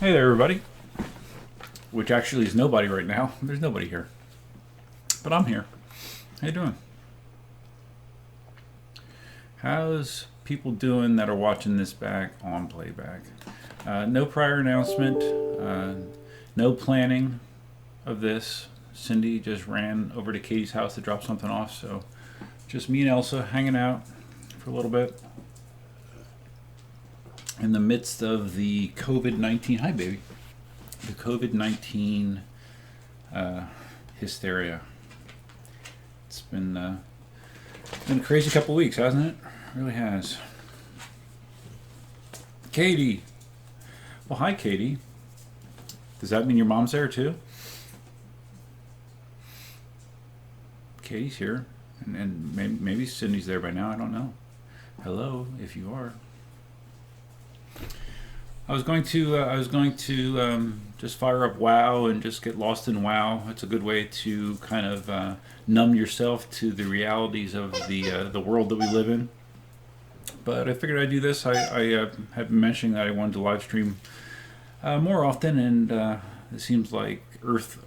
Hey there, everybody. Which actually is nobody right now. There's nobody here. But I'm here. How you doing? How's people doing that are watching this back on playback? No prior announcement. No planning of this. Cindy just ran over to Katie's house to drop something off. So just me and Elsa hanging out for a little bit. In the midst of the COVID-19, hi baby, the COVID-19 hysteria. It's been a crazy couple weeks, hasn't it? It really has. Katie. Well, hi Katie. Does that mean your mom's there too? Katie's here, and maybe Cindy's there by now. I don't know. Hello, if you are. I was going to just fire up WoW and just get lost in WoW. It's a good way to kind of numb yourself to the realities of the world that we live in. But I figured I'd do this. I have been mentioning that I wanted to live stream more often, and it seems like Earth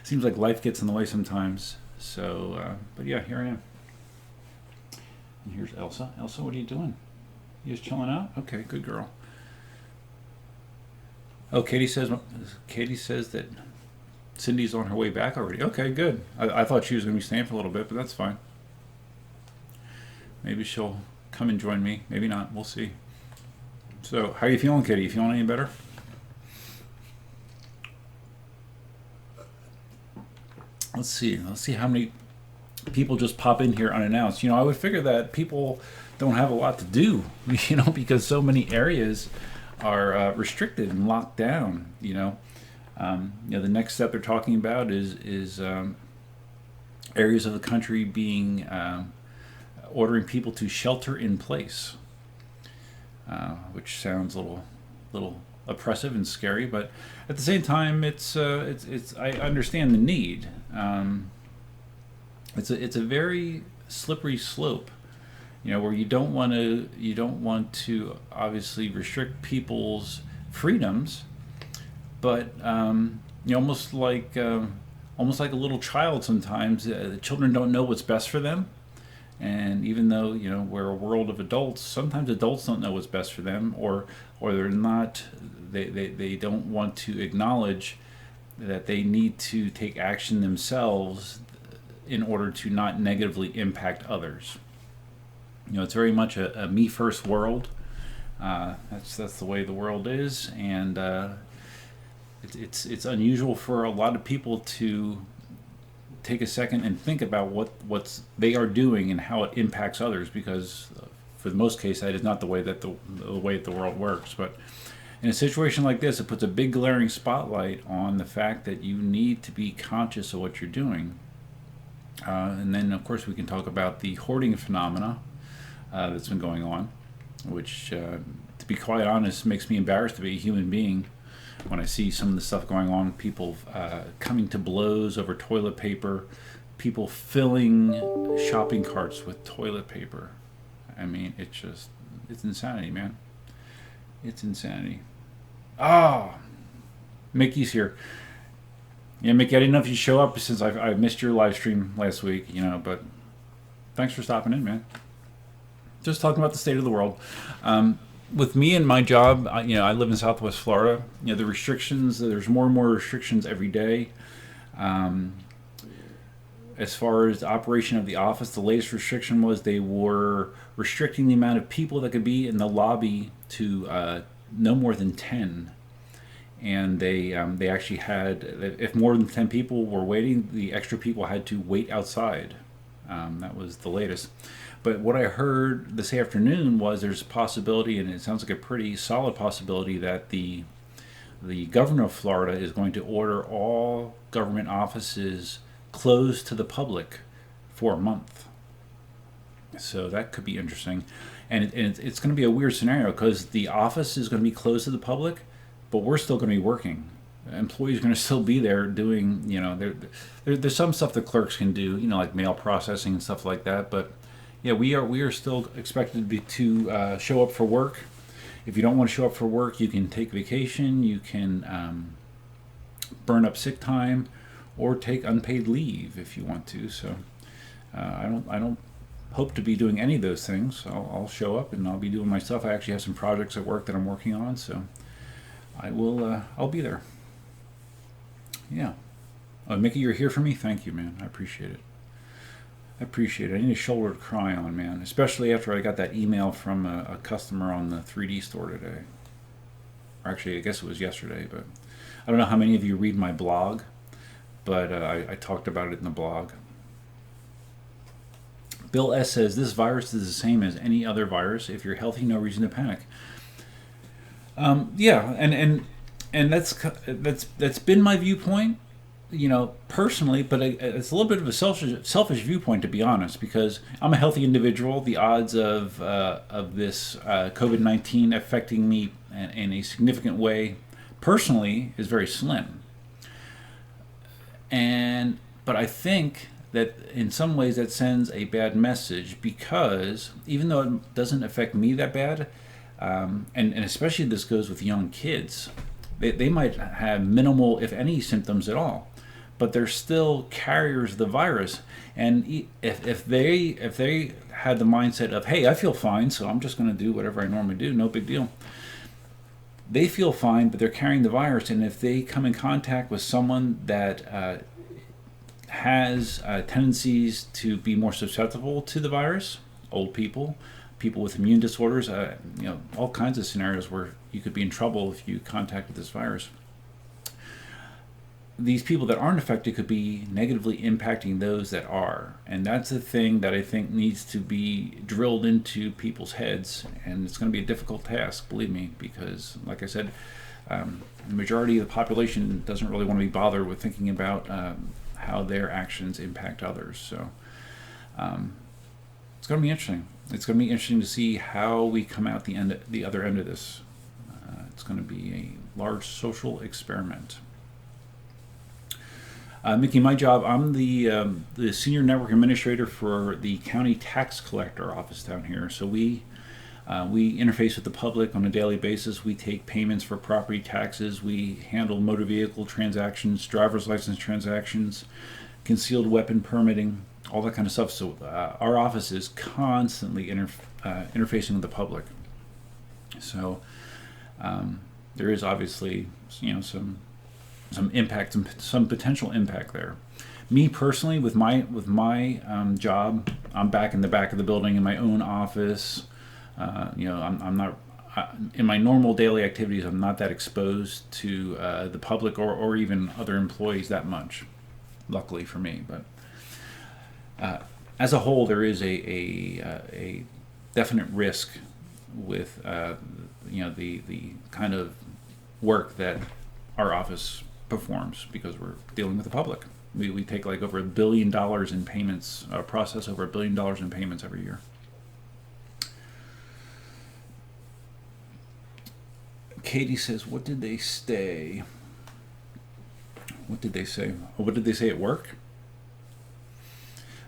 seems like life gets in the way sometimes. So, but yeah, here I am. And here's Elsa. Elsa, what are you doing? You just chilling out? Okay, good girl. Oh, Katie says that Cindy's on her way back already. Okay, good. I thought she was going to be staying for a little bit, but that's fine. Maybe she'll come and join me. Maybe not. We'll see. So, how are you feeling, Katie? You feeling any better? Let's see. Let's see how many people just pop in here unannounced. You know, I would figure that people don't have a lot to do, you know, because so many areas are restricted and locked down. You know, the next step they're talking about is areas of the country being ordering people to shelter in place, which sounds a little oppressive and scary, but at the same time, it's I understand the need. It's a very slippery slope. You know, where you don't want to obviously restrict people's freedoms, but you know, almost like a little child. Sometimes the children don't know what's best for them, and even though, you know, we're a world of adults, sometimes adults don't know what's best for them, or they're not. They don't want to acknowledge that they need to take action themselves in order to not negatively impact others. You know, it's very much a me first world. That's the way the world is, and it's unusual for a lot of people to take a second and think about what they are doing and how it impacts others, because for the most case that is not the way that the world works. But in a situation like this, it puts a big glaring spotlight on the fact that you need to be conscious of what you're doing. And then, of course, we can talk about the hoarding phenomena that's been going on, which, to be quite honest, makes me embarrassed to be a human being when I see some of the stuff going on. People coming to blows over toilet paper, people filling shopping carts with toilet paper. I mean, it's insanity, man. It's insanity. Oh, Mickey's here. Yeah, Mickey, I didn't know if you'd show up since I missed your live stream last week, you know, but thanks for stopping in, man. Just talking about the state of the world. With me and my job, you know, I live in Southwest Florida. You know, the restrictions, there's more and more restrictions every day. As far as the operation of the office, the latest restriction was they were restricting the amount of people that could be in the lobby to no more than 10. And they actually had, if more than 10 people were waiting, the extra people had to wait outside. That was the latest. But what I heard this afternoon was there's a possibility, and it sounds like a pretty solid possibility, that the governor of Florida is going to order all government offices closed to the public for a month. So that could be interesting. And it's going to be a weird scenario because the office is going to be closed to the public, but we're still going to be working. Employees are going to still be there doing, you know, there's some stuff that clerks can do, you know, like mail processing and stuff like that. But yeah, we are still expected to show up for work. if you don't want to show up for work, you can take vacation, you can burn up sick time, or take unpaid leave if you want to. So I don't hope to be doing any of those things. I'll show up and I'll be doing my stuff. I actually have some projects at work that I'm working on, so I'll be there. Yeah. Mickey, you're here for me? Thank you, man. I appreciate it. I need a shoulder to cry on, man. Especially after I got that email from a customer on the 3D store today. Or actually, I guess it was yesterday, but I don't know how many of you read my blog, but I talked about it in the blog. Bill S. says, this virus is the same as any other virus. If you're healthy, no reason to panic. Yeah, and that's been my viewpoint, personally, but it's a little bit of a selfish viewpoint, to be honest, because I'm a healthy individual. The odds of this COVID-19 affecting me in a significant way personally is very slim. But I think that in some ways that sends a bad message, because even though it doesn't affect me that bad, and especially this goes with young kids, they might have minimal, if any, symptoms at all, but they're still carriers of the virus. And if they had the mindset of, hey, I feel fine, so I'm just going to do whatever I normally do, no big deal. They feel fine, but they're carrying the virus, and if they come in contact with someone that has tendencies to be more susceptible to the virus, old people with immune disorders, all kinds of scenarios where you could be in trouble if you contact with this virus. These people that aren't affected could be negatively impacting those that are. And that's the thing that I think needs to be drilled into people's heads. And it's going to be a difficult task, believe me, because, like I said, the majority of the population doesn't really want to be bothered with thinking about how their actions impact others. So it's going to be interesting. It's going to be interesting to see how we come out the other end of this. It's going to be a large social experiment. Mickey, my job, I'm the senior network administrator for the county tax collector office down here. So we interface with the public on a daily basis. We take payments for property taxes. We handle motor vehicle transactions, driver's license transactions, concealed weapon permitting, all that kind of stuff. So our office is constantly interfacing with the public. So there is obviously some impact, some potential impact there. Me personally, with my job, I'm back in the back of the building in my own office. I'm not in my normal daily activities. I'm not that exposed to the public or even other employees that much, luckily for me. But as a whole, there is a definite risk with the kind of work that our office performs, because we're dealing with the public. We take like over $1 billion in payments, process over $1 billion in payments every year. Katie says, what did they say? What did they say? Oh, what did they say at work?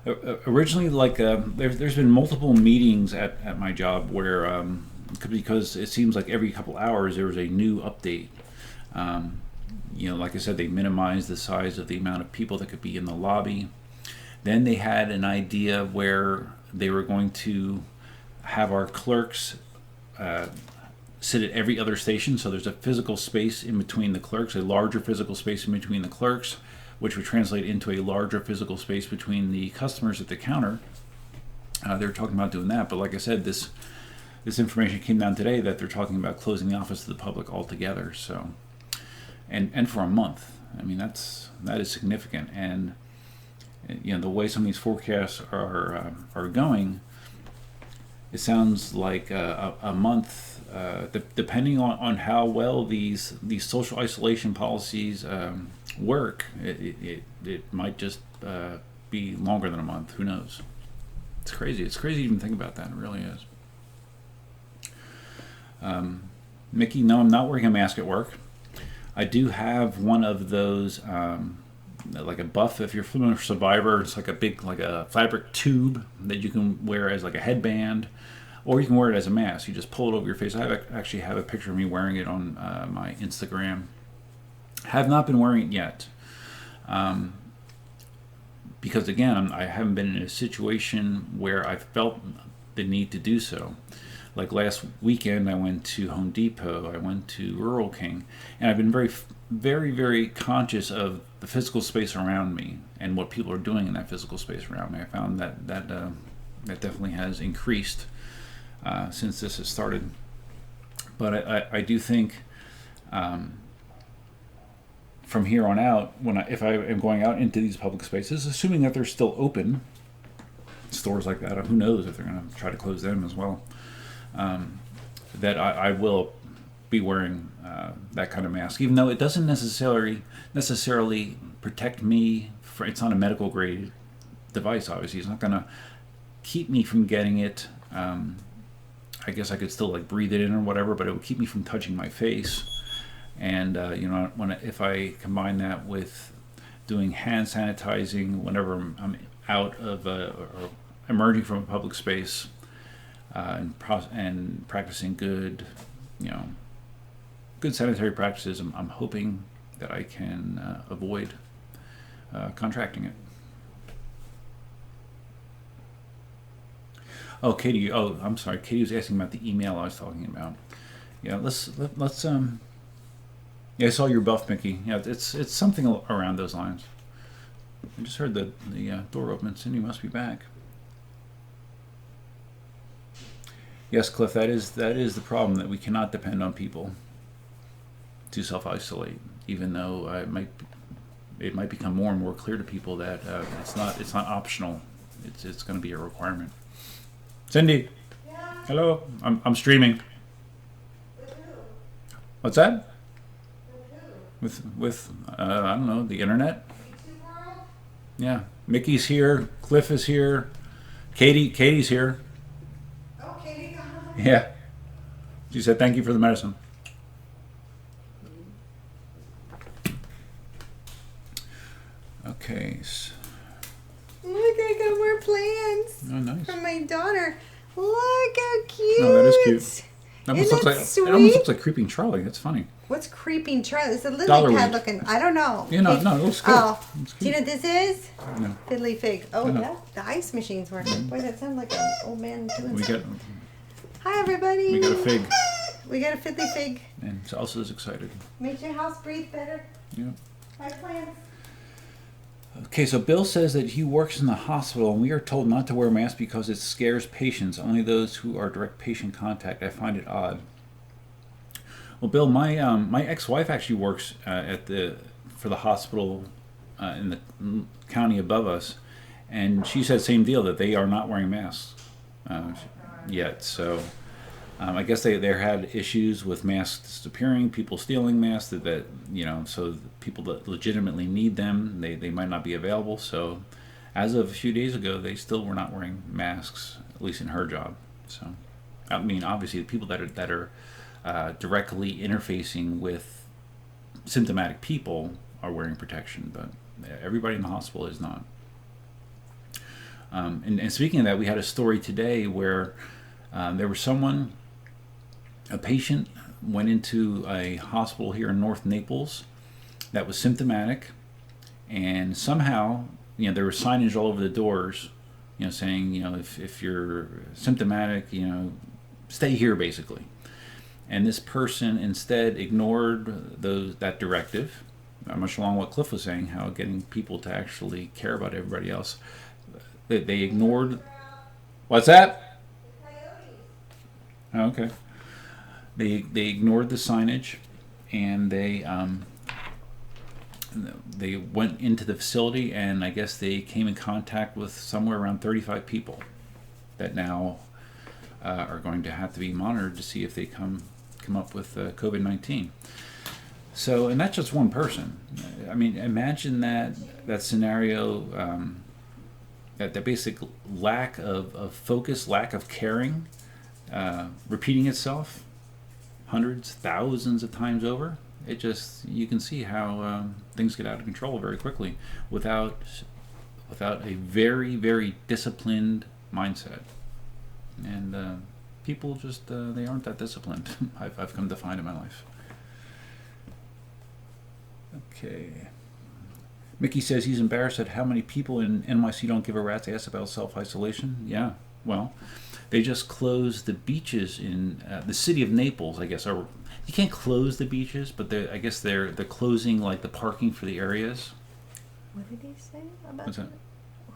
Originally, there's been multiple meetings at my job where, because it seems like every couple hours there was a new update. Like I said, they minimized the size of the amount of people that could be in the lobby. Then they had an idea where they were going to have our clerks sit at every other station. So there's a physical space in between the clerks, a larger physical space in between the clerks, which would translate into a larger physical space between the customers at the counter. They were talking about doing that, but like I said, this information came down today that they're talking about closing the office to the public altogether. So, and for a month. I mean, that is significant. And the way some of these forecasts are going, it sounds like a month, depending on how well these social isolation policies work, it might just be longer than a month. Who knows? It's crazy. It's crazy to even think about that. It really is. Mickey, no, I'm not wearing a mask at work. I do have one of those, like a buff. If you're familiar with Survivor, it's like a big, like a fabric tube that you can wear as like a headband. or you can wear it as a mask. You just pull it over your face. Actually have a picture of me wearing it on my Instagram. Have not been wearing it yet. Because again, I haven't been in a situation where I've felt the need to do so. Like last weekend, I went to Home Depot, I went to Rural King, and I've been very, very, very conscious of the physical space around me and what people are doing in that physical space around me. I found that definitely has increased since this has started. But I do think from here on out, if I am going out into these public spaces, assuming that they're still open, stores like that, who knows if they're going to try to close them as well, that I will be wearing that kind of mask, even though it doesn't necessarily protect me. It's not a medical grade device, obviously. It's not going to keep me from getting it. I guess I could still like breathe it in or whatever, but it would keep me from touching my face. And if I combine that with doing hand sanitizing whenever I'm out of or emerging from a public space, and practicing good sanitary practices, I'm hoping that I can avoid contracting it. Oh, Katie. Oh, I'm sorry. Katie was asking about the email I was talking about. Yeah, let's. Yeah, I saw your buff, Mickey. Yeah, it's something around those lines. I just heard the door open. Cindy must be back. Yes, Cliff, that is the problem, that we cannot depend on people to self-isolate, even though it might become more and more clear to people that it's not optional. It's going to be a requirement. Cindy. Yeah. Hello. I'm streaming. With who? What's that? With who? With I don't know, the internet. YouTube world? Yeah. Mickey's here. Cliff is here. Katie's here. Oh, Katie got on. Yeah. She said thank you for the medicine. Okay. Look, I got more plans. Oh, nice. From my daughter. Look how cute. Oh, that is cute. It almost Isn't looks that like it almost sweet? looks like Creeping Charlie. That's funny. What's creeping Charlie? It's a Dollar lily pad weed. looking. I don't know. Yeah, no, it looks good. Oh, It's do you know cute. what this is? No. Fiddly fig. Oh, Uh-huh. yeah. The ice machine's working. Boy, that sounds like an old man doing We got something. Hi, everybody. we got a fig, We got a fiddly fig. and Elsa's excited. Makes your house breathe better. Yeah. My plans. Okay, so Bill says that he works in the hospital, and we are told not to wear masks because it scares patients. Only those who are direct patient contact. I find it odd. Well, Bill, my ex-wife actually works for the hospital in the county above us, and she said same deal, that they are not wearing masks yet. So I guess they had issues with masks disappearing, people stealing masks that so the people that legitimately need them, they might not be available. So as of a few days ago, they still were not wearing masks, at least in her job. So I mean, obviously the people that are directly interfacing with symptomatic people are wearing protection, but everybody in the hospital is not. And speaking of that, we had a story today where there was a patient went into a hospital here in North Naples that was symptomatic, and somehow there was signage all over the doors, saying if you're symptomatic, stay here basically. And this person instead ignored that directive, much along what Cliff was saying, how getting people to actually care about everybody else. They ignored. What's that? Oh, okay. They ignored the signage, and they went into the facility, and I guess they came in contact with somewhere around 35 people that now are going to have to be monitored to see if they come up with COVID-19. So, and that's just one person. I mean, imagine that scenario, that basic lack of focus, lack of caring, repeating itself hundreds, thousands of times over. You can see how things get out of control very quickly without a very, very disciplined mindset. And people just they aren't that disciplined. I've come to find in my life. Okay. Mickey says he's embarrassed at how many people in NYC don't give a rat's ass about self-isolation. Yeah, well, they just closed the beaches in the city of Naples, I guess. Or you can't close the beaches, but I guess they're closing like the parking for the areas. What did he say about What's that?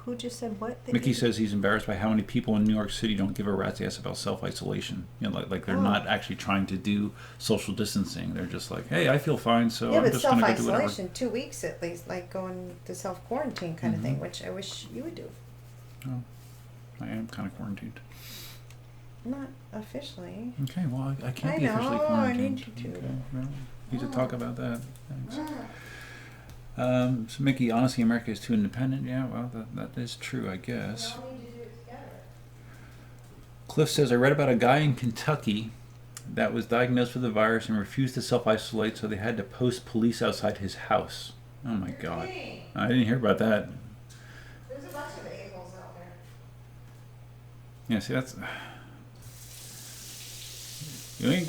Who just said what? Mickey says he's embarrassed by how many people in New York City don't give a rat's ass about self-isolation. You know, like they're not actually trying to do social distancing. They're just like, hey, I feel fine, so I'm just going to go do whatever. Self-isolation, 2 weeks at least, like going to self-quarantine kind of thing, which I wish you would do. Oh, I am kind of quarantined. Not officially. Okay, well, I can't be officially quarantined. I need you to. Okay, well, need to talk about that. Thanks. So Mickey, honestly, America is too independent. Yeah, well, that is true, I guess. Cliff says, I read about a guy in Kentucky that was diagnosed with the virus and refused to self-isolate, so they had to post police outside his house. Oh my God. I didn't hear about that. There's a bunch of a-holes out there. Yeah, see, that's... You ain't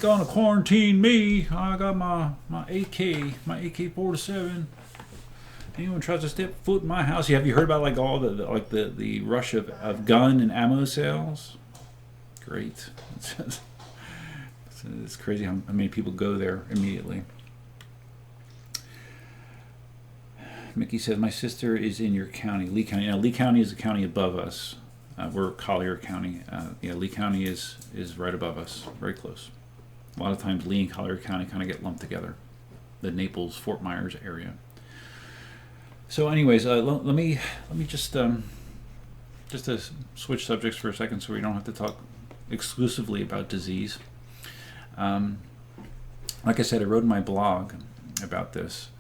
gonna quarantine me. I got my AK-47. Anyone tries to step foot in my house? Have you heard about like all the rush of gun and ammo sales? Great. It's crazy how many people go there immediately. Mickey says, my sister is in your county, Lee County. Now, Lee County is the county above us. We're Collier County. Lee County is right above us, very close. A lot of times Lee and Collier County kind of get lumped together, the Naples, Fort Myers area. So anyways, let me just to switch subjects for a second so we don't have to talk exclusively about disease. Like I said, I wrote in my blog about this.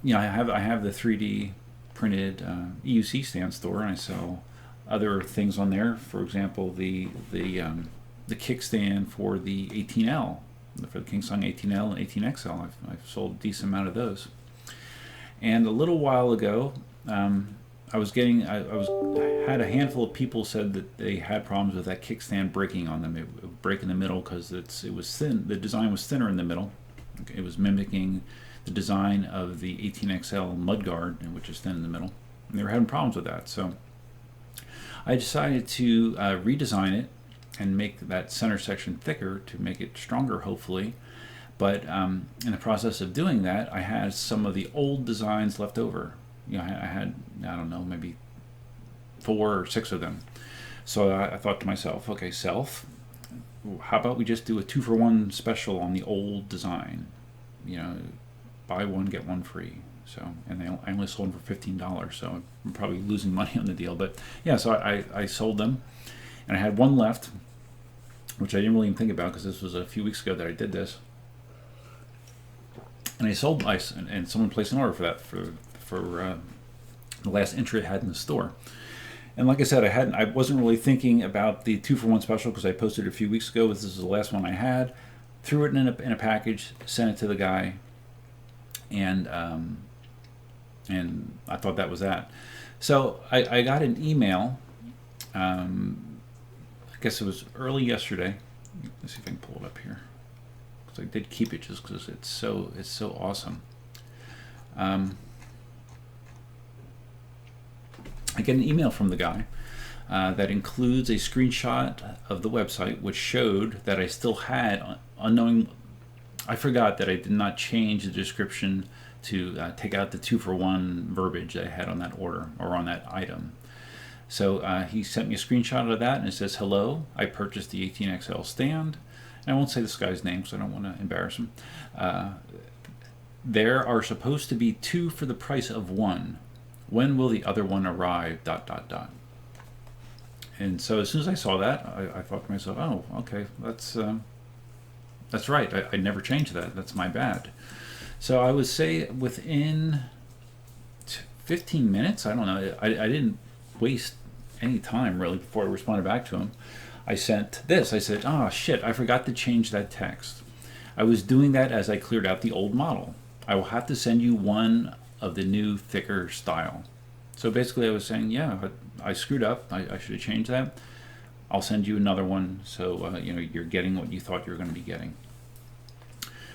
You know, I have the 3D printed EUC stand store, and I sell other things on there. For example, the kickstand for the 18L, for the KingSong 18L and 18XL. I've sold a decent amount of those. And a little while ago, I had a handful of people said that they had problems with that kickstand breaking on them. It would break in the middle because it was thin. The design was thinner in the middle. It was mimicking the design of the 18XL mudguard, which is thin in the middle. And they were having problems with that. So I decided to redesign it and make that center section thicker to make it stronger, hopefully. But in the process of doing that, I had some of the old designs left over. You know, I had, I don't know, maybe 4 or 6 of them. So I thought to myself, okay, how about we just do a 2-for-1 special on the old design? You know, buy one, get one free. So, and I only sold them for $15, so I'm probably losing money on the deal. But yeah, so I sold them, and I had one left, which I didn't really even think about because this was a few weeks ago that I did this. And and someone placed an order for that for the last entry I had in the store. And like I said, I wasn't really thinking about the 2-for-1 special because I posted it a few weeks ago. This is the last one I had. Threw it in a package, sent it to the guy, and I thought that was that. So I got an email. I guess it was early yesterday. Let's see if I can pull it up here. Because I did keep it just because it's so awesome. I get an email from the guy that includes a screenshot of the website, which showed that I still had I forgot that I did not change the description to take out the 2-for-1 verbiage that I had on that order or on that item. So he sent me a screenshot of that, and it says, hello, I purchased the 18XL stand. And I won't say this guy's name because I don't want to embarrass him. There are supposed to be 2 for the price of 1. When will the other one arrive, ... And so as soon as I saw that, I thought to myself, oh, okay, that's right. I never changed that. That's my bad. So I would say within 15 minutes, I don't know, I didn't waste any time really before I responded back to him. I sent this. I said, oh shit, I forgot to change that text. I was doing that as I cleared out the old model. I will have to send you one of the new thicker style. So basically I was saying, yeah, I screwed up. I should have changed that. I'll send you another one, so you're getting what you thought you were going to be getting.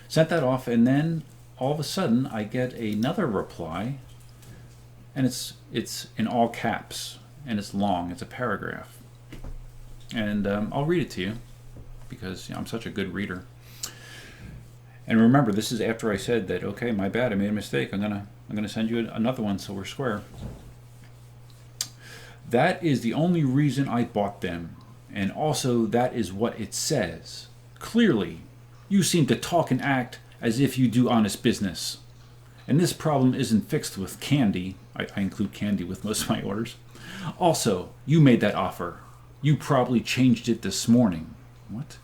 Sent that off, and then all of a sudden I get another reply, and it's in all caps, and it's long. It's a paragraph, and I'll read it to you because I'm such a good reader. And remember, this is after I said that, okay, my bad, I made a mistake. I'm gonna send you another one so we're square. That is the only reason I bought them, and also that is what it says. Clearly, you seem to talk and act as if you do honest business. And this problem isn't fixed with candy. I include candy with most of my orders. Also, you made that offer. You probably changed it this morning. What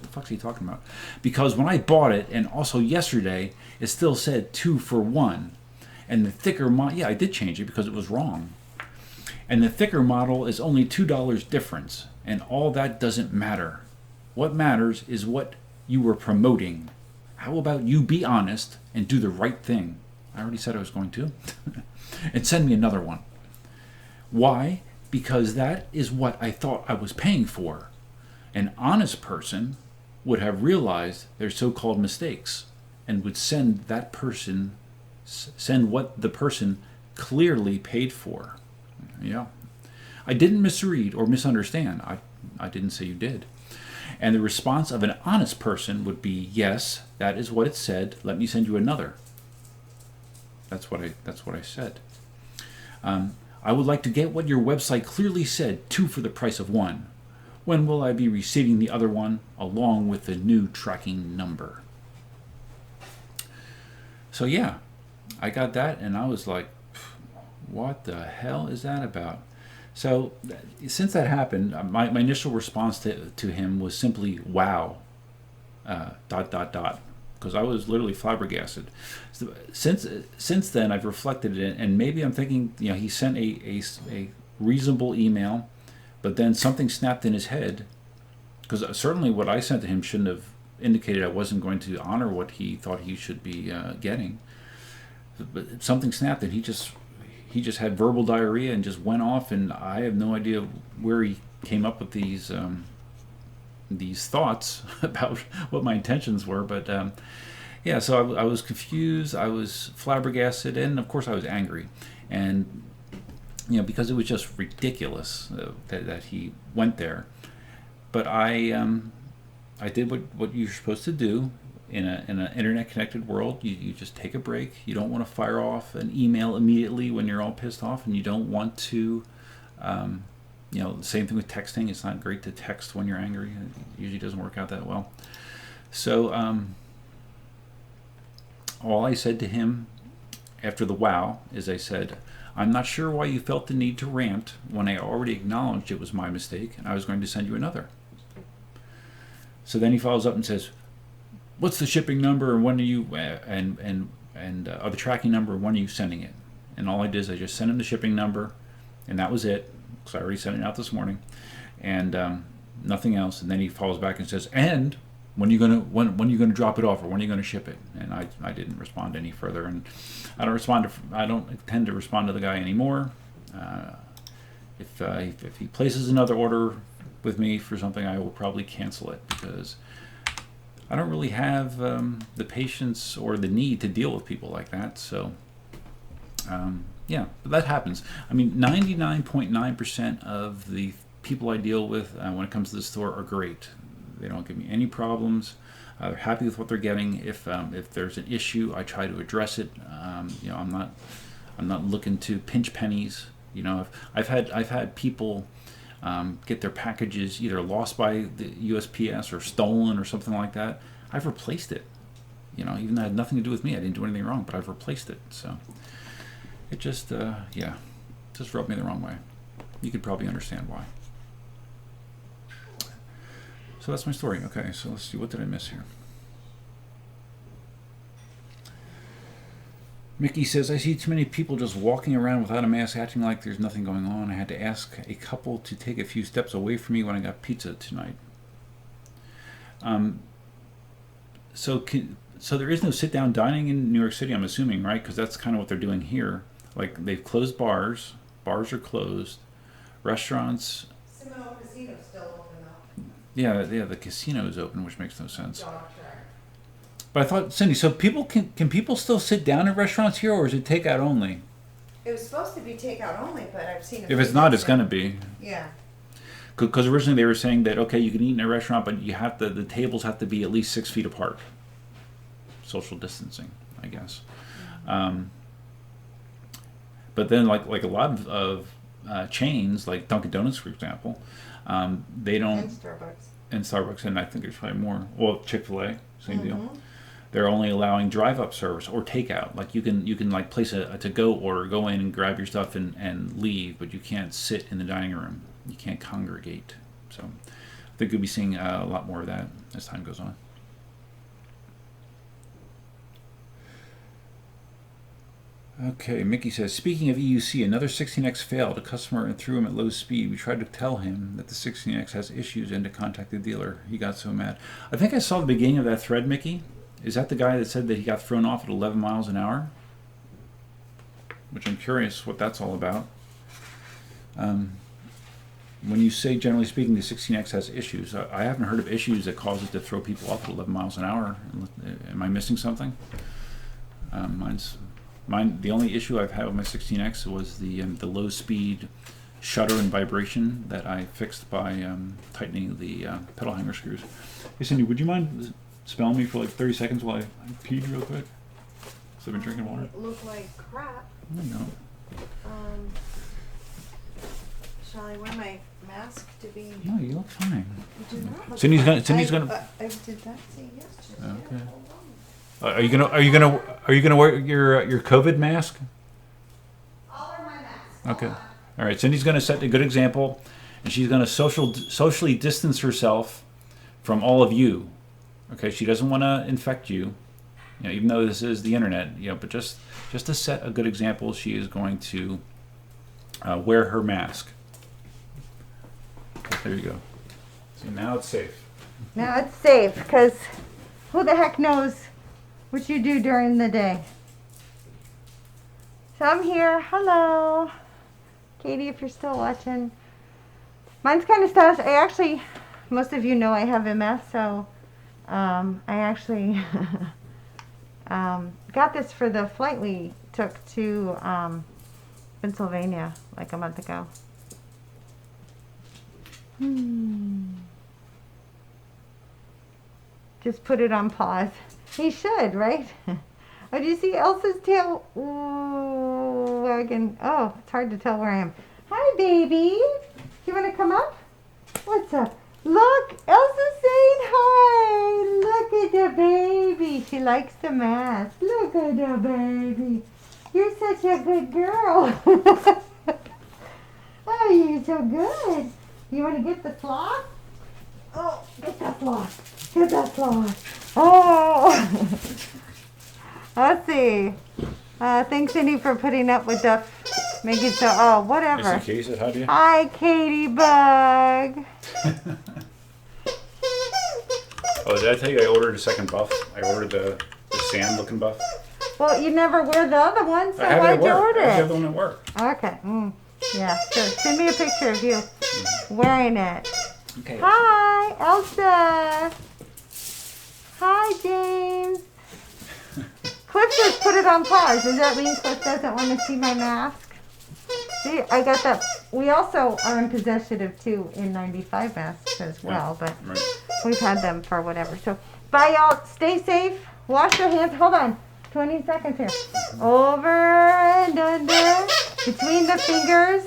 the fuck's he talking about? Because when I bought it, and also yesterday, it still said 2 for 1. And the thicker model, yeah, I did change it because it was wrong. And the thicker model is only $2 difference. And all that doesn't matter. What matters is what you were promoting. How about you be honest and do the right thing? I already said I was going to. And send me another one. Why? Because that is what I thought I was paying for. An honest person would have realized their so-called mistakes and would send what the person clearly paid for. Yeah. I didn't misread or misunderstand. I didn't say you did. And the response of an honest person would be, yes, that is what it said. Let me send you another. That's what I said. I would like to get what your website clearly said, 2 for the price of 1. When will I be receiving the other one along with the new tracking number? So yeah, I got that and I was like, what the hell is that about? So since that happened, my initial response to him was simply, wow, ... because I was literally flabbergasted. So since then, I've reflected it, and maybe I'm thinking, he sent a reasonable email, but then something snapped in his head, because certainly what I sent to him shouldn't have indicated I wasn't going to honor what he thought he should be getting. But something snapped, and he just had verbal diarrhea and just went off, and I have no idea where he came up with these thoughts about what my intentions were, but yeah, so I was confused, I was flabbergasted, and of course I was angry, and because it was just ridiculous that he went there. But I did what you're supposed to do in an internet connected world. You just take a break. You don't want to fire off an email immediately when you're all pissed off, and you don't want to same thing with texting. It's not great to text when you're angry. It usually doesn't work out that well. So all I said to him after the wow is I said, I'm not sure why you felt the need to rant when I already acknowledged it was my mistake and I was going to send you another. So then he follows up and says, what's the shipping number and when are you or the tracking number and when are you sending it? And all I did is I just sent him the shipping number, and that was it. So I already sent it out this morning, and nothing else. And then he follows back and says, "And when are you gonna drop it off, or when are you gonna ship it?" And I didn't respond any further, and I don't tend to respond to the guy anymore. If he places another order with me for something, I will probably cancel it because I don't really have the patience or the need to deal with people like that. So. Yeah, but that happens. I mean, 99.9% of the people I deal with when it comes to the store are great. They don't give me any problems. They're happy with what they're getting. If there's an issue, I try to address it. I'm not looking to pinch pennies. I've had people get their packages either lost by the USPS or stolen or something like that. I've replaced it. Even though it had nothing to do with me. I didn't do anything wrong, but I've replaced it. So. It just rubbed me the wrong way. You could probably understand why. So that's my story. Okay, so let's see. What did I miss here? Mickey says, I see too many people just walking around without a mask, acting like there's nothing going on. I had to ask a couple to take a few steps away from me when I got pizza tonight. So there is no sit-down dining in New York City, I'm assuming, right? Because that's kind of what they're doing here. Like, they've closed bars. Bars are closed. Restaurants. Seminole Casino's still open though. Yeah, the casino is open, which makes no sense. Dog track. But I thought, Cindy, so people can people still sit down at restaurants here, or is it takeout only? It was supposed to be takeout only, but I've seen. If it's not, it's gonna be. Yeah. Because originally they were saying that okay, you can eat in a restaurant, but you have to the tables have to be at least 6 feet apart. Social distancing, I guess. But then, like a lot of chains, like Dunkin' Donuts, for example, they don't. And Starbucks. And Starbucks, and I think there's probably more. Well, Chick-fil-A, same deal. They're only allowing drive-up service or takeout. Like you can like place a to-go order, go in and grab your stuff and leave, but you can't sit in the dining room. You can't congregate. So I think we'll be seeing a lot more of that as time goes on. Okay, Mickey says, speaking of EUC, another 16X failed. A customer and threw him at low speed. We tried to tell him that the 16X has issues and to contact the dealer. He got so mad. I think I saw the beginning of that thread, Mickey. Is that the guy that said that he got thrown off at 11 miles an hour? Which I'm curious what that's all about. When you say, generally speaking, the 16X has issues, I haven't heard of issues that cause it to throw people off at 11 miles an hour. Am I missing something? Mine. The only issue I've had with my 16X was the low speed shudder and vibration that I fixed by tightening the pedal hanger screws. Hey Cindy, would you mind spelling me for like 30 seconds while I pee real quick? So I've been drinking water. It looked like crap. No. Shall I wear my mask to be? No, you look fine. You do not look Cindy's fine. gonna. I did not say yes just yet. Okay. Hold on. Are you gonna wear your COVID mask? I'll wear my mask. Okay. All right. Cindy's gonna set a good example, and she's gonna socially distance herself from all of you. Okay. She doesn't want to infect you, even though this is the internet. But just to set a good example, she is going to wear her mask. Okay, there you go. So now it's safe. Now it's safe because who the heck knows what you do during the day. So I'm here. Hello. Katie, if you're still watching. Mine's kind of stylish. Most of you know I have MS, so I actually got this for the flight we took to Pennsylvania like a month ago. Just put it on pause. He should, right? Oh, do you see Elsa's tail wagging? Oh, it's hard to tell where I am. Hi, baby. You want to come up? What's up? Look, Elsa's saying hi. Look at the baby. She likes the mask. Look at the baby. You're such a good girl. Oh, you're so good. You want to get the sloth? Oh, get that sloth. Get that sloth. Oh. Let's see. Thanks, Cindy, for putting up with Duff. Make it so, whatever. Katie said hi to you. Hi, Katie Bug. Oh, did I tell you I ordered a second buff? I ordered the sand-looking buff. Well, you never wear the other one, so why'd you order I have it? the one at work. Okay. Yeah, sure. Send me a picture of you wearing it. Okay. Hi, Elsa. Hi, James. Cliff just put it on pause. Does that mean Cliff doesn't want to see my mask? See, I got that. We also are in possession of 2 N95 masks as well, but we've had them for whatever. So, bye, y'all. Stay safe. Wash your hands. Hold on. 20 seconds here. Over and under. Between the fingers.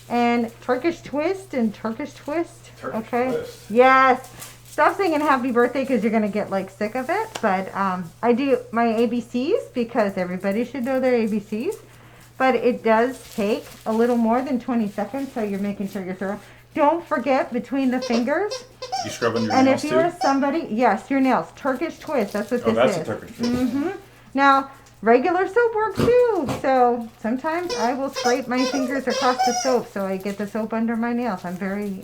And Turkish twist and Turkish twist. Okay? Twist. Yes. Stop singing happy birthday because you're going to get like sick of it. But I do my ABCs because everybody should know their ABCs. But it does take a little more than 20 seconds, so you're making sure you're thorough. Don't forget between the fingers. You scrub on your and nails if too? you're somebody, yes, your nails. Turkish twist, that's what this that's is. a Turkish twist. Now, regular soap works too. So sometimes I will scrape my fingers across the soap so I get the soap under my nails. I'm very,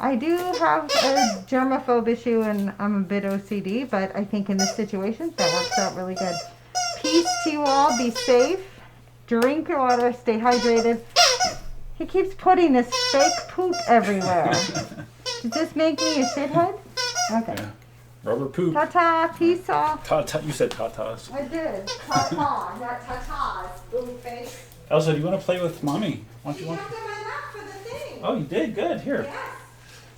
I do have a germaphobe issue and I'm a bit OCD, but I think in this situation that works out really good. Peace to you all. Be safe. Drink your water. Stay hydrated. He keeps putting this fake poop everywhere. Does this make me a shithead? Okay. Yeah. Rubber poop. Ta-ta, peace off. Ta-ta. You said tatas. I did. Ta-ta, not ta-tas. Boo face. Elsa, do you want to play with Mommy? Why don't you You want? have to my lap for the thing. Oh, you did? Good. Here. Yes.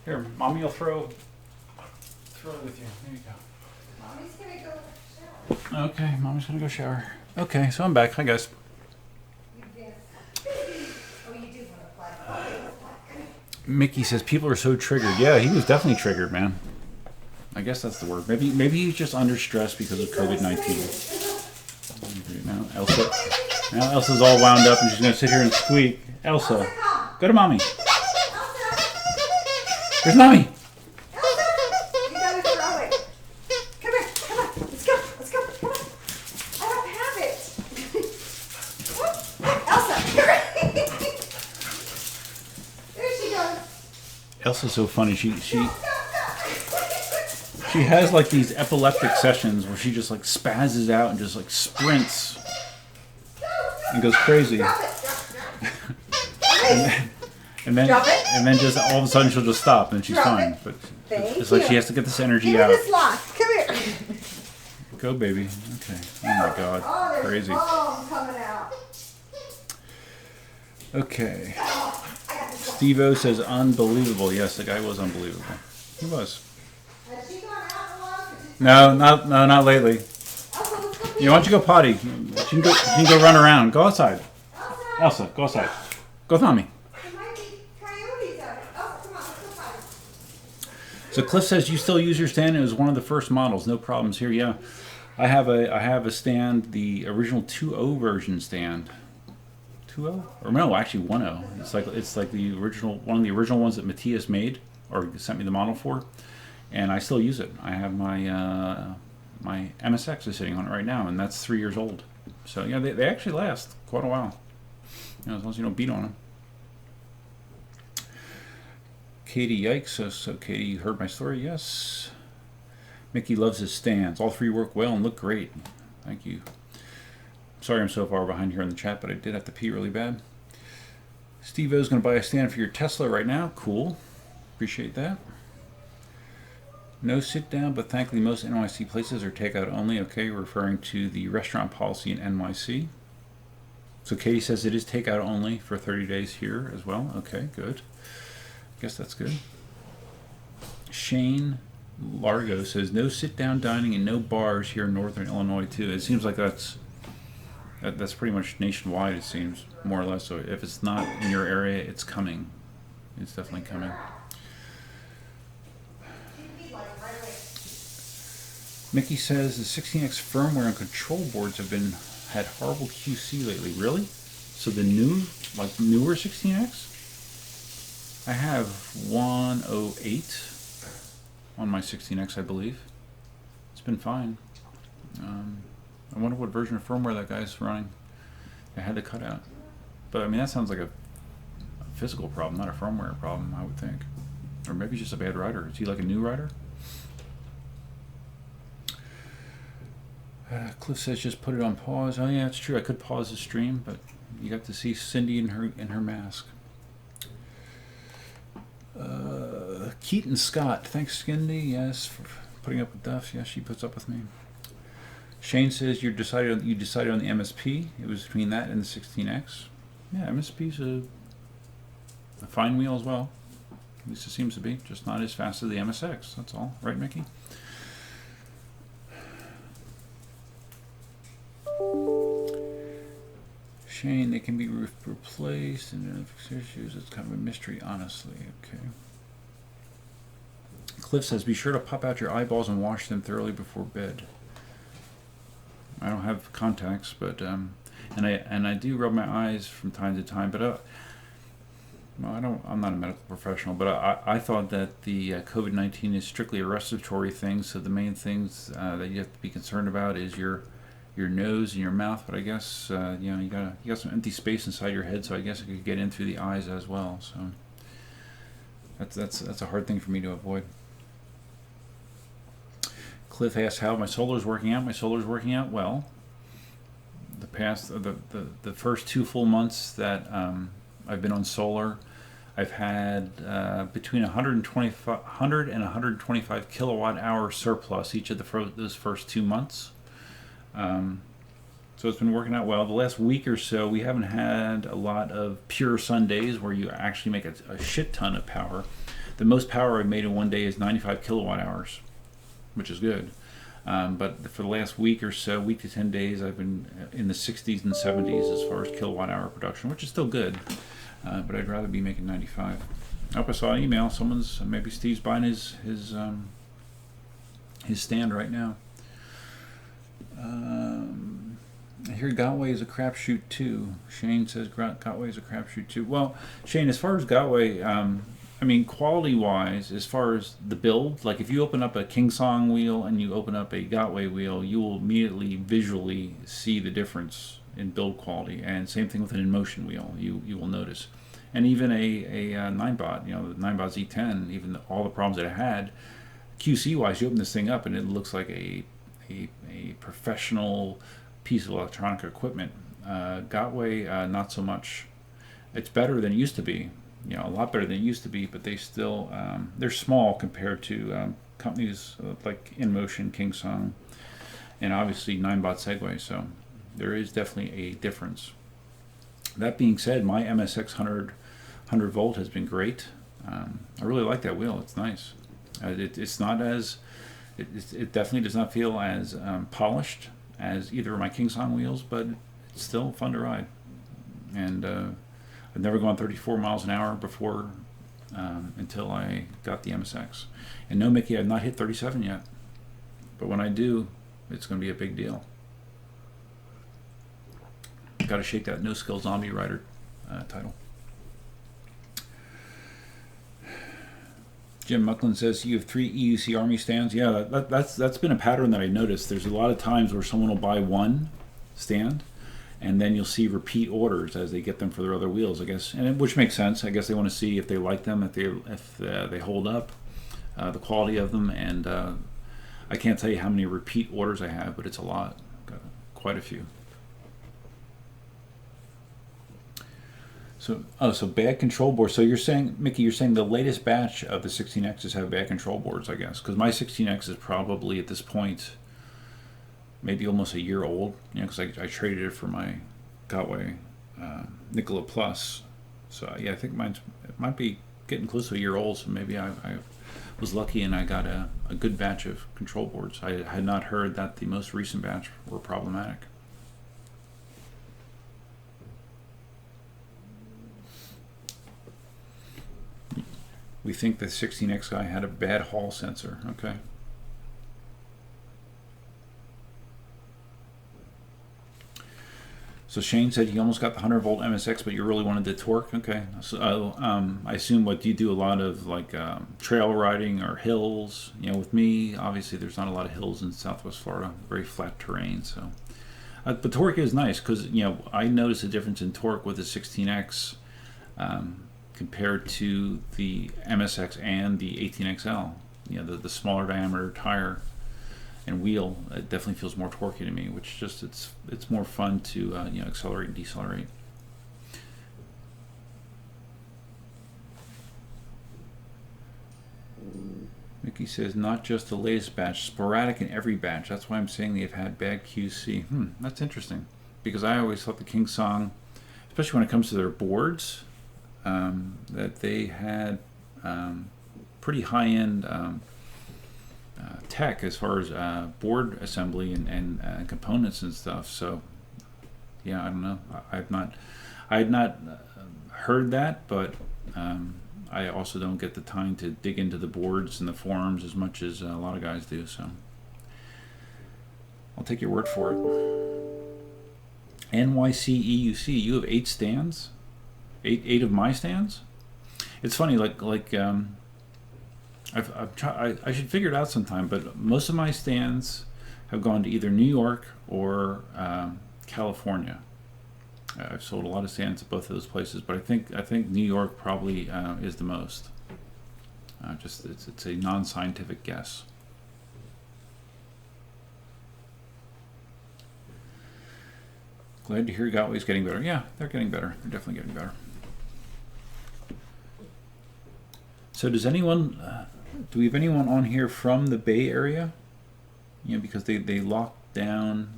Here, Mommy will throw it with you. There you go. Mommy's gonna go shower. Okay, Mommy's gonna go shower. Okay, so I'm back. Hi, guys. You did. Oh, you do want to play. Okay, let's play. Mickey says people are so triggered. Yeah, he was definitely triggered, man. I guess that's the word. Maybe he's just under stress because of COVID-19. Now Elsa's all wound up and she's gonna sit here and squeak. Elsa, go to Mommy. Where's Mommy? Elsa, you gotta throw it. Come here, come on. Let's go, come on. I don't have it. Elsa, here. There she goes. Elsa's so funny. She has like these epileptic sessions where she just like spazzes out and just like sprints and goes crazy. Drop it. And then Drop it. and then just all of a sudden she'll just stop and she's Drop fine. it. But Thank it's like you. she has to get this energy Give me out. this lock. Come here. Go, baby. Okay. Oh my God. Oh, there's Crazy. foam coming out. Okay. Oh, I got this one. Steve-O says unbelievable. Yes, the guy was unbelievable. He was. Has she gone out in a while? No, not lately. Elsa, let's go pee. You want to go potty? You can go run around. Go outside. Elsa, Elsa, go outside. Go with Mommy. there might be coyotes out. Oh, come on, let's go potty. So Cliff says you still use your stand. It was one of the first models. No problems here. Yeah, I have a stand, the original 2.0 version stand. 2.0 or no, actually 1.0. It's like the original, one of the original ones that Matthias made or sent me the model for, and I still use it. I have my my MSX is sitting on it right now, and that's 3 years old. So yeah, they actually last quite a while. You know, as long as you don't beat on them. Katie, yikes. So Katie, you heard my story? Yes. Mickey loves his stands. All three work well and look great. Thank you. Sorry I'm so far behind here in the chat, but I did have to pee really bad. Steve-O's going to buy a stand for your Tesla right now. Cool. Appreciate that. No sit down, but thankfully most NYC places are takeout only. Okay, referring to the restaurant policy in NYC. So Katie says it is takeout only for 30 days here as well. Okay, good. Guess that's good. Shane Largo says no sit-down dining and no bars here in Northern Illinois too. It seems like that's pretty much nationwide. It seems more or less. So if it's not in your area, it's coming. It's definitely coming. Mickey says the 16X firmware and control boards have had horrible QC lately. Really? So the newer 16X? I have 108 on my 16X, I believe. It's been fine. I wonder what version of firmware that guy's running. I had to cut out. But I mean, that sounds like a physical problem, not a firmware problem, I would think. Or maybe just a bad writer. Is he like a new writer? Cliff says just put it on pause. Oh yeah, it's true. I could pause the stream, but you got to see Cindy in her mask. Keaton Scott, thanks Cindy, yes, for putting up with Duff. Yes, she puts up with me. Shane says you decided on the MSP. It was between that and the 16X. Yeah, MSP's a fine wheel as well. At least it seems to be. Just not as fast as the MSX. That's all, right, Mickey? Shane, they can be replaced and fix issues. It's kind of a mystery, honestly. Okay. Cliff says, be sure to pop out your eyeballs and wash them thoroughly before bed. I don't have contacts, but and I do rub my eyes from time to time, but well, I'm not a medical professional, but I thought that the COVID-19 is strictly a respiratory thing. So the main things that you have to be concerned about is your nose and your mouth. But I guess you know, you got some empty space inside your head, so I guess it could get in through the eyes as well. So that's a hard thing for me to avoid. Cliff asks how my solar's working out. My solar's working out well. The first 2 full months that I've been on solar. I've had between 100 and 125 kilowatt hour surplus each of those first 2 months. So it's been working out well. The last week or so, we haven't had a lot of pure Sundays where you actually make a shit ton of power. The most power I've made in one day is 95 kilowatt hours, which is good. But for the last week or so, week to 10 days, I've been in the 60s and 70s as far as kilowatt hour production, which is still good. But I'd rather be making 95. I hope I saw an email. Maybe Steve's buying his stand right now. I hear Gotway is a crapshoot too. Shane says Gotway is a crapshoot too. Well, Shane, as far as Gotway, I mean, quality-wise, as far as the build, like if you open up a KingSong wheel and you open up a Gotway wheel, you will immediately visually see the difference in build quality. And same thing with an Inmotion wheel, you will notice. And even a Ninebot, the Ninebot Z10, even all the problems that it had, QC-wise, you open this thing up and it looks like a professional piece of electronic equipment. Gotway, not so much. It's better than it used to be, a lot better than it used to be, but they still, they're small compared to companies like Inmotion, KingSong, and obviously Ninebot Segway, so there is definitely a difference. That being said, my MSX 100 volt has been great. I really like that wheel. It's nice. It's not as, it definitely does not feel as polished as either of my KingSong wheels, but it's still fun to ride. And I've never gone 34 miles an hour before until I got the MSX. And no, Mickey, I've not hit 37 yet. But when I do, it's going to be a big deal. Got to shake that No Skill Zombie Rider title. Jim Mucklin says you have 3 EUC Army stands. Yeah, that's been a pattern that I noticed. There's a lot of times where someone will buy one stand, and then you'll see repeat orders as they get them for their other wheels, I guess, which makes sense. I guess they want to see if they like them, if they hold up, the quality of them, and I can't tell you how many repeat orders I have, but it's a lot, got quite a few. So bad control boards. So you're saying, Mickey, the latest batch of the 16Xs have bad control boards, I guess, because my 16X is probably at this point maybe almost a year old, because I traded it for my Gotway Nikola Plus. So yeah, I think it might be getting close to a year old. So maybe I was lucky and I got a good batch of control boards. I had not heard that the most recent batch were problematic. We think the 16X guy had a bad Hall sensor. Okay. So Shane said he almost got the 100 volt MSX, but you really wanted the torque. Okay. So I assume what do you do a lot of like trail riding or hills? With me, obviously there's not a lot of hills in Southwest Florida, very flat terrain. So, but torque is nice because I noticed a difference in torque with the 16X. Compared to the MSX and the 18XL, the smaller diameter tire and wheel, it definitely feels more torquey to me, which just it's more fun to accelerate and decelerate. Mickey says not just the latest batch, sporadic in every batch. That's why I'm saying they've had bad QC. That's interesting, because I always thought the KingSong, especially when it comes to their boards, that they had pretty high-end tech as far as board assembly and components and stuff. So yeah, I don't know. I had not heard that, but I also don't get the time to dig into the boards and the forums as much as a lot of guys do. So I'll take your word for it. NYCEUC, you have 8 stands. Eight of my stands. It's funny, I should figure it out sometime. But most of my stands have gone to either New York or California. I've sold a lot of stands at both of those places, but I think New York probably is the most. It's a non-scientific guess. Glad to hear Gotway's getting better. Yeah, they're getting better. They're definitely getting better. So does anyone, do we have anyone on here from the Bay Area? You know, because they locked down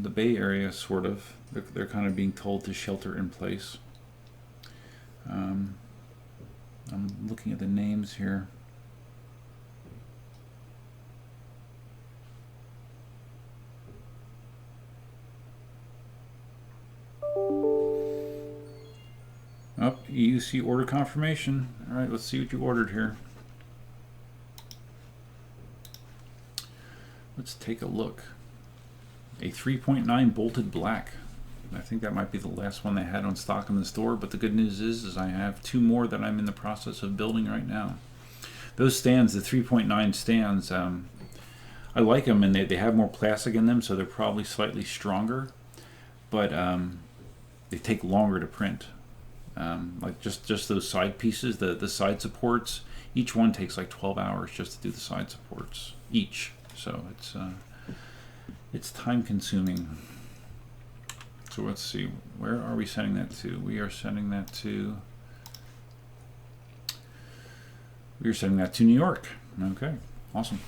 the Bay Area, sort of. They're kind of being told to shelter in place. I'm looking at the names here. Oh, EUC order confirmation. All right, let's see what you ordered here. Let's take a look. A 3.9 bolted black. I think that might be the last one they had on stock in the store, but the good news is I have 2 more that I'm in the process of building right now. Those stands, the 3.9 stands, I like them, and they have more plastic in them, so they're probably slightly stronger, but they take longer to print. Like just those side pieces, the side supports, each one takes like 12 hours just to do the side supports each. So it's time consuming. So let's see, where are we sending that to? We are sending that to New York. Okay, awesome.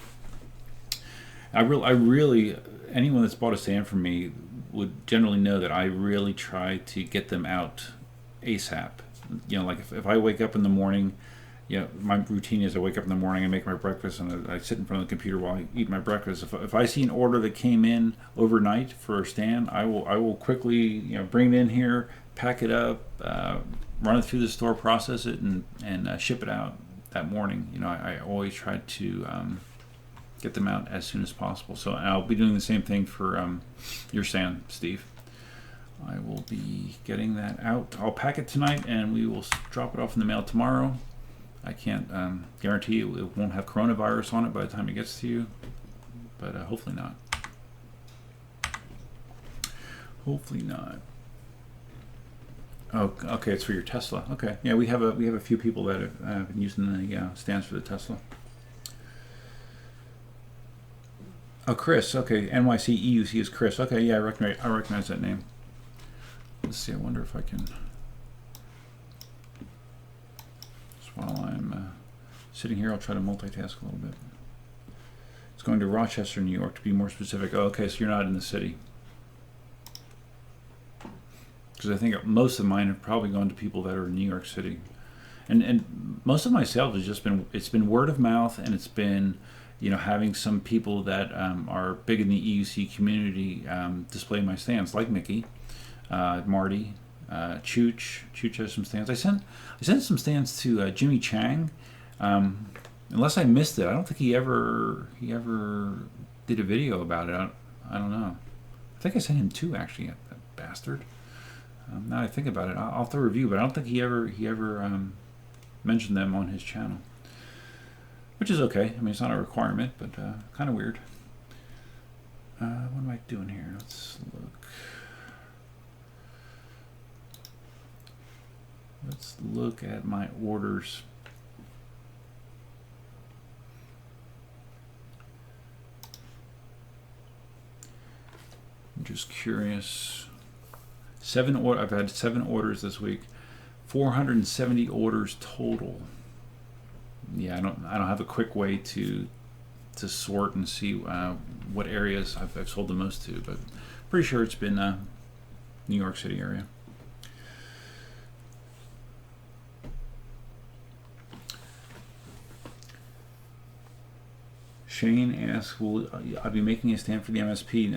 I really anyone that's bought a stand from me would generally know that I really try to get them out ASAP. You know, like if I wake up in the morning, you know, my routine is I wake up in the morning, I make my breakfast, and I sit in front of the computer while I eat my breakfast. If I see an order that came in overnight for a stand, I will quickly, you know, bring it in here, pack it up, run it through the store, process it, and ship it out that morning. You know, I always try to get them out as soon as possible. So I'll be doing the same thing for your stand, Steve. I will be getting that out. I'll pack it tonight, and we will drop it off in the mail tomorrow. I can't guarantee it won't have coronavirus on it by the time it gets to you, but hopefully not. Hopefully not. Oh, okay. It's for your Tesla. Okay. Yeah, we have a few people that have been using the stands for the Tesla. Oh, Chris. Okay. NYC EUC is Chris. Okay. Yeah, I recognize that name. Let's see. I wonder if I can. While I'm sitting here, I'll try to multitask a little bit. It's going to Rochester, New York, to be more specific. Oh, okay, so you're not in the city. Because I think most of mine have probably gone to people that are in New York City. And most of my sales has just been word of mouth, and it's been, you know, having some people that are big in the EUC community display my stands, like Mickey, Marty, Chooch has some stands. I sent some stands to Jimmy Chang. Unless I missed it, I don't think he ever did a video about it. I don't know. I think I sent him 2 actually. That bastard. Now that I think about it, I'll have to review, but I don't think he ever mentioned them on his channel, which is okay. I mean, it's not a requirement, but kind of weird. What am I doing here? Let's look. Let's look at my orders. I'm just curious. I've had 7 orders this week. 470 orders total. Yeah, I don't have a quick way to sort and see what areas I've sold the most to, but pretty sure it's been New York City area. Shane asks, "Will I be making a stand for the MSP?"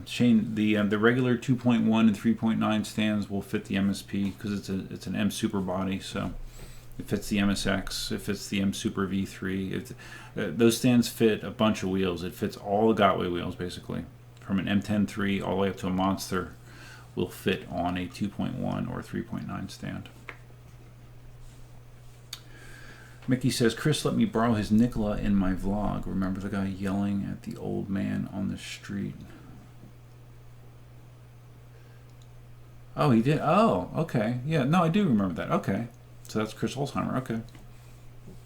Shane, the regular 2.1 and 3.9 stands will fit the MSP because it's an M Super body, so it fits the MSX, it fits the M Super V3. Those stands fit a bunch of wheels. It fits all the Gotway wheels basically, from an M10-3 all the way up to a Monster. Will fit on a 2.1 or 3.9 stand. Mickey says, Chris let me borrow his Nikola in my vlog. Remember the guy yelling at the old man on the street? Oh, he did? Oh, okay. Yeah, no, I do remember that. Okay. So that's Chris Holzheimer. Okay.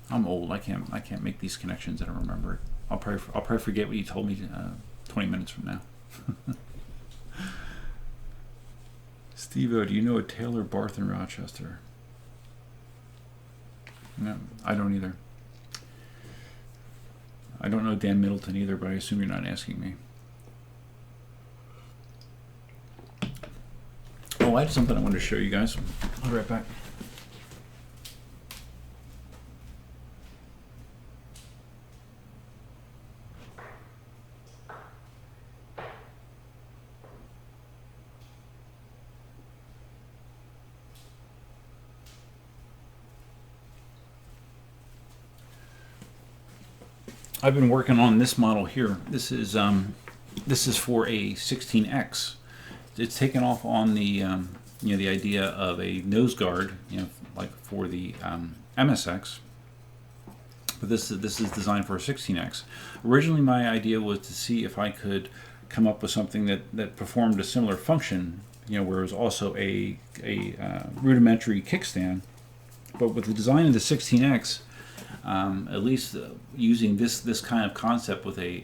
I'm old. I can't make these connections and I remember it. I'll probably forget what you told me 20 minutes from now. Steve-O, do you know a Taylor Barth in Rochester? No, I don't either. I don't know Dan Middleton either, but I assume you're not asking me. Oh, I had something I wanted to show you guys. I'll be right back. I've been working on this model here. This is for a 16X. It's taken off on the the idea of a nose guard, like for the MSX. But this is designed for a 16X. Originally, my idea was to see if I could come up with something that performed a similar function, where it was also a rudimentary kickstand. But with the design of the 16X, at least using this kind of concept with a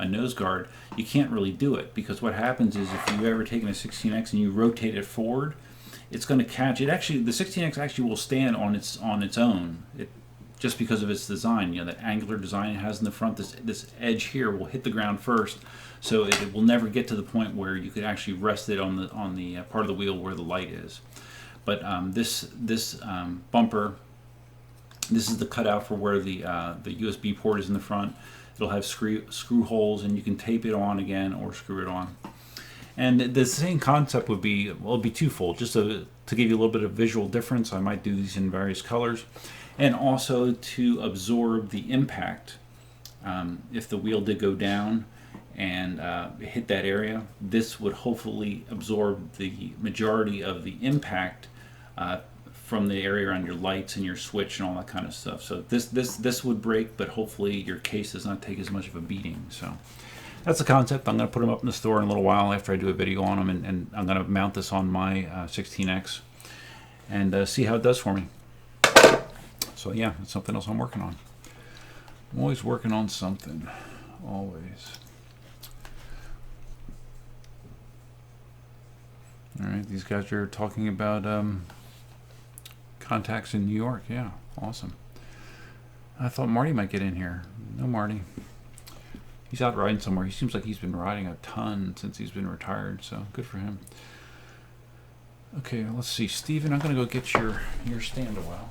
nose guard, you can't really do it, because what happens is if you've ever taken a 16X and you rotate it forward, it's going to catch it. Actually, the 16X actually will stand on its own, just because of its design. That angular design it has in the front. This edge here will hit the ground first, so it will never get to the point where you could actually rest it on the part of the wheel where the light is. But this bumper. This is the cutout for where the USB port is in the front. It'll have screw holes, and you can tape it on again or screw it on. And the same concept would be, well, it'd be twofold. Just to give you a little bit of visual difference, I might do these in various colors. And also to absorb the impact. If the wheel did go down and hit that area, this would hopefully absorb the majority of the impact from the area around your lights and your switch and all that kind of stuff. So this would break, but hopefully your case does not take as much of a beating. So that's the concept. I'm going to put them up in the store in a little while after I do a video on them, and I'm going to mount this on my 16X and see how it does for me. So yeah, it's something else I'm working on. I'm always working on something, always. All right, these guys are talking about contacts in New York. Yeah, awesome. I thought Marty might get in here. No Marty. He's out riding somewhere. He seems like he's been riding a ton since he's been retired, so good for him. Okay, let's see. Steven, I'm going to go get your stand a while.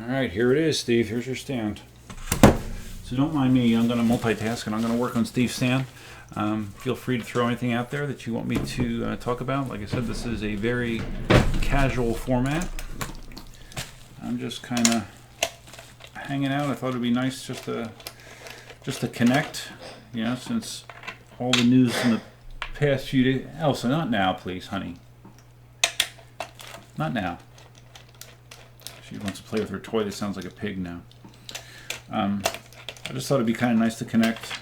Alright, here it is, Steve. Here's your stand. So don't mind me. I'm going to multitask, and I'm going to work on Steve's stand. Feel free to throw anything out there that you want me to talk about. Like I said, this is a very casual format. I'm just kind of hanging out. I thought it would be nice just to connect, since all the news in the past few days. Elsa, not now, please, honey. Not now. She wants to play with her toy that sounds like a pig now. I just thought it'd be kind of nice to connect,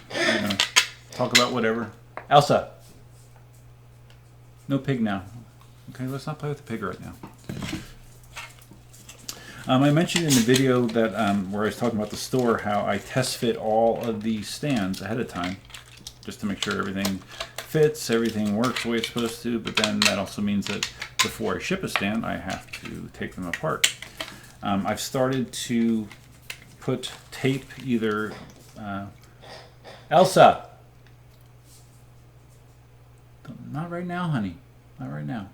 talk about whatever. Elsa! No pig now. Okay, let's not play with the pig right now. I mentioned in the video that where I was talking about the store how I test fit all of these stands ahead of time, just to make sure everything fits, everything works the way it's supposed to, but then that also means that before I ship a stand, I have to take them apart. I've started to put tape either... Elsa! Not right now, honey. Not right now.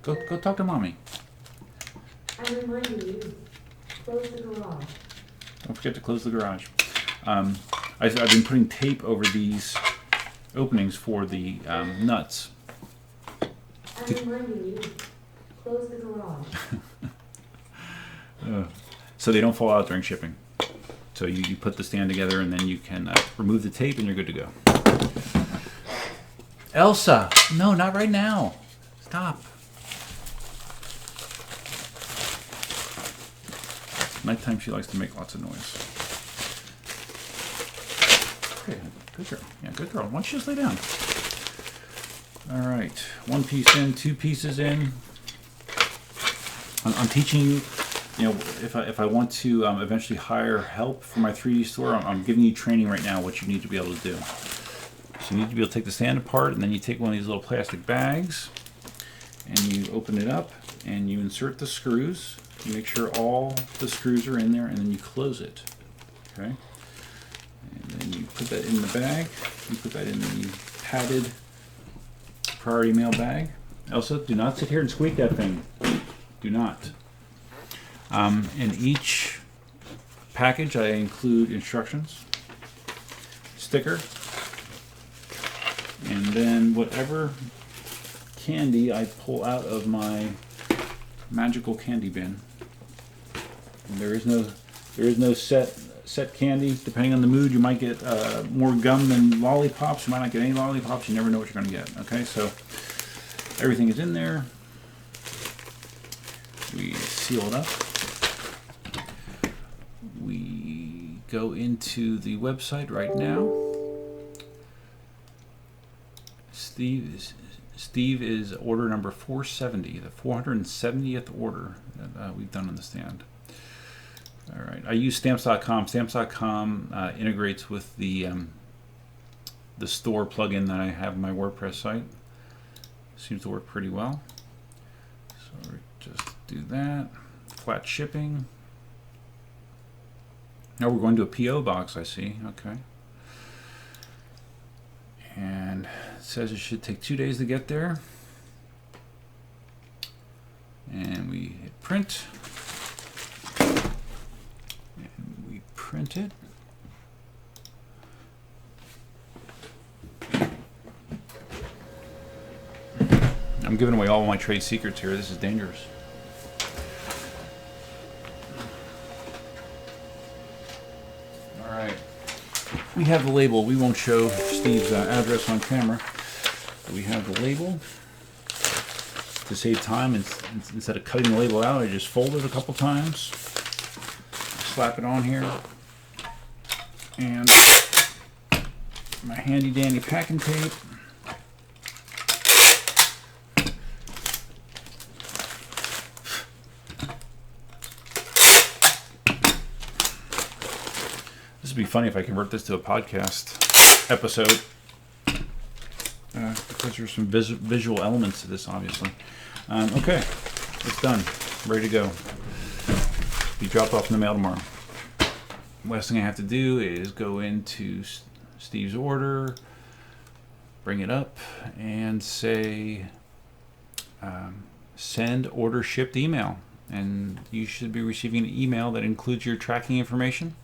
Go talk to Mommy. I'm reminding you, close the garage. Don't forget to close the garage. I've been putting tape over these openings for the nuts. I'm reminding you, close the garage. So they don't fall out during shipping. So you put the stand together, and then you can remove the tape, and you're good to go. Elsa! No, not right now. Stop. Nighttime she likes to make lots of noise. Okay, good girl. Yeah, good girl. Why don't you just lay down? All right, one piece in, two pieces in. I'm teaching you, if I want to eventually hire help for my 3D store, I'm giving you training right now what you need to be able to do. So you need to be able to take the stand apart, and then you take one of these little plastic bags, and you open it up, and you insert the screws. You make sure all the screws are in there, and then you close it. Okay? And then you put that in the bag. You put that in the padded priority mail bag. Elsa, do not sit here and squeak that thing. Do not. In each package, I include instructions, sticker, and then whatever candy I pull out of my magical candy bin. And there is no set candy. Depending on the mood, you might get more gum than lollipops. You might not get any lollipops. You never know what you're going to get. Okay, so everything is in there. We seal it up. We go into the website right now. Steve is order number 470, the 470th order that we've done on the stand. All right, I use stamps.com. Stamps.com integrates with the store plugin that I have on my WordPress site. Seems to work pretty well. So we just do that. Flat shipping. Now we're going to a PO box, I see. Okay. And it says it should take 2 days to get there. And we hit print. And we print it. I'm giving away all my trade secrets here. This is dangerous. All right. We have the label. We won't show Steve's address on camera. We have the label. To save time, instead of cutting the label out, I just fold it a couple times. Slap it on here. And my handy dandy packing tape. This would be funny if I convert this to a podcast episode. Because there's some visual elements to this, obviously. Okay, it's done. Ready to go. Be dropped off in the mail tomorrow. Last thing I have to do is go into Steve's order, bring it up, and say send order shipped email. And you should be receiving an email that includes your tracking information.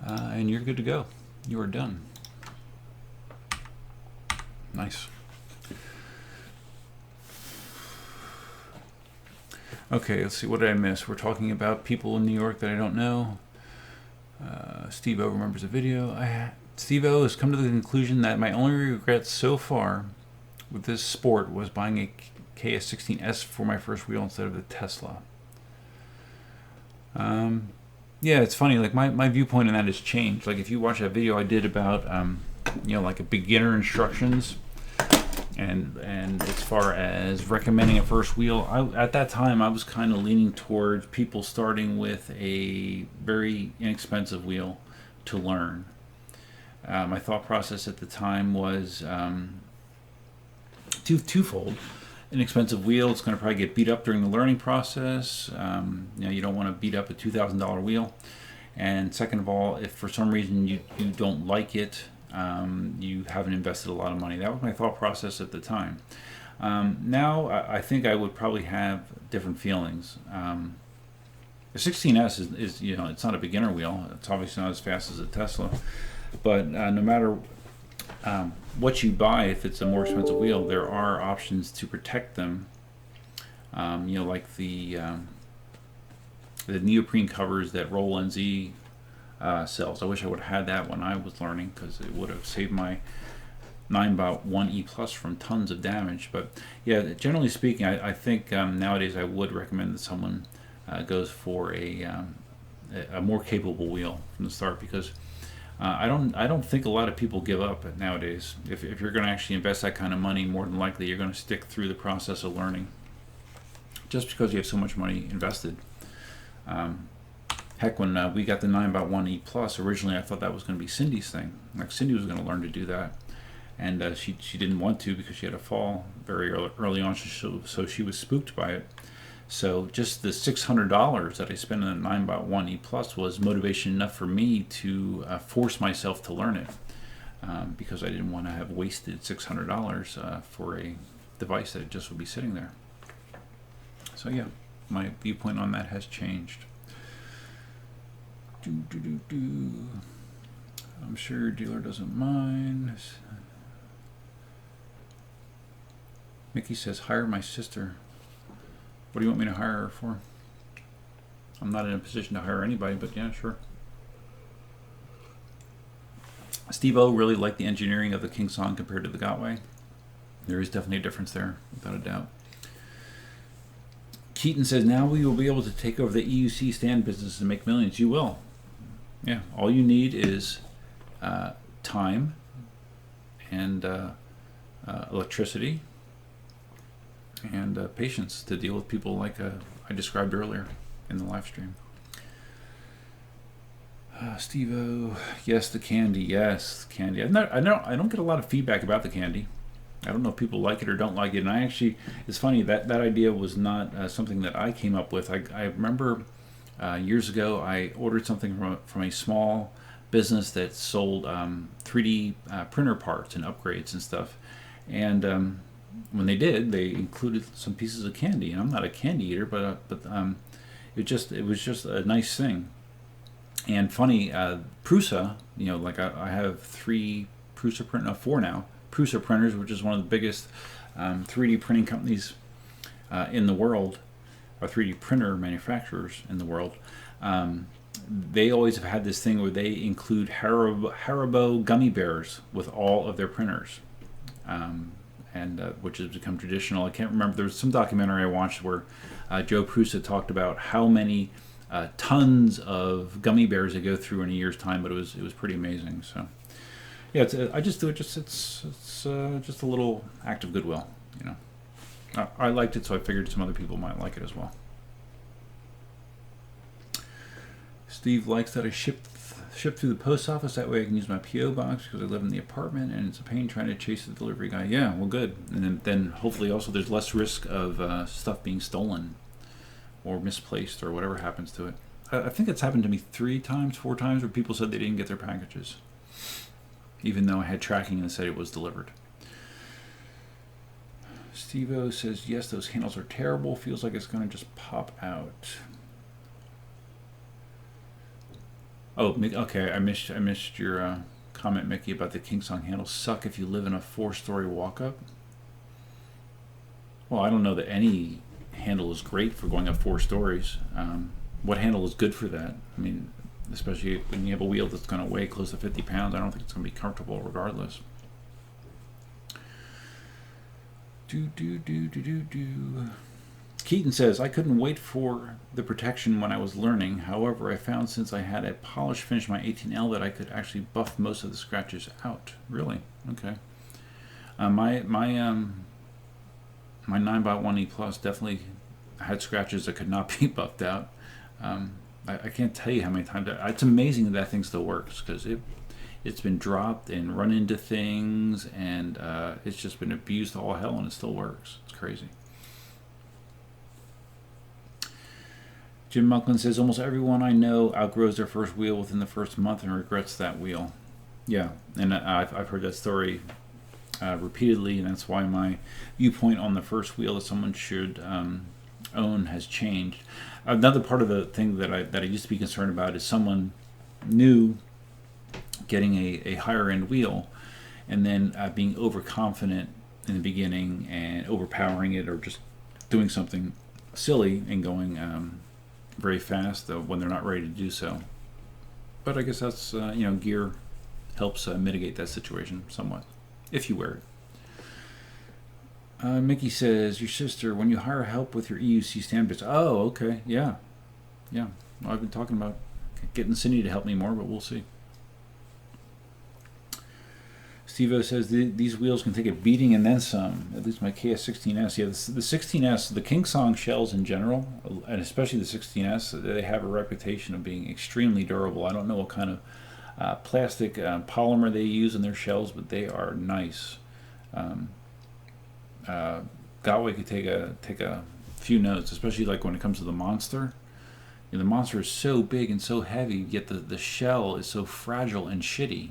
And you're good to go. You are done. Nice. Okay, let's see. What did I miss? We're talking about people in New York that I don't know. Steve-O remembers a video. Steve-O has come to the conclusion that my only regret so far with this sport was buying a KS16S for my first wheel instead of the Tesla. Yeah, it's funny. Like my viewpoint on that has changed. Like if you watch that video I did about, like a beginner instructions, and as far as recommending a first wheel, at that time I was kind of leaning towards people starting with a very inexpensive wheel to learn. My thought process at the time was twofold. Inexpensive wheel, it's going to probably get beat up during the learning process. You don't want to beat up a $2,000 wheel. And second of all, if for some reason you don't like it, you haven't invested a lot of money. That was my thought process at the time. Now I think I would probably have different feelings. The 16S is it's not a beginner wheel. It's obviously not as fast as a Tesla, but no matter what you buy, if it's a more expensive wheel, there are options to protect them. Like the neoprene covers that Roll NZ sells. I wish I would have had that when I was learning, because it would have saved my Ninebot 1E Plus from tons of damage. But yeah, generally speaking, I think nowadays I would recommend that someone goes for a more capable wheel from the start, because I don't think a lot of people give up nowadays. If you're going to actually invest that kind of money, more than likely you're going to stick through the process of learning. Just because you have so much money invested. Heck, when we got the Ninebot 1E Plus, originally I thought that was going to be Cindy's thing. Like Cindy was going to learn to do that, and she didn't want to because she had a fall very early on, so she was spooked by it. So just the $600 that I spent on the Ninebot 1E Plus was motivation enough for me to force myself to learn it, because I didn't want to have wasted $600 for a device that just would be sitting there. So yeah, my viewpoint on that has changed. I'm sure your dealer doesn't mind. Mickey says, hire my sister. What do you want me to hire her for? I'm not in a position to hire anybody, but yeah, sure. Steve O really liked the engineering of the KingSong compared to the Gotway. There is definitely a difference there, without a doubt. Keaton says, now we will be able to take over the EUC stand business and make millions. You will. Yeah, all you need is time and electricity and patience to deal with people like I described earlier in the live stream. Steve-O, yes, the candy, yes, candy. I don't get a lot of feedback about the candy. I don't know if people like it or don't like it. And I actually, it's funny, that idea was not something that I came up with. I remember years ago I ordered something from a small business that sold 3D printer parts and upgrades and stuff. And when they did, they included some pieces of candy. And I'm not a candy eater, but it was just a nice thing. And funny, Prusa, like I have 3 Prusa print, no, 4 now. Prusa printers, which is one of the biggest 3D printing companies in the world, or 3D printer manufacturers in the world. They always have had this thing where they include Haribo gummy bears with all of their printers, and which has become traditional. I can't remember. There was some documentary I watched where Joe Prusa talked about how many tons of gummy bears they go through in a year's time, but it was pretty amazing. So. Yeah, I just do it. It's just a little act of goodwill, I liked it, so I figured some other people might like it as well. Steve likes that I ship through the post office. That way I can use my PO box because I live in the apartment, and it's a pain trying to chase the delivery guy. Yeah, well, good. And then hopefully also there's less risk of stuff being stolen or misplaced or whatever happens to it. I think it's happened to me 4 times where people said they didn't get their packages, even though I had tracking and said it was delivered. Steve-O says, yes, those handles are terrible. Feels like it's going to just pop out. Oh, okay, I missed your comment, Mickey, about the KingSong handles suck if you live in a 4-story walk-up. Well, I don't know that any handle is great for going up 4 stories. What handle is good for that? I mean, especially when you have a wheel that's going to weigh close to 50 pounds, I don't think it's going to be comfortable regardless. Keaton says, I couldn't wait for the protection when I was learning. However, I found since I had a polish finish my 18L that I could actually buff most of the scratches out. Really? Okay. My Ninebot 1E Plus definitely had scratches that could not be buffed out. I can't tell you how many times. It's amazing that thing still works, because it's been dropped and run into things, and it's just been abused to all hell, and it still works. It's crazy. Jim Mucklin says, almost everyone I know outgrows their first wheel within the first month and regrets that wheel. Yeah, and I've heard that story repeatedly, and that's why my viewpoint on the first wheel that someone should own has changed. Another part of the thing that I used to be concerned about is someone new getting a higher end wheel and then being overconfident in the beginning and overpowering it, or just doing something silly and going very fast when they're not ready to do so. But I guess that's gear helps mitigate that situation somewhat if you wear it. Mickey says, your sister, when you hire help with your EUC stand bits. Oh, okay, yeah. Well, I've been talking about getting Cindy to help me more, but we'll see. Steve-O says these wheels can take a beating and then some. At least my KS16S. Yeah, the 16S, the KingSong shells in general, and especially the 16S, they have a reputation of being extremely durable. I don't know what kind of plastic polymer they use in their shells, but they are nice. Gotway could take a few notes, especially like when it comes to the Monster. You know, the Monster is so big and so heavy, yet the shell is so fragile and shitty.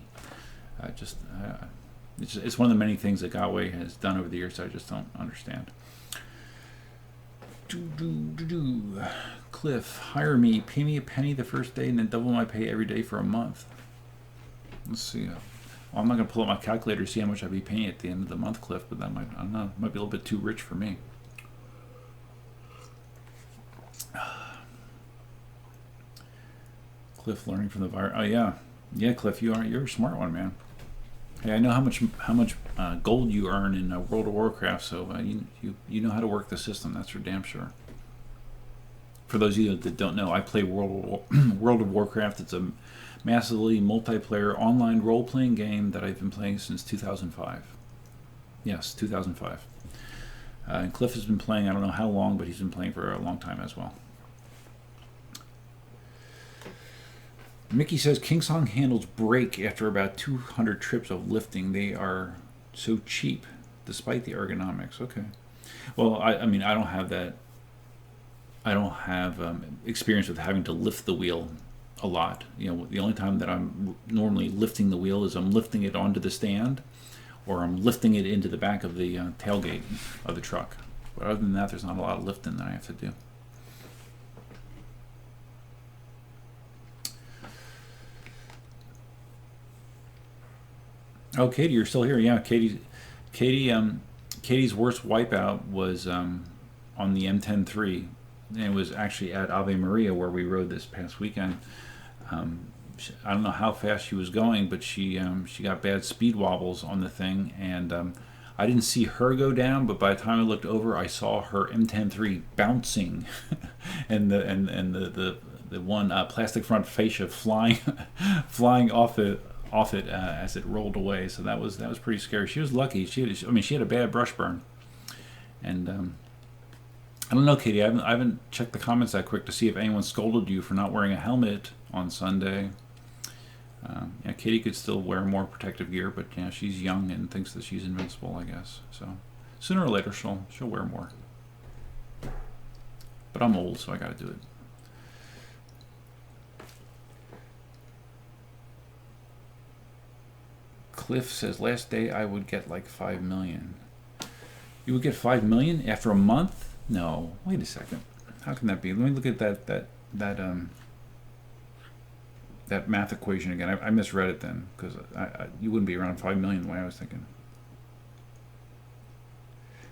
It's one of the many things that Gotway has done over the years that I just don't understand. Cliff, hire me, pay me a penny the first day, and then double my pay every day for a month. Let's see. Well, I'm not going to pull up my calculator to see how much I'd be paying at the end of the month, Cliff, but that might, I don't know, might be a little bit too rich for me. Cliff learning from the virus. Oh yeah, Cliff, you're a smart one, man. Hey, I know how much gold you earn in World of Warcraft, so you know how to work the system. That's for damn sure. For those of you that don't know, I play World of Warcraft. It's a massively multiplayer online role-playing game that I've been playing since 2005. Yes, 2005. And Cliff has been playing, I don't know how long, but he's been playing for a long time as well. Mickey says KingSong handles break after about 200 trips of lifting. They are so cheap, despite the ergonomics. Okay. Well, I mean, I don't have that. I don't have experience with having to lift the wheel a lot. You know, the only time that I'm normally lifting the wheel is I'm lifting it onto the stand, or I'm lifting it into the back of the tailgate of the truck. But other than that, there's not a lot of lifting that I have to do. Oh, Katie, you're still here. Yeah, Katie's worst wipeout was on the M10-3, and it was actually at Ave Maria where we rode this past weekend. I don't know how fast she was going, but she got bad speed wobbles on the thing, and I didn't see her go down, but by the time I looked over, I saw her M10-3 bouncing, and the one plastic front fascia flying off it as it rolled away. So that was pretty scary. She was lucky. She had a bad brush burn, and I don't know, Katie. I haven't checked the comments that quick to see if anyone scolded you for not wearing a helmet on Sunday. Yeah, Katie could still wear more protective gear, but yeah, she's young and thinks that she's invincible, I guess. So sooner or later she'll wear more. But I'm old, so I got to do it. Cliff says, last day I would get like 5 million. You would get 5 million after a month? No, wait a second. How can that be? Let me look at that math equation again. I misread it then, because you wouldn't be around 5 million the way I was thinking.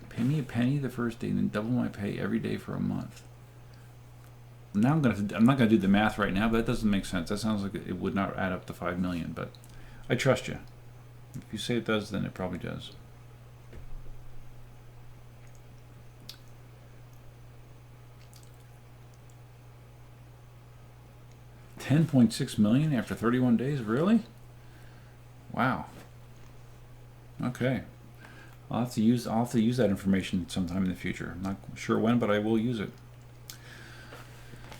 Pay me a penny the first day and then double my pay every day for a month. Now I'm not gonna do the math right now, but that doesn't make sense. That sounds like it would not add up to 5 million, but I trust you. If you say it does, then it probably does. $10.6 million after 31 days? Really? Wow. Okay. I'll have to use that information sometime in the future. I'm not sure when, but I will use it.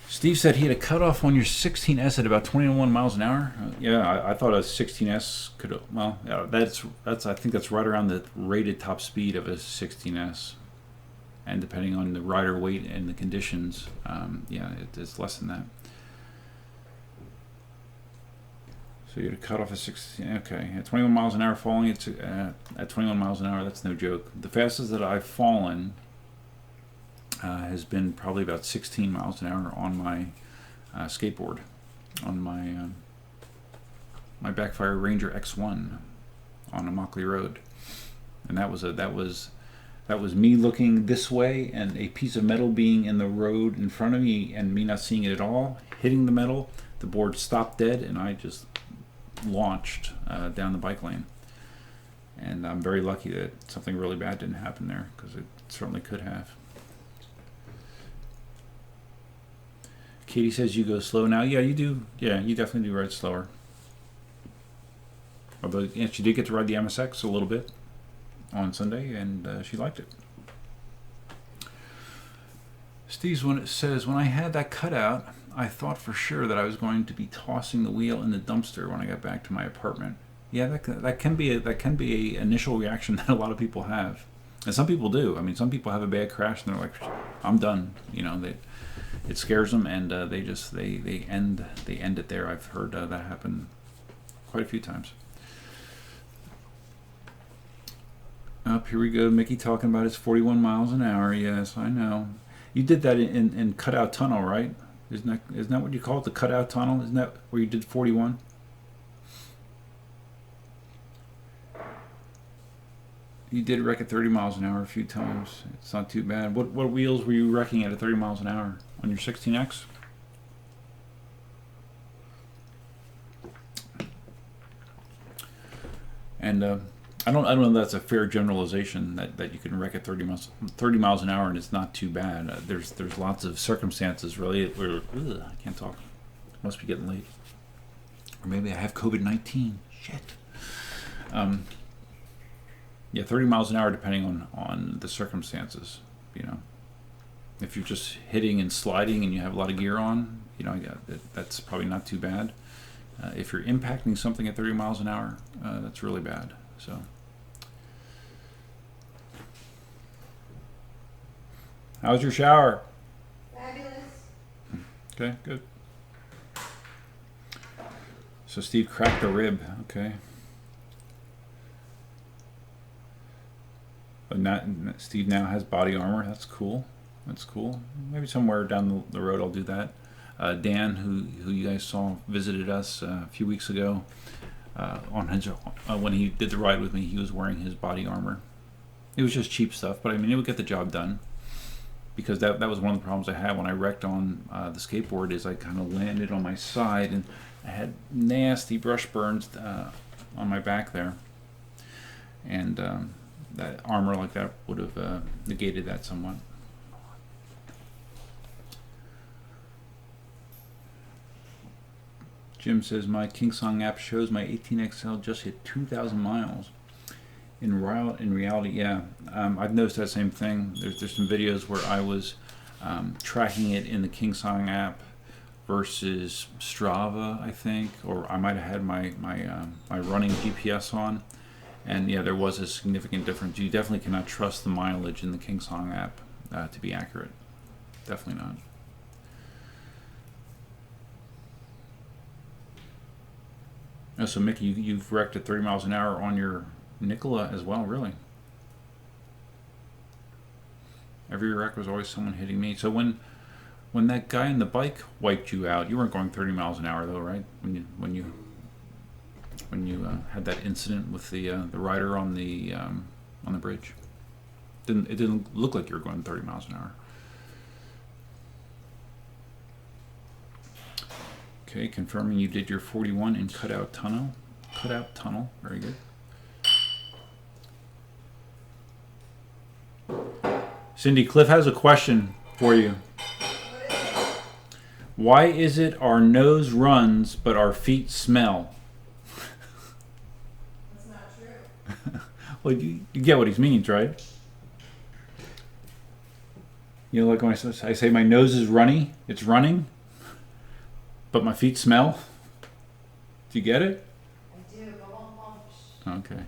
Steve said he had a cutoff on your 16S at about 21 miles an hour. Yeah, I thought a 16S could. Well, yeah, that's I think that's right around the rated top speed of a 16S, and depending on the rider weight and the conditions, yeah, it's less than that. So you had to cut off a 16. Okay, at 21 miles an hour falling. It's at 21 miles an hour. That's no joke. The fastest that I've fallen has been probably about 16 miles an hour on my skateboard, on my my Backfire Ranger X1 on Immokalee Road, and that was me looking this way and a piece of metal being in the road in front of me and me not seeing it at all, hitting the metal. The board stopped dead, and I just launched down the bike lane. And I'm very lucky that something really bad didn't happen there, because it certainly could have. Katie says you go slow now. Yeah, you do. Yeah, you definitely do ride slower. Although she did get to ride the MSX a little bit on Sunday, and she liked it. Steve's one says, when I had that cutout, I thought for sure that I was going to be tossing the wheel in the dumpster when I got back to my apartment. Yeah, that can be a initial reaction that a lot of people have, and some people do. I mean, some people have a bad crash and they're like, I'm done. It scares them, and they end it there. I've heard that happen quite a few times. Up here we go. Mickey talking about his 41 miles an hour. Yes, I know. You did that in Cutout Tunnel, right? Isn't that what you call it, the Cutout Tunnel? Isn't that where you did 41? You did wreck at 30 miles an hour a few times. It's not too bad. What wheels were you wrecking at 30 miles an hour on your 16X? And I don't know if that's a fair generalization that you can wreck at 30 miles an hour and it's not too bad. There's lots of circumstances really where I can't talk. Must be getting late. Or maybe I have COVID-19. Shit. Yeah, 30 miles an hour depending on the circumstances. If you're just hitting and sliding and you have a lot of gear on, that's probably not too bad. If you're impacting something at 30 miles an hour, that's really bad. So. How's your shower? Fabulous. Okay, good. So Steve cracked a rib. Okay. But Steve now has body armor. That's cool. That's cool. Maybe somewhere down the road I'll do that. Dan, who you guys saw, visited us a few weeks ago. On his when he did the ride with me, he was wearing his body armor. It was just cheap stuff, but I mean, it would get the job done. Because that was one of the problems I had when I wrecked on the skateboard. Is I kind of landed on my side and I had nasty brush burns on my back there, and that armor like that would have negated that somewhat. Jim says, my KingSong app shows my 18XL just hit 2,000 miles. In reality, yeah. I've noticed that same thing. There's some videos where I was tracking it in the KingSong app versus Strava, I think, or I might have had my running GPS on. And yeah, there was a significant difference. You definitely cannot trust the mileage in the KingSong app to be accurate. Definitely not. Oh, so Mickey, you've wrecked at 30 miles an hour on your Nikola as well, really? Every wreck was always someone hitting me. So when that guy on the bike wiped you out, you weren't going 30 miles an hour though, right? When you had that incident with the rider on the bridge, it didn't look like you were going 30 miles an hour. Okay, confirming you did your 41 in Cutout Tunnel. Cutout Tunnel, very good. Cindy, Cliff has a question for you. Why is it our nose runs but our feet smell? That's not true. Well, you get what he means, right? Like when I say my nose is runny, it's running, but my feet smell. Do you get it? I do, but won't. Okay.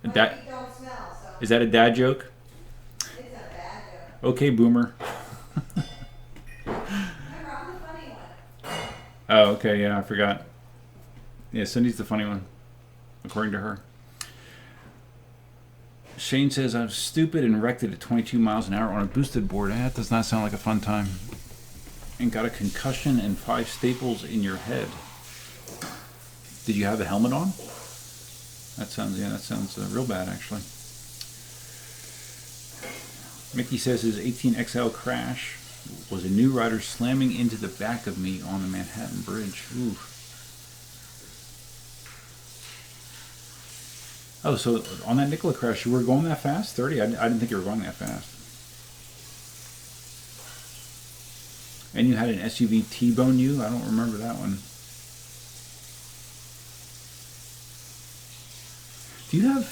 My feet don't smell, so. Is that a dad joke? It's a bad joke. Okay, boomer. Remember, I'm the funny one. Oh, okay, yeah, I forgot. Yeah, Cindy's the funny one, according to her. Shane says, I'm stupid and wrecked it at 22 miles an hour on a boosted board. That does not sound like a fun time. And got a concussion and 5 staples in your head. Did you have a helmet on? That sounds real bad, actually. Mickey says his 18XL crash was a new rider slamming into the back of me on the Manhattan Bridge. Ooh. Oh, so on that Nikola crash, you were going that fast? 30? I didn't think you were going that fast. And you had an SUV T-bone you? I don't remember that one. Do you have?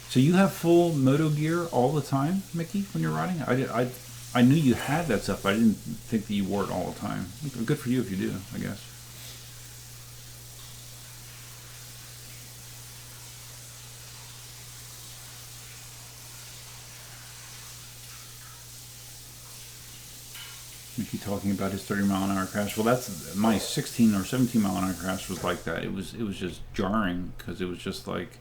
So you have full moto gear all the time, Mickey, when you're riding? I knew you had that stuff, but I didn't think that you wore it all the time. Good for you if you do, I guess. Mickey talking about his 30-mile-an-hour crash. Well, that's my 16 or 17-mile-an-hour crash was like that. It was just jarring because it was just like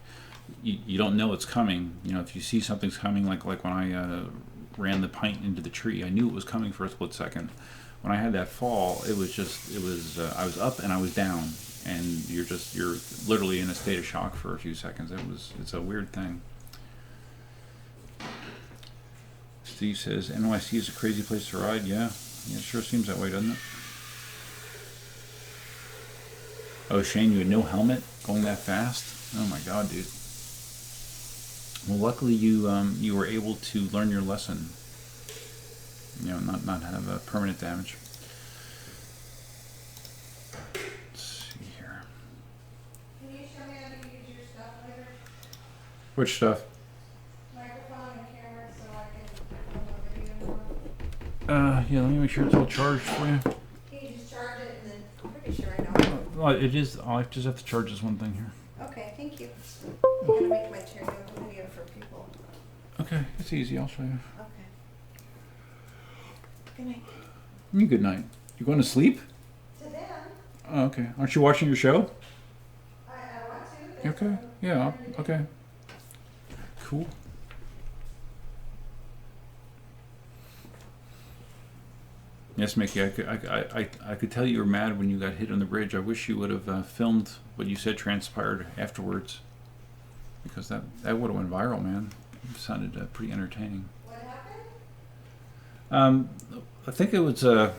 you don't know it's coming. You know, if you see something's coming, like when I ran the pint into the tree, I knew it was coming for a split second. When I had that fall, I was up and I was down, and you're literally in a state of shock for a few seconds. It's a weird thing. Steve says NYC is a crazy place to ride. Yeah, it sure seems that way, doesn't it? Oh, Shane, you had no helmet going that fast? Oh my God, dude. Well, luckily you were able to learn your lesson. You know, not have permanent damage. Let's see here. Can you show me how to use your stuff later? Which stuff? Microphone and camera, so I can film the video. Yeah, let me make sure it's all charged for you. Can you just charge it and then I'm pretty sure I know. Well, it is. I just have to charge this one thing here. Okay, thank you. I'm gonna make my chair do a video for people. Okay, it's easy. I'll show you. Okay. Good night. Good night. You going to sleep? To them. Oh, okay. Aren't you watching your show? I want to. Okay. Yeah. Okay. Cool. Yes, Mickey. I could tell you were mad when you got hit on the bridge. I wish you would have filmed what you said transpired afterwards, because that would have went viral, man. It sounded pretty entertaining. What happened? I think it was I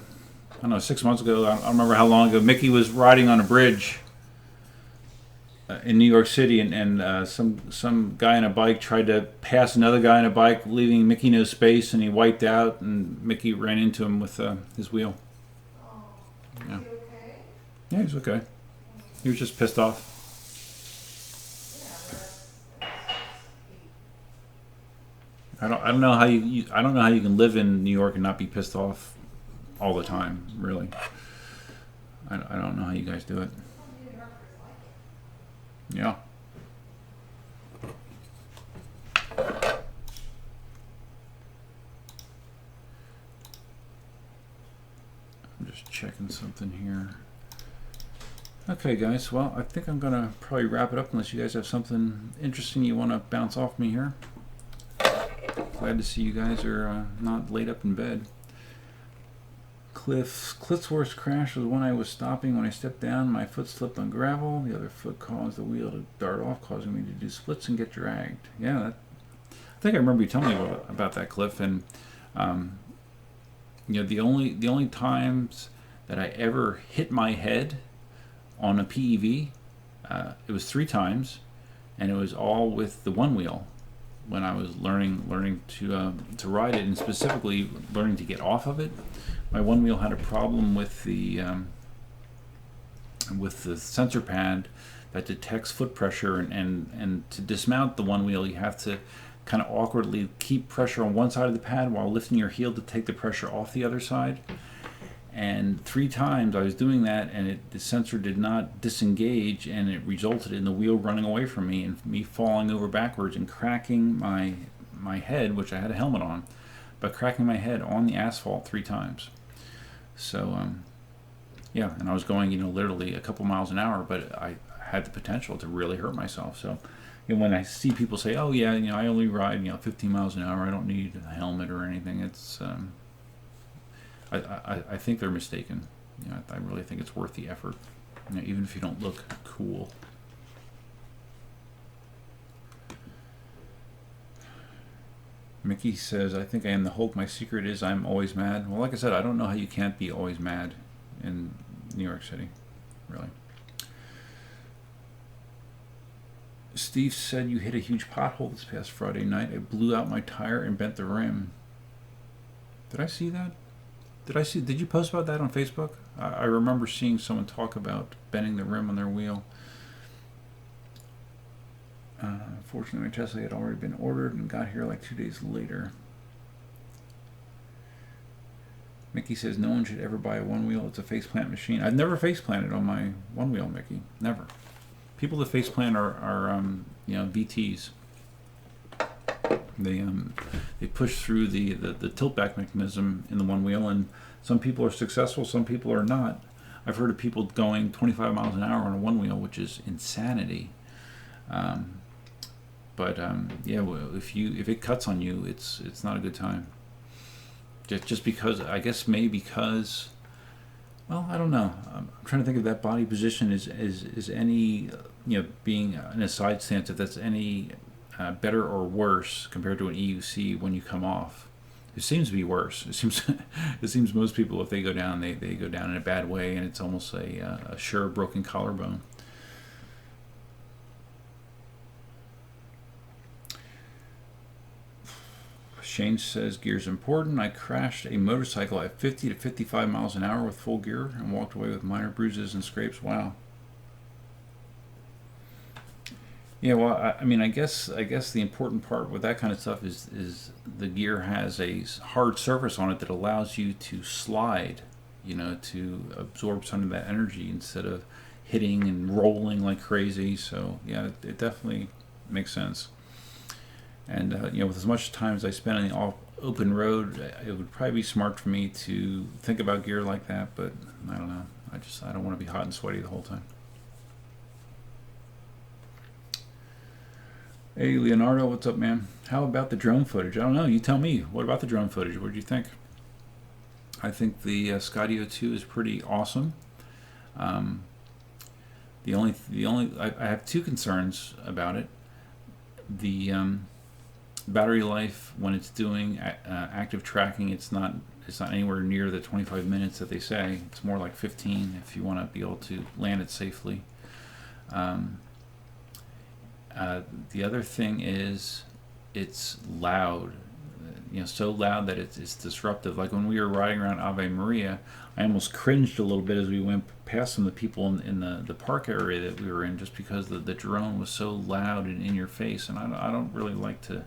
don't know, 6 months ago. I don't remember how long ago. Mickey was riding on a bridge in New York City, and some guy on a bike tried to pass another guy on a bike, leaving Mickey no space, and he wiped out, and Mickey ran into him with his wheel. Oh. Yeah. Is he okay? Yeah, he's okay. He was just pissed off. I don't know how you can live in New York and not be pissed off all the time. Really, I don't know how you guys do it. Yeah. I'm just checking something here. Okay, guys. Well, I think I'm gonna probably wrap it up unless you guys have something interesting you want to bounce off me here. Glad to see you guys are not laid up in bed. Cliff's worst crash was when I was stopping. When I stepped down, my foot slipped on gravel. The other foot caused the wheel to dart off, causing me to do splits and get dragged. Yeah, I think I remember you telling me about that, Cliff. And you know, the only times that I ever hit my head on a PEV, it was 3 times, and it was all with the one wheel. When I was learning to ride it, and specifically learning to get off of it, my one wheel had a problem with the sensor pad that detects foot pressure, and to dismount the one wheel, you have to kind of awkwardly keep pressure on one side of the pad while lifting your heel to take the pressure off the other side. And 3 times I was doing that, and the sensor did not disengage, and it resulted in the wheel running away from me and me falling over backwards and cracking my head, which I had a helmet on, but cracking my head on the asphalt 3 times. So yeah, and I was going, you know, literally a couple miles an hour, but I had the potential to really hurt myself. So, you know, when I see people say, "Oh yeah, you know, I only ride, you know, 15 miles an hour. I don't need a helmet or anything," it's I think they're mistaken. You know, I really think it's worth the effort, you know, even if you don't look cool. Mickey says, "I think I am the Hulk. My secret is I'm always mad." Well, like I said, I don't know how you can't be always mad in New York City, really. Steve said, "You hit a huge pothole this past Friday night. I blew out my tire and bent the rim." Did I see that? Did you post about that on Facebook? I remember seeing someone talk about bending the rim on their wheel. Fortunately, my Tesla had already been ordered and got here like 2 days later. Mickey says no one should ever buy a one wheel. It's a faceplant machine. I've never faceplanted on my one wheel, Mickey. Never. People that faceplant are VTs. They push through the tilt back mechanism in the one wheel, and some people are successful, some people are not. I've heard of people going 25 miles an hour on a one wheel, which is insanity. If it cuts on you, it's not a good time. Just because, I guess maybe because, well, I don't know. I'm trying to think if that body position is any, being in a side stance, if that's any better or worse compared to an EUC when you come off. It seems to be worse. It seems most people, if they go down, they go down in a bad way, and it's almost a sure broken collarbone. Shane says gear's important. I crashed a motorcycle at 50 to 55 miles an hour with full gear and walked away with minor bruises and scrapes. Wow. Yeah, well, I guess the important part with that kind of stuff is the gear has a hard surface on it that allows you to slide, to absorb some of that energy instead of hitting and rolling like crazy. So yeah, it definitely makes sense. And with as much time as I spend on the open road, it would probably be smart for me to think about gear like that. But I don't know. I don't want to be hot and sweaty the whole time. Hey, Leonardo, what's up, man? How about the drone footage? I don't know. You tell me. What about the drone footage? What do you think? I think the Skydio 2 is pretty awesome. I have two concerns about it. The battery life, when it's doing active tracking, it's not anywhere near the 25 minutes that they say. It's more like 15 if you want to be able to land it safely. The other thing is it's loud, so loud that it's disruptive. Like when we were riding around Ave Maria, I almost cringed a little bit as we went past some of the people in the park area that we were in, just because the drone was so loud and in your face, and I don't really like to,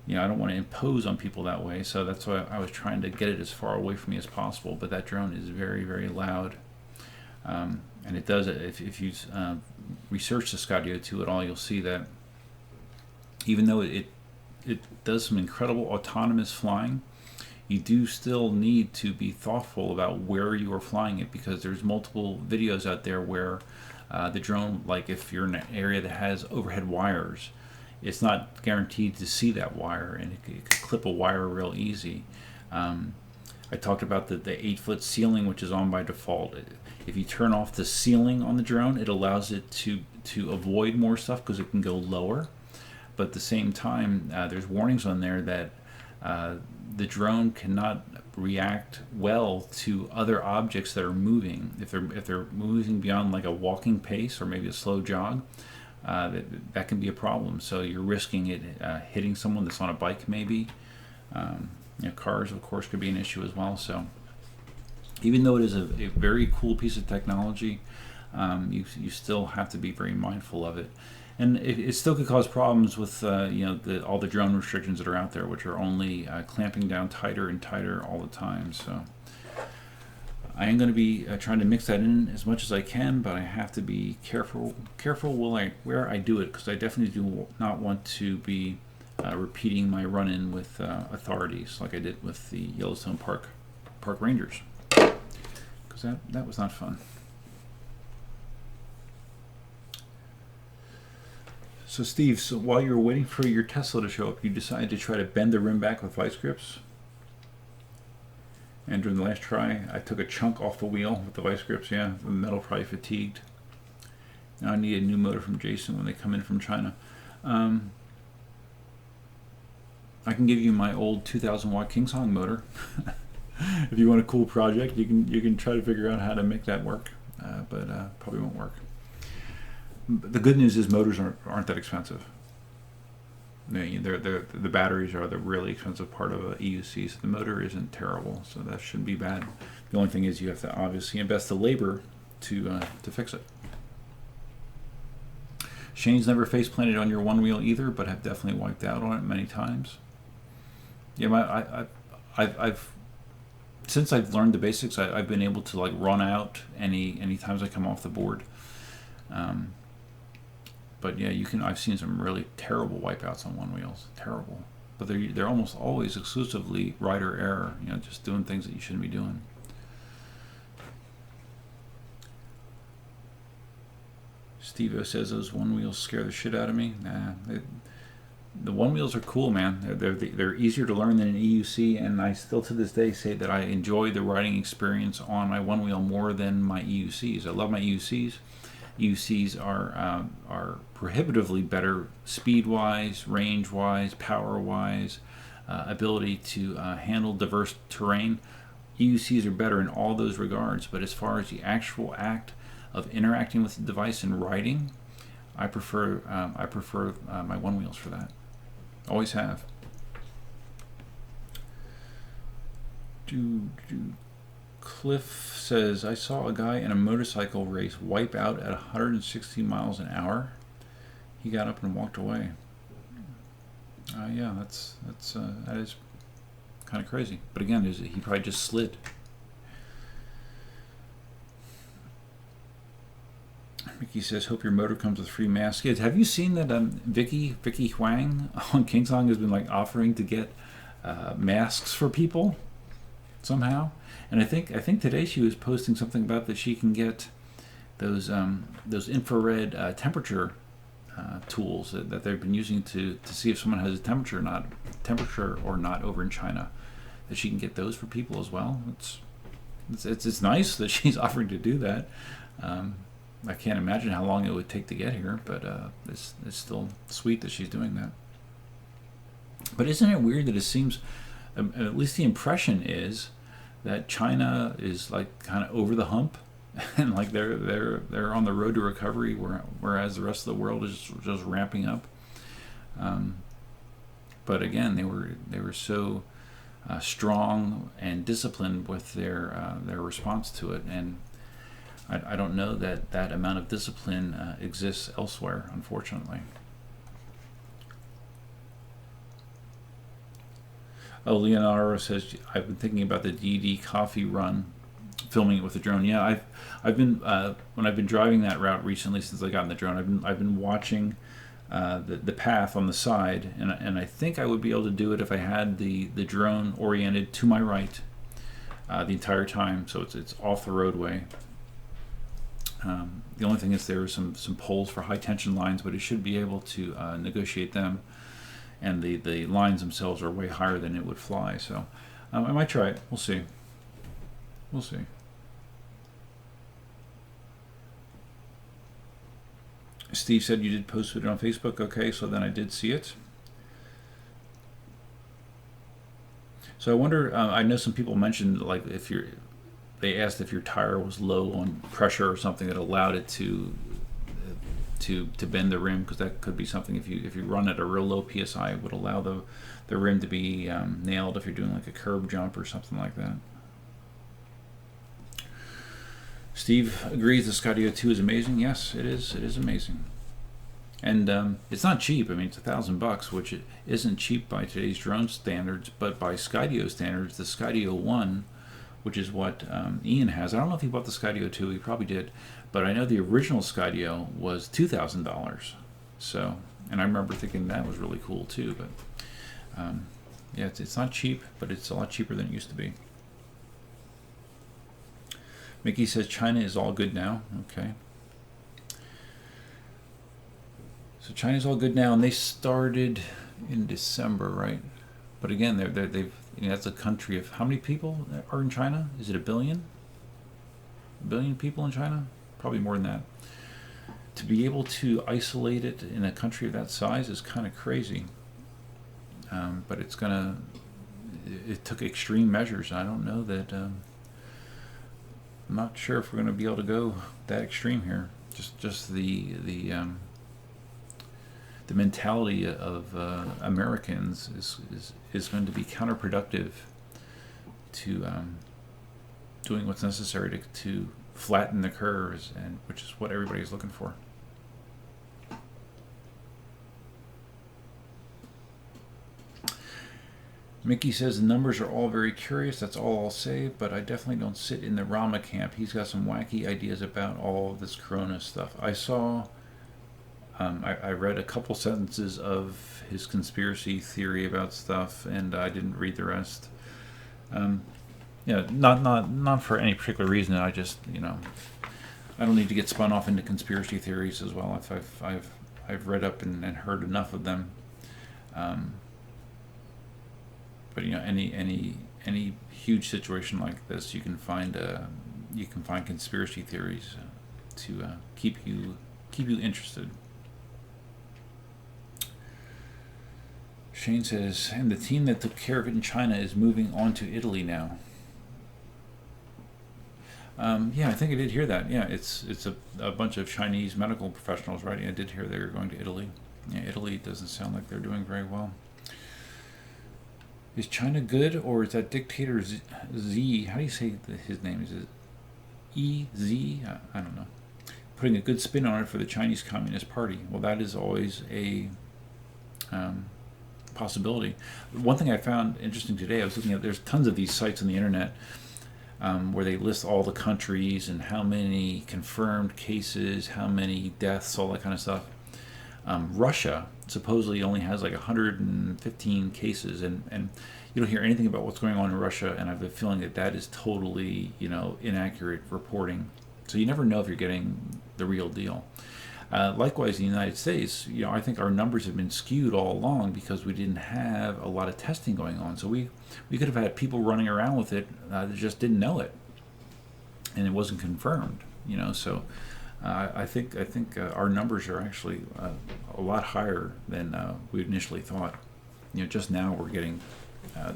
I don't want to impose on people that way. So that's why I was trying to get it as far away from me as possible. But that drone is very, very loud. And it does, if you research the Skydio 2 at all, you'll see that even though it does some incredible autonomous flying, you do still need to be thoughtful about where you are flying it, because there's multiple videos out there where the drone, like if you're in an area that has overhead wires, it's not guaranteed to see that wire, and it could clip a wire real easy. I talked about the 8-foot ceiling, which is on by default. If you turn off the ceiling on the drone, it allows it to avoid more stuff because it can go lower. But at the same time, there's warnings on there that the drone cannot react well to other objects that are moving. If they're moving beyond like a walking pace or maybe a slow jog, that can be a problem. So you're risking it hitting someone that's on a bike maybe. Cars, of course, could be an issue as well. So even though it is a very cool piece of technology, you still have to be very mindful of it. And it still could cause problems with all the drone restrictions that are out there, which are only clamping down tighter and tighter all the time. So I am going to be trying to mix that in as much as I can, but I have to be careful where I do it, because I definitely do not want to be repeating my run-in with authorities like I did with the Yellowstone Park Rangers, because that was not fun. So Steve, while you were waiting for your Tesla to show up, you decided to try to bend the rim back with vice grips. And during the last try, I took a chunk off the wheel with the vice grips. Yeah, the metal probably fatigued. Now I need a new motor from Jason when they come in from China. I can give you my old 2,000 watt KingSong motor. If you want a cool project, you can try to figure out how to make that work, but probably won't work. The good news is motors aren't that expensive. The batteries are the really expensive part of a EUC, so the motor isn't terrible, so that shouldn't be bad. The only thing is you have to obviously invest the labor to fix it. Shane's never face planted on your one wheel either, but have definitely wiped out on it many times. Yeah, I've since I've learned the basics, I've been able to like run out any times I come off the board. But yeah, I've seen some really terrible wipeouts on one wheels, terrible. But they're almost always exclusively rider error. Just doing things that you shouldn't be doing. Steve-O says those one wheels scare the shit out of me. Nah, the one wheels are cool, man. They're easier to learn than an EUC, and I still to this day say that I enjoy the riding experience on my one wheel more than my EUCs. I love my EUCs. EUCs are prohibitively better speed-wise, range-wise, power-wise, ability to handle diverse terrain. EUCs are better in all those regards, but as far as the actual act of interacting with the device and riding, I prefer my one wheels for that. Always have. Cliff says, I saw a guy in a motorcycle race wipe out at 160 miles an hour. He got up and walked away. Yeah, that is kind of crazy. But again, he probably just slid. Mickey says, hope your motor comes with free masks. Kids, have you seen that Vicky Huang on KingSong has been like offering to get masks for people somehow? And I think today she was posting something about that she can get those infrared temperature tools that they've been using to see if someone has a temperature or not over in China. That she can get those for people as well. It's nice that she's offering to do that. I can't imagine how long it would take to get here, but it's still sweet that she's doing that. But isn't it weird that it seems, at least the impression is, that China is like kind of over the hump, and like they're on the road to recovery, whereas the rest of the world is just ramping up. But again, they were so strong and disciplined with their response to it, and I don't know that amount of discipline exists elsewhere, unfortunately. Oh, Leonardo says, I've been thinking about the DD coffee run, filming it with the drone. Yeah, I've been when I've been driving that route recently since I got in the drone, I've been watching the path on the side, and I think I would be able to do it if I had the drone oriented to my right the entire time, so it's off the roadway. The only thing is there are some poles for high tension lines, but it should be able to negotiate them, and the lines themselves are way higher than it would fly. So I might try it. We'll see. Steve said you did post it on Facebook. Okay, so then I did see it. So I wonder. I know some people mentioned like they asked if your tire was low on pressure or something that allowed it to bend the rim, because that could be something. If you run at a real low PSI, it would allow the rim to be nailed if you're doing like a curb jump or something like that. Steve agrees the Skydio 2 is amazing. Yes, it is. It is amazing, and it's not cheap. I mean, it's $1,000, which isn't cheap by today's drone standards, but by Skydio standards, the Skydio 1, which is what Ian has. I don't know if he bought the Skydio 2. He probably did, but I know the original Skydio was $2,000. So, and I remember thinking that was really cool too. But yeah, it's not cheap, but it's a lot cheaper than it used to be. Mickey says China is all good now. Okay. So China's all good now, and they started in December, right? But again, they've that's a country of how many people are in China? Is it 1 billion? 1 billion people in China? Probably more than that. To be able to isolate it in a country of that size is kind of crazy. But it took extreme measures. I don't know that. I'm not sure if we're going to be able to go that extreme here. Just the mentality of Americans is going to be counterproductive to doing what's necessary to flatten the curves, and which is what everybody is looking for. Mickey says the numbers are all very curious. That's all I'll say, but I definitely don't sit in the Rama camp. He's got some wacky ideas about all of this corona stuff. I saw, I read a couple sentences of his conspiracy theory about stuff, and I didn't read the rest. Not for any particular reason. I just, I don't need to get spun off into conspiracy theories as well. I've read up and heard enough of them. But any huge situation like this, you can find conspiracy theories to keep you interested. Shane says, and the team that took care of it in China is moving on to Italy now. Yeah, I think I did hear that. Yeah, it's a bunch of Chinese medical professionals, right? I did hear they were going to Italy. Yeah, Italy doesn't sound like they're doing very well. Is China good, or is that dictator Z? How do you say his name? Is it EZ? I don't know. Putting a good spin on it for the Chinese Communist Party. Well, that is always a possibility. One thing I found interesting today, I was looking at, there's tons of these sites on the internet where they list all the countries and how many confirmed cases, how many deaths, all that kind of stuff. Russia supposedly only has like 115 cases, and you don't hear anything about what's going on in Russia, and I have a feeling that is totally inaccurate reporting. So you never know if you're getting the real deal. Likewise, in the United States, I think our numbers have been skewed all along because we didn't have a lot of testing going on. So we could have had people running around with it that just didn't know it, and it wasn't confirmed. So I think our numbers are actually a lot higher than we initially thought. Just now we're getting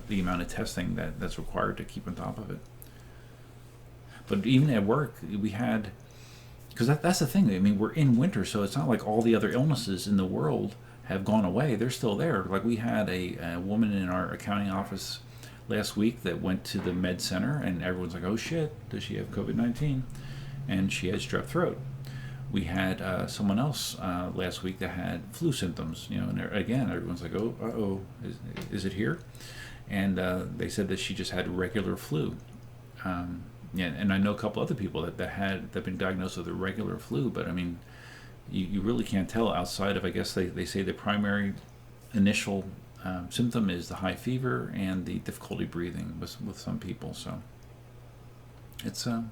the amount of testing that's required to keep on top of it. But even at work, we had. Because that's the thing. I mean, we're in winter, so it's not like all the other illnesses in the world have gone away. They're still there. Like we had a woman in our accounting office last week that went to the med center, and everyone's like, "Oh shit, does she have COVID-19?" And she had strep throat. We had someone else last week that had flu symptoms. And again, everyone's like, "Oh, is it here?" And they said that she just had regular flu. Yeah, and I know a couple other people that been diagnosed with a regular flu, but I mean, you really can't tell outside of, I guess they say the primary initial symptom is the high fever and the difficulty breathing with some people. So it's a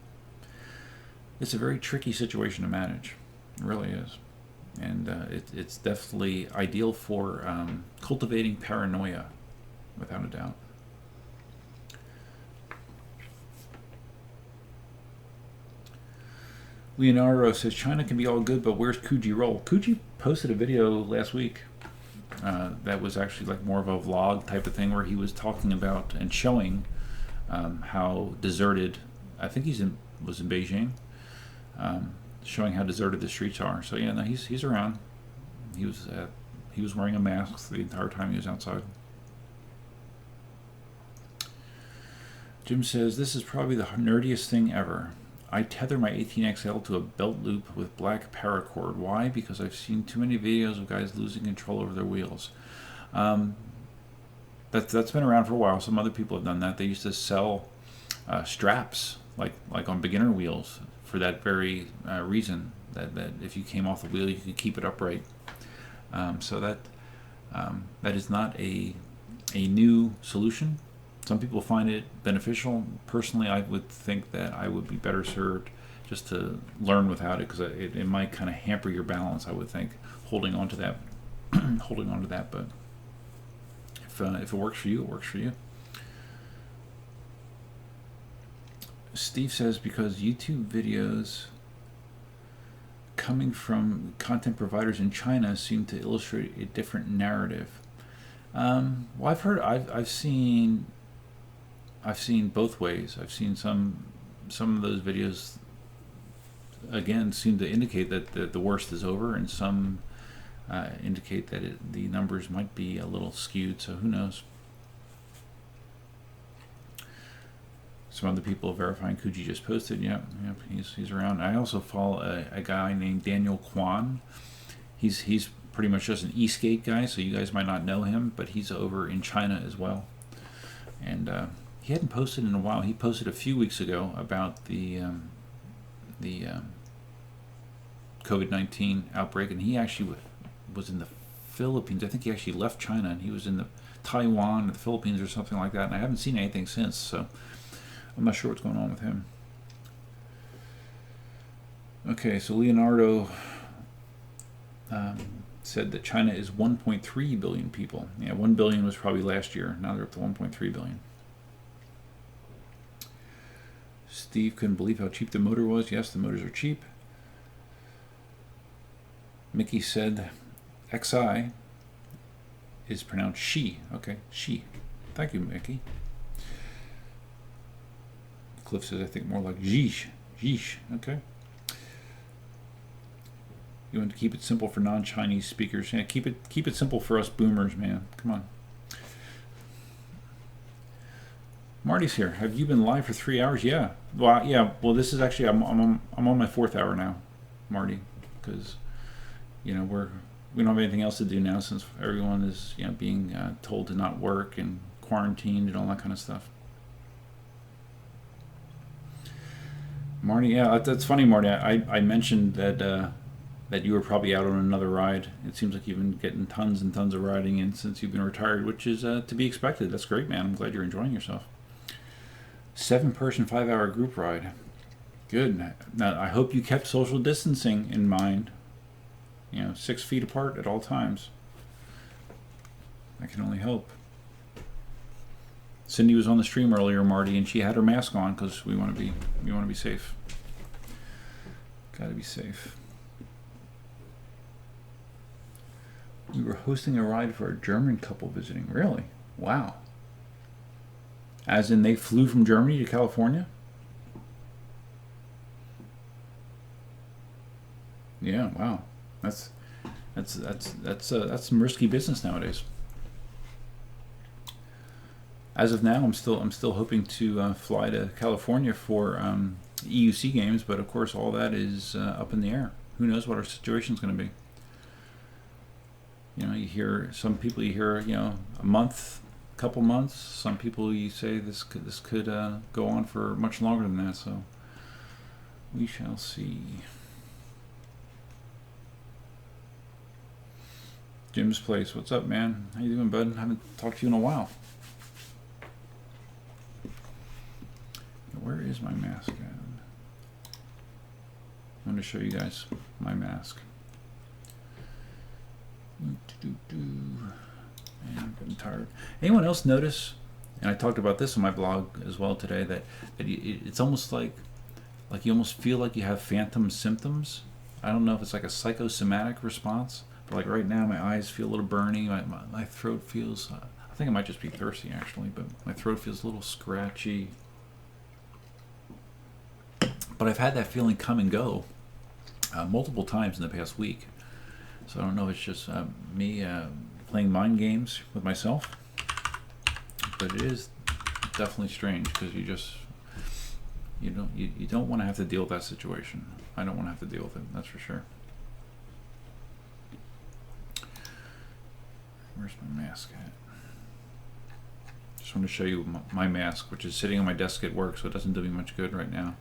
very tricky situation to manage. It really is, and it's definitely ideal for cultivating paranoia, without a doubt. Leonardo says China can be all good, but where's Kuji roll? Kuji posted a video last week that was actually like more of a vlog type of thing where he was talking about and showing how deserted. I think was in Beijing, showing how deserted the streets are. So yeah, no, he's around. He was wearing a mask the entire time he was outside. Jim says this is probably the nerdiest thing ever. I tether my 18XL to a belt loop with black paracord. Why? Because I've seen too many videos of guys losing control over their wheels. That's been around for a while. Some other people have done that. They used to sell straps like on beginner wheels for that very reason. That if you came off the wheel, you could keep it upright. So that is not a new solution. Some people find it beneficial. Personally, I would think that I would be better served just to learn without it, because it might kind of hamper your balance, I would think, holding on to that. But if it works for you, it works for you. Steve says because YouTube videos coming from content providers in China seem to illustrate a different narrative. Well, I've seen both ways. I've seen some of those videos again seem to indicate that the worst is over, and some indicate that the numbers might be a little skewed. So who knows? Some other people verifying Kuji just posted. Yep, he's around. I also follow a guy named Daniel Kwan. He's pretty much just an e-skate guy, so you guys might not know him, but he's over in China as well. And he hadn't posted in a while. He posted a few weeks ago about the COVID-19 outbreak, and he actually was in the Philippines. I think he actually left China, and he was in the Taiwan or the Philippines or something like that, and I haven't seen anything since, so I'm not sure what's going on with him. Okay, so Leonardo said that China is 1.3 billion people. Yeah, 1 billion was probably last year. Now they're up to 1.3 billion. Steve couldn't believe how cheap the motor was. Yes, the motors are cheap. Mickey said XI is pronounced she. Okay, she. Thank you, Mickey. Cliff says I think more like yeesh. Yeesh. Okay. You want to keep it simple for non-Chinese speakers. Yeah, keep it simple for us boomers, man. Come on. Marty's here. Have you been live for 3 hours? Yeah. Well, yeah. Well, this is actually I'm on my 4th hour now, Marty, because we don't have anything else to do now since everyone is being told to not work and quarantined and all that kind of stuff. Marty, yeah, that's funny, Marty. I mentioned that you were probably out on another ride. It seems like you've been getting tons and tons of riding in since you've been retired, which is to be expected. That's great, man. I'm glad you're enjoying yourself. 7-person, 5-hour group ride. Good. Now, I hope you kept social distancing in mind. 6 feet apart at all times. I can only hope. Cindy was on the stream earlier, Marty, and she had her mask on because we want to be safe. Got to be safe. We were hosting a ride for a German couple visiting. Really? Wow. As in they flew from Germany to California? Yeah, wow. That's some risky business nowadays. As of now, I'm still hoping to fly to California for EUC games, but of course all that is up in the air. Who knows what our situation's going to be? You hear some people. You hear a month, couple months. Some people you say this could go on for much longer than that. So we shall see. Jim's Place. What's up, man? How you doing, bud? I haven't talked to you in a while. Where is my mask at? I'm going to show you guys my mask. Man, I'm getting tired. Anyone else notice, and I talked about this on my blog as well today, that it's almost like you almost feel like you have phantom symptoms? I don't know if it's like a psychosomatic response, but like right now my eyes feel a little burny, my throat feels, I think it might just be thirsty actually, but my throat feels a little scratchy. But I've had that feeling come and go multiple times in the past week. So I don't know if it's just me playing mind games with myself, but it is definitely strange because you don't want to have to deal with that situation. I don't want to have to deal with it, that's for sure. Where's my mask at? Just want to show you my mask, which is sitting on my desk at work, so it doesn't do me much good right now,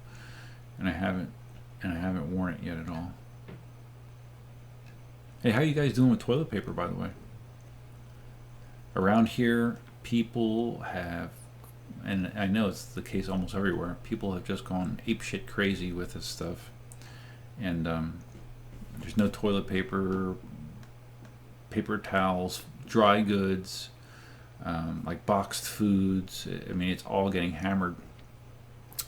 and I haven't worn it yet at all. Hey, how you guys doing with toilet paper, by the way? Around here, people have, and I know it's the case almost everywhere, people have just gone apeshit crazy with this stuff. And there's no toilet paper, paper towels, dry goods, like boxed foods. I mean, it's all getting hammered.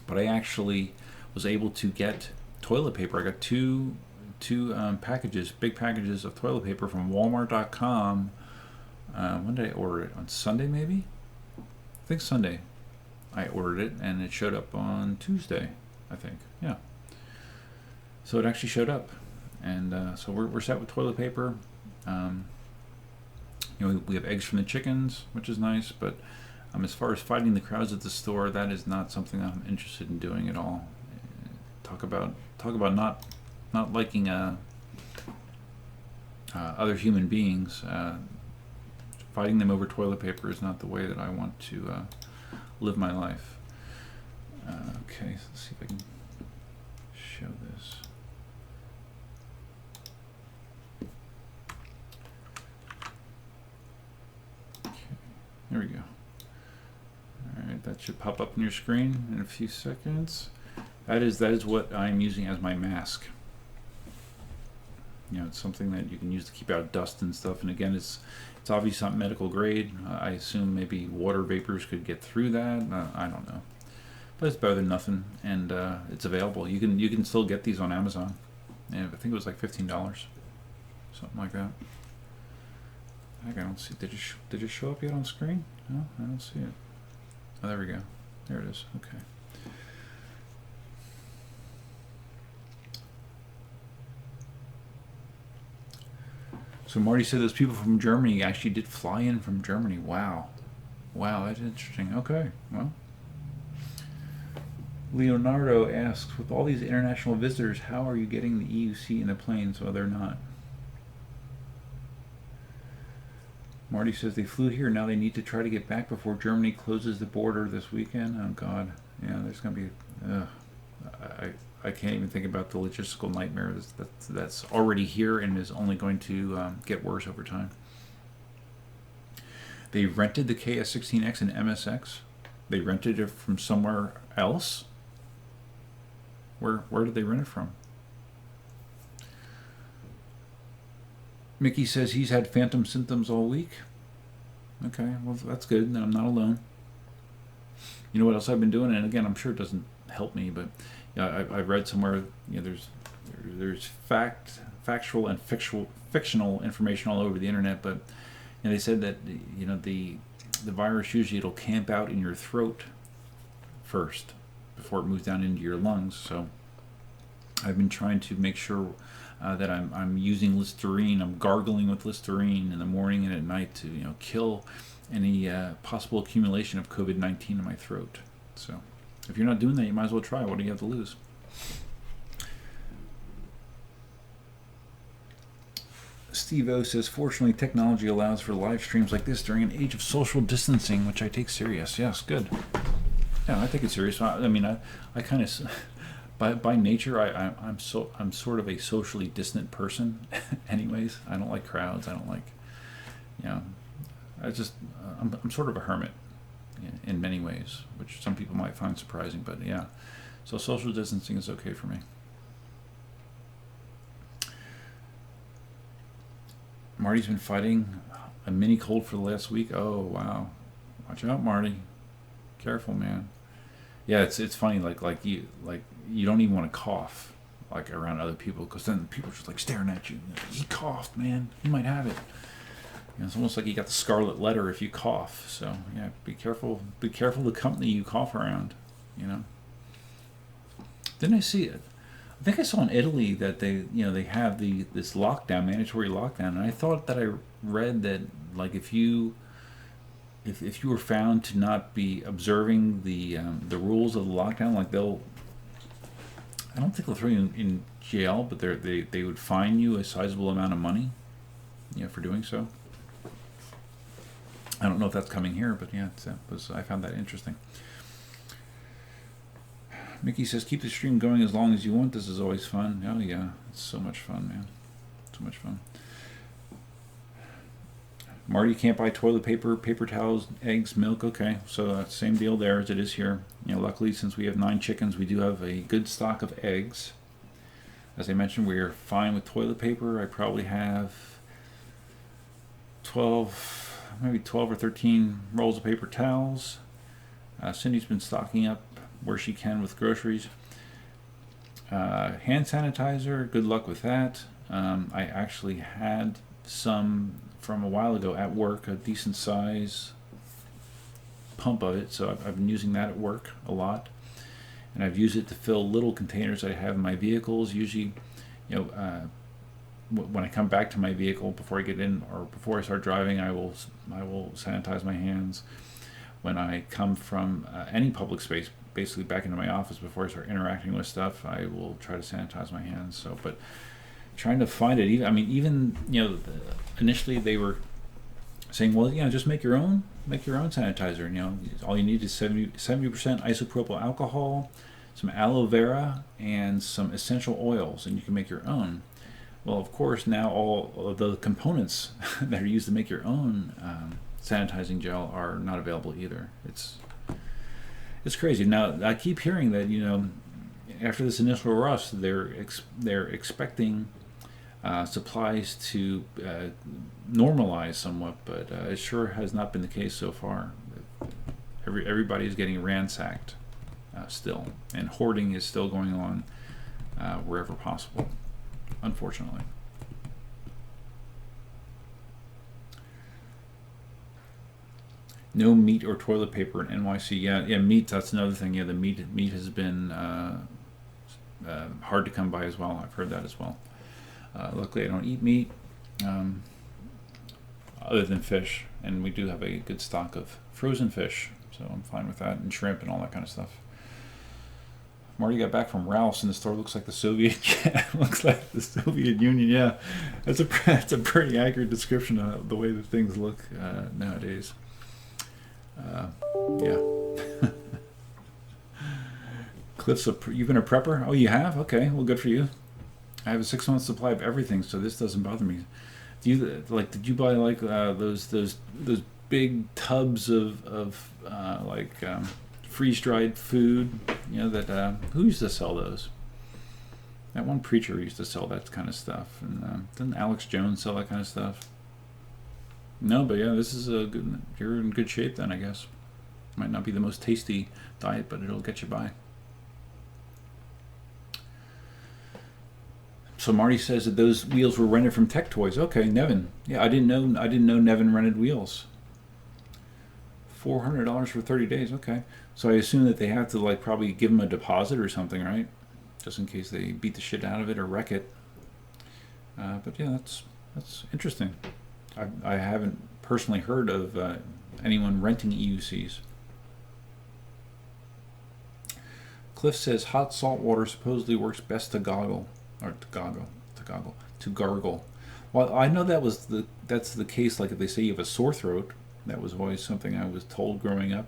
But I actually was able to get toilet paper. I got two packages, big packages of toilet paper from Walmart.com. When did I order it? On Sunday, maybe? I think Sunday. I ordered it, and it showed up on Tuesday, I think. Yeah. So it actually showed up, and so we're set with toilet paper. We have eggs from the chickens, which is nice. But as far as fighting the crowds at the store, that is not something I'm interested in doing at all. Talk about not liking other human beings. Fighting them over toilet paper is not the way that I want to live my life. Okay, so let's see if I can show this. Okay, there we go. Alright, that should pop up on your screen in a few seconds. That is what I'm using as my mask. You know, it's something that you can use to keep out dust and stuff. And again, it's obviously not medical grade. I assume maybe water vapors could get through that. I don't know, but it's better than nothing. And it's available. You can still get these on Amazon. And I think it was like $15, something like that. I don't see. Did it show up yet on screen? No, I don't see it. Oh, there we go. There it is. Okay. So Marty said those people from Germany actually did fly in from Germany. Wow. Wow, that's interesting. Okay, well. Leonardo asks, with all these international visitors, how are you getting the EUC in the planes? Well, they're not. Marty says they flew here, now they need to try to get back before Germany closes the border this weekend. Oh, God. Yeah, there's going to be... I can't even think about the logistical nightmare that's already here and is only going to get worse over time. They rented the KS16X and MSX. They rented it from somewhere else. Where did they rent it from? Mickey says he's had phantom symptoms all week. Okay, well that's good. Then I'm not alone. You know what else I've been doing? And again, I'm sure it doesn't help me, but yeah, I've read somewhere. You know, there's factual and fictional information all over the internet, but you know, they said that you know the virus usually it'll camp out in your throat first before it moves down into your lungs. So I've been trying to make sure that I'm using Listerine. I'm gargling with Listerine in the morning and at night to kill any possible accumulation of COVID-19 in my throat. So if you're not doing that, you might as well try. What do you have to lose? Steve O says, fortunately, technology allows for live streams like this during an age of social distancing, which I take serious. Yes, good. Yeah, I take it serious. I mean, I kind of, by nature, I'm sort of a socially distant person. Anyways, I don't like crowds. I don't like, I'm sort of a hermit in many ways, which some people might find surprising. But yeah, so social distancing is okay for me. Marty's been fighting a mini cold for the last week. Oh wow, watch out, Marty. Careful, man. Yeah, it's funny. Like you don't even want to cough like around other people, because then people are just like staring at you. He coughed, man. He might have it. It's almost like you got the scarlet letter if you cough. So yeah, be careful. Be careful the company you cough around. Didn't I see it? I think I saw in Italy that they have this lockdown, mandatory lockdown, and I thought that I read that like if you were found to not be observing the rules of the lockdown, like I don't think they'll throw you in jail, but they would fine you a sizable amount of money, for doing so. I don't know if that's coming here, but yeah, I found that interesting. Mickey says, keep the stream going as long as you want. This is always fun. Oh yeah, it's so much fun, man. So much fun. Marty can't buy toilet paper, paper towels, eggs, milk. Okay, so same deal there as it is here. Luckily, since we have 9 chickens, we do have a good stock of eggs. As I mentioned, we are fine with toilet paper. I probably have 12 or 13 rolls of paper towels. Cindy's been stocking up where she can with groceries. Hand sanitizer, good luck with that. I actually had some from a while ago at work, a decent size pump of it, so I've been using that at work a lot, and I've used it to fill little containers I have in my vehicles. Usually, when I come back to my vehicle before I get in or before I start driving, I will sanitize my hands. When I come from any public space, basically back into my office before I start interacting with stuff, I will try to sanitize my hands. So, but trying to find it, even initially they were saying, well, just make your own sanitizer. All you need is 70% isopropyl alcohol, some aloe vera, and some essential oils, and you can make your own. Well, of course, now all of the components that are used to make your own sanitizing gel are not available either. It's crazy. Now, I keep hearing that, after this initial rush, they're expecting supplies to normalize somewhat, but it sure has not been the case so far. Everybody is getting ransacked still, and hoarding is still going on wherever possible, unfortunately. No meat or toilet paper in NYC. Yeah, meat. That's another thing. Yeah, the meat has been hard to come by as well. I've heard that as well. Luckily, I don't eat meat, other than fish, and we do have a good stock of frozen fish, so I'm fine with that, and shrimp and all that kind of stuff. Marty got back from Ralph's, and the store looks like the Soviet. Looks like the Soviet Union. Yeah, that's a pretty accurate description of the way that things look nowadays. Yeah. Cliff's you've been a prepper? Oh, you have? Okay, well, good for you. I have a 6-month supply of everything, so this doesn't bother me. Did you buy those big tubs of freeze dried food? That who used to sell those? That one preacher used to sell that kind of stuff, and didn't Alex Jones sell that kind of stuff? No, but yeah, this is a good. You're in good shape then, I guess. Might not be the most tasty diet, but it'll get you by. So Marty says that those wheels were rented from Tech Toys. Okay, Nevin. Yeah, I didn't know Nevin rented wheels. $400 for 30 days. Okay, so I assume that they have to probably give them a deposit or something, right? Just in case they beat the shit out of it or wreck it. But yeah, that's interesting. I haven't personally heard of anyone renting EUCs. Cliff says hot salt water supposedly works best to gargle. Well, I know that's the case. Like if they say you have a sore throat, that was always something I was told growing up.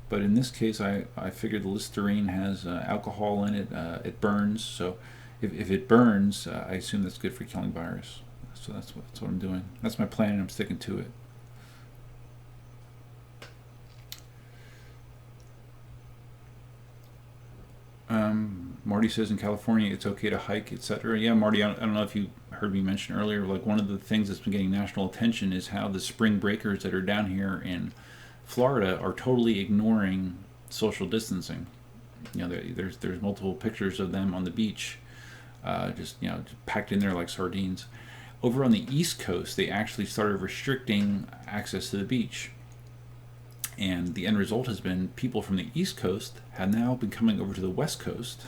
But in this case, I figured the Listerine has alcohol in it. It burns, so if it burns, I assume that's good for killing virus. So that's what I'm doing. That's my plan, and I'm sticking to it. Marty says in California it's okay to hike, etc. Yeah, Marty, I don't know if you heard me mention earlier, one of the things that's been getting national attention is how the spring breakers that are down here in Florida are totally ignoring social distancing. There's multiple pictures of them on the beach, just packed in there like sardines. Over on the East Coast, they actually started restricting access to the beach. And the end result has been people from the East Coast have now been coming over to the West Coast,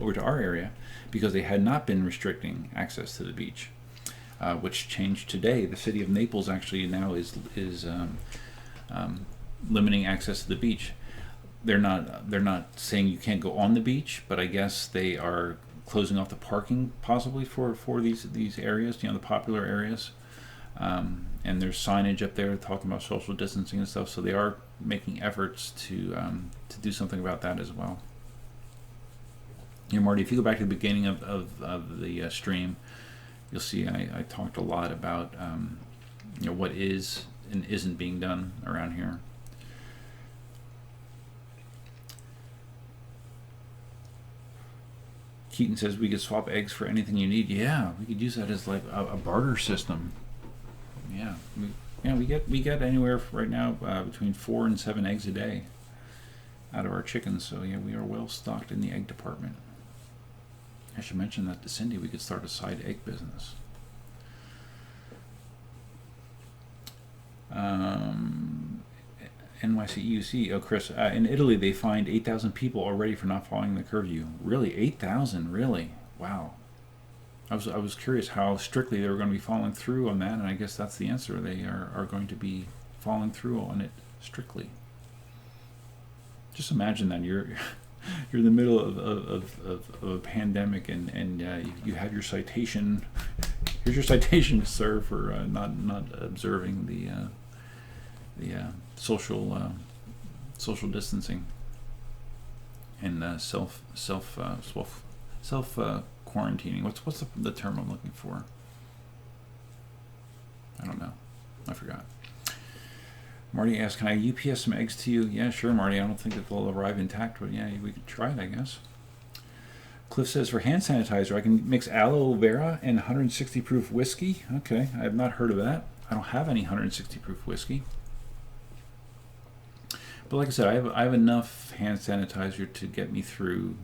over to our area, because they had not been restricting access to the beach, which changed today. The city of Naples actually now is limiting access to the beach. They're not saying you can't go on the beach, but I guess they are closing off the parking possibly for these areas, the popular areas. And there's signage up there talking about social distancing and stuff, so they are making efforts to do something about that as well. Marty, if you go back to the beginning of the stream, you'll see I talked a lot about what is and isn't being done around here. Keaton says we could swap eggs for anything you need. Yeah, we could use that as like a barter system. Yeah, we get anywhere right now between 4 and 7 eggs a day out of our chickens. So yeah, we are well stocked in the egg department. I should mention that to Cindy. We could start a side egg business. NYCEUC. Oh, Chris. In Italy, they fined 8,000 people already for not following the curfew. Really, 8,000? Really? Wow. I was curious how strictly they were going to be following through on that, and I guess that's the answer. They are going to be following through on it strictly. Just imagine that you're in the middle of a pandemic, and you have your citation Here's your citation, sir, for not observing the social distancing and self quarantining. What's the term I'm looking for? I don't know. I forgot. Marty asked, "Can I UPS some eggs to you?" Yeah, sure, Marty. I don't think that they'll arrive intact, but yeah, we could try it, I guess. Cliff says, for hand sanitizer, I can mix aloe vera and 160 proof whiskey. Okay, I have not heard of that. I don't have any 160 proof whiskey. But like I said, I have enough hand sanitizer to get me through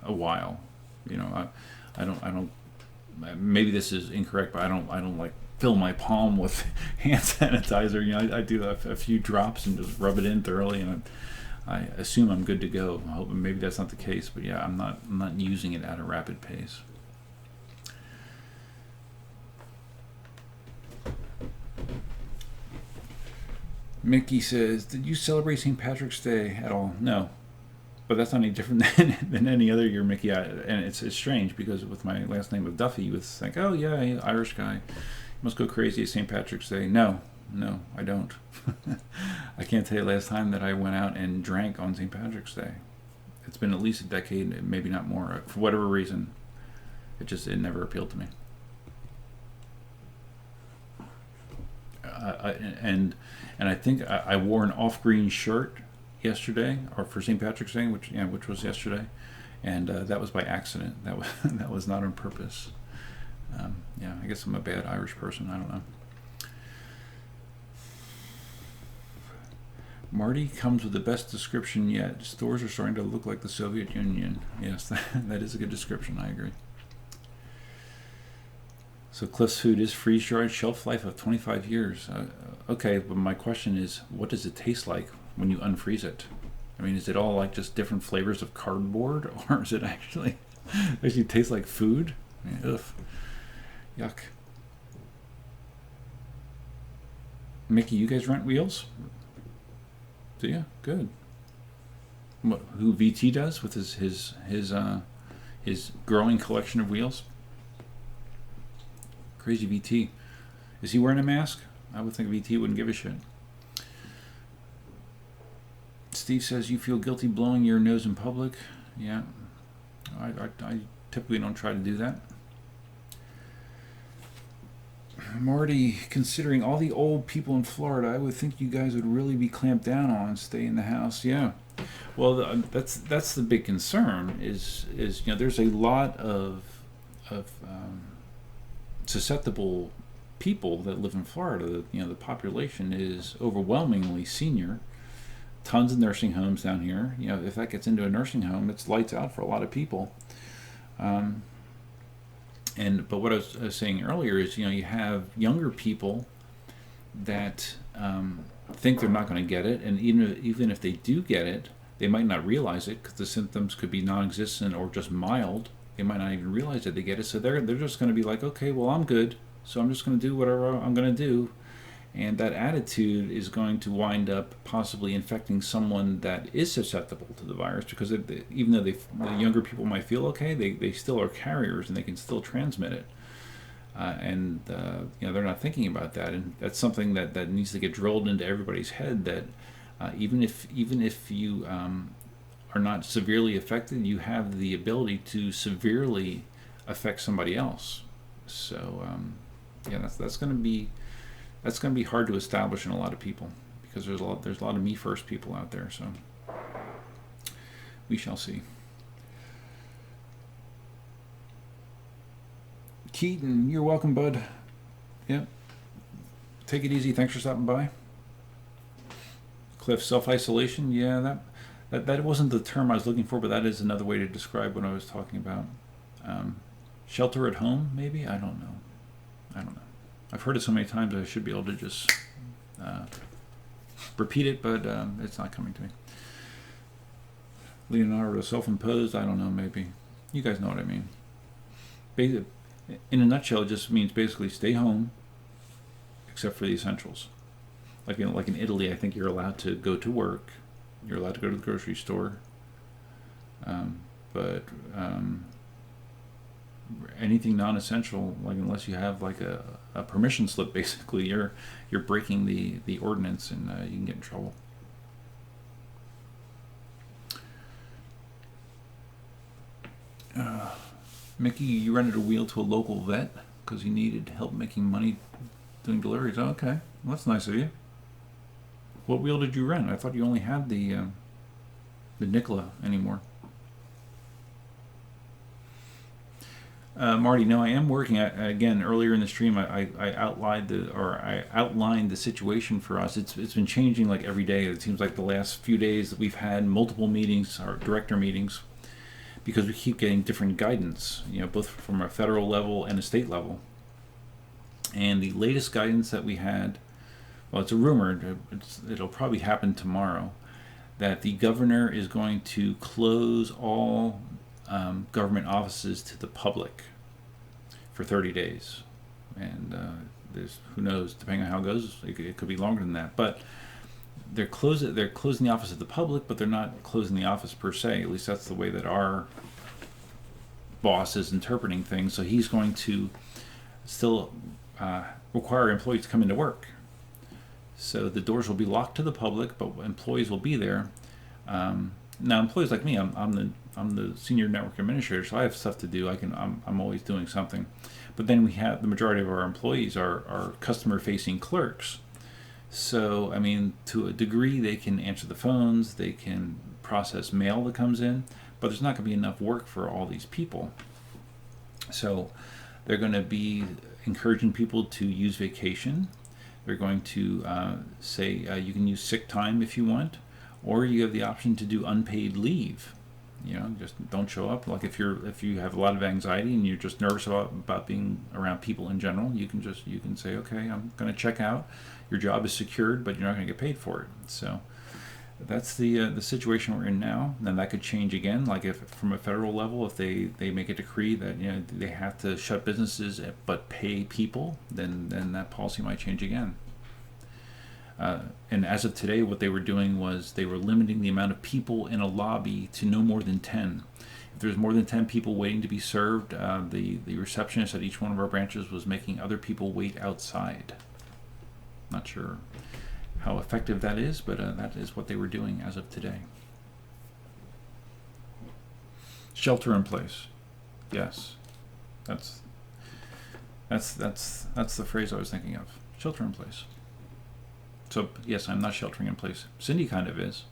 a while. You know, I don't. Maybe this is incorrect, but I don't like fill my palm with hand sanitizer. You know, I do a few drops and just rub it in thoroughly, and I assume I'm good to go. I hope maybe that's not the case, but yeah, I'm not using it at a rapid pace. Mickey says, "Did you celebrate St. Patrick's Day at all?" No, but that's not any different than any other year, Mickey. And it's strange because with my last name of Duffy, you would think, "Oh yeah, he's an Irish guy. You must go crazy at St. Patrick's Day." No, I don't. I can't tell you last time that I went out and drank on St. Patrick's Day. It's been at least a decade, maybe not more. For whatever reason, it never appealed to me. And I think I wore an off-green shirt yesterday, or for St. Patrick's Day, which was yesterday, and that was by accident. That was not on purpose. Yeah, I guess I'm a bad Irish person. I don't know. Marty comes with the best description yet. Stores are starting to look like the Soviet Union. Yes, that is a good description. I agree. So Cliff's food is freeze-dried, shelf life of 25 years. Okay, but my question is, what does it taste like when you unfreeze it? I mean, is it all like just different flavors of cardboard, or is it actually taste like food? Ugh. Yuck. Mickey, you guys rent wheels? Do you? Good. Who VT does with his growing collection of wheels? Crazy VT. Is he wearing a mask? I would think VT wouldn't give a shit. Steve says, you feel guilty blowing your nose in public? Yeah. I typically don't try to do that. Marty, considering all the old people in Florida, I would think you guys would really be clamped down on. Stay in the house. Yeah. Well, that's the big concern. Is there's a lot of susceptible people that live in Florida. The population is overwhelmingly senior. Tons of nursing homes down here. If that gets into a nursing home, it's lights out for a lot of people. But what I was saying earlier is, you have younger people that think they're not going to get it, and even if they do get it, they might not realize it because the symptoms could be non-existent or just mild. They might not even realize that they get it, so they're just going to be like, okay, well, I'm good, so I'm just going to do whatever I'm going to do. And that attitude is going to wind up possibly infecting someone that is susceptible to the virus, because even though the younger people might feel okay, they still are carriers and they can still transmit it. They're not thinking about that, and that's something that needs to get drilled into everybody's head, that even if you are not severely affected, you have the ability to severely affect somebody else. So that's going to be hard to establish in a lot of people, because there's a lot of me first people out there. So we shall see. Keaton, you're welcome, bud. Yep. Take it easy. Thanks for stopping by. Cliff, self-isolation. Yeah, that wasn't the term I was looking for, but that is another way to describe what I was talking about. Shelter at home, maybe? I don't know. I've heard it so many times I should be able to just repeat it, but it's not coming to me. Leonardo, self-imposed, I don't know, maybe. You guys know what I mean. In a nutshell, it just means basically stay home, except for the essentials. Like in Italy, I think you're allowed to go to work, you're allowed to go to the grocery store, but anything non-essential, like unless you have like a permission slip, basically, you're breaking the ordinance, and you can get in trouble. Mickey, you rented a wheel to a local vet because you needed help making money doing deliveries. Oh, okay, well, that's nice of you. What wheel did you rent? I thought you only had the Nikola anymore. Marty, no, I am working. Again, earlier in the stream, I outlined the situation for us. It's been changing like every day. It seems like the last few days that we've had multiple meetings, our director meetings, because we keep getting different guidance, both from a federal level and a state level. And the latest guidance that we had, well, it's a rumor, it'll probably happen tomorrow, that the governor is going to close all government offices to the public for 30 days. And there's, who knows, depending on how it goes, it could be longer than that. But they're closing the office to the public, but they're not closing the office per se. At least that's the way that our boss is interpreting things. So he's going to still require employees to come into work. So the doors will be locked to the public, but employees will be there. Now, employees like me, I'm the senior network administrator, so I have stuff to do. I'm always doing something. But then we have the majority of our employees are customer-facing clerks. So, I mean, to a degree, they can answer the phones, they can process mail that comes in, but there's not going to be enough work for all these people. So they're going to be encouraging people to use vacation. They're going to say you can use sick time if you want, or you have the option to do unpaid leave. Just don't show up. Like if you have a lot of anxiety and you're just nervous about being around people in general, you can say, okay, I'm going to check out. Your job is secured, but you're not going to get paid for it. So that's the situation we're in now. And that could change again. Like if from a federal level, if they make a decree that they have to shut businesses but pay people, then that policy might change again. And as of today, what they were doing was they were limiting the amount of people in a lobby to no more than 10. If there's more than 10 people waiting to be served, the receptionist at each one of our branches was making other people wait outside. Not sure how effective that is, but that is what they were doing as of today. Shelter in place. Yes, that's the phrase I was thinking of. Shelter in place. So yes, I'm not sheltering in place. Cindy kind of is.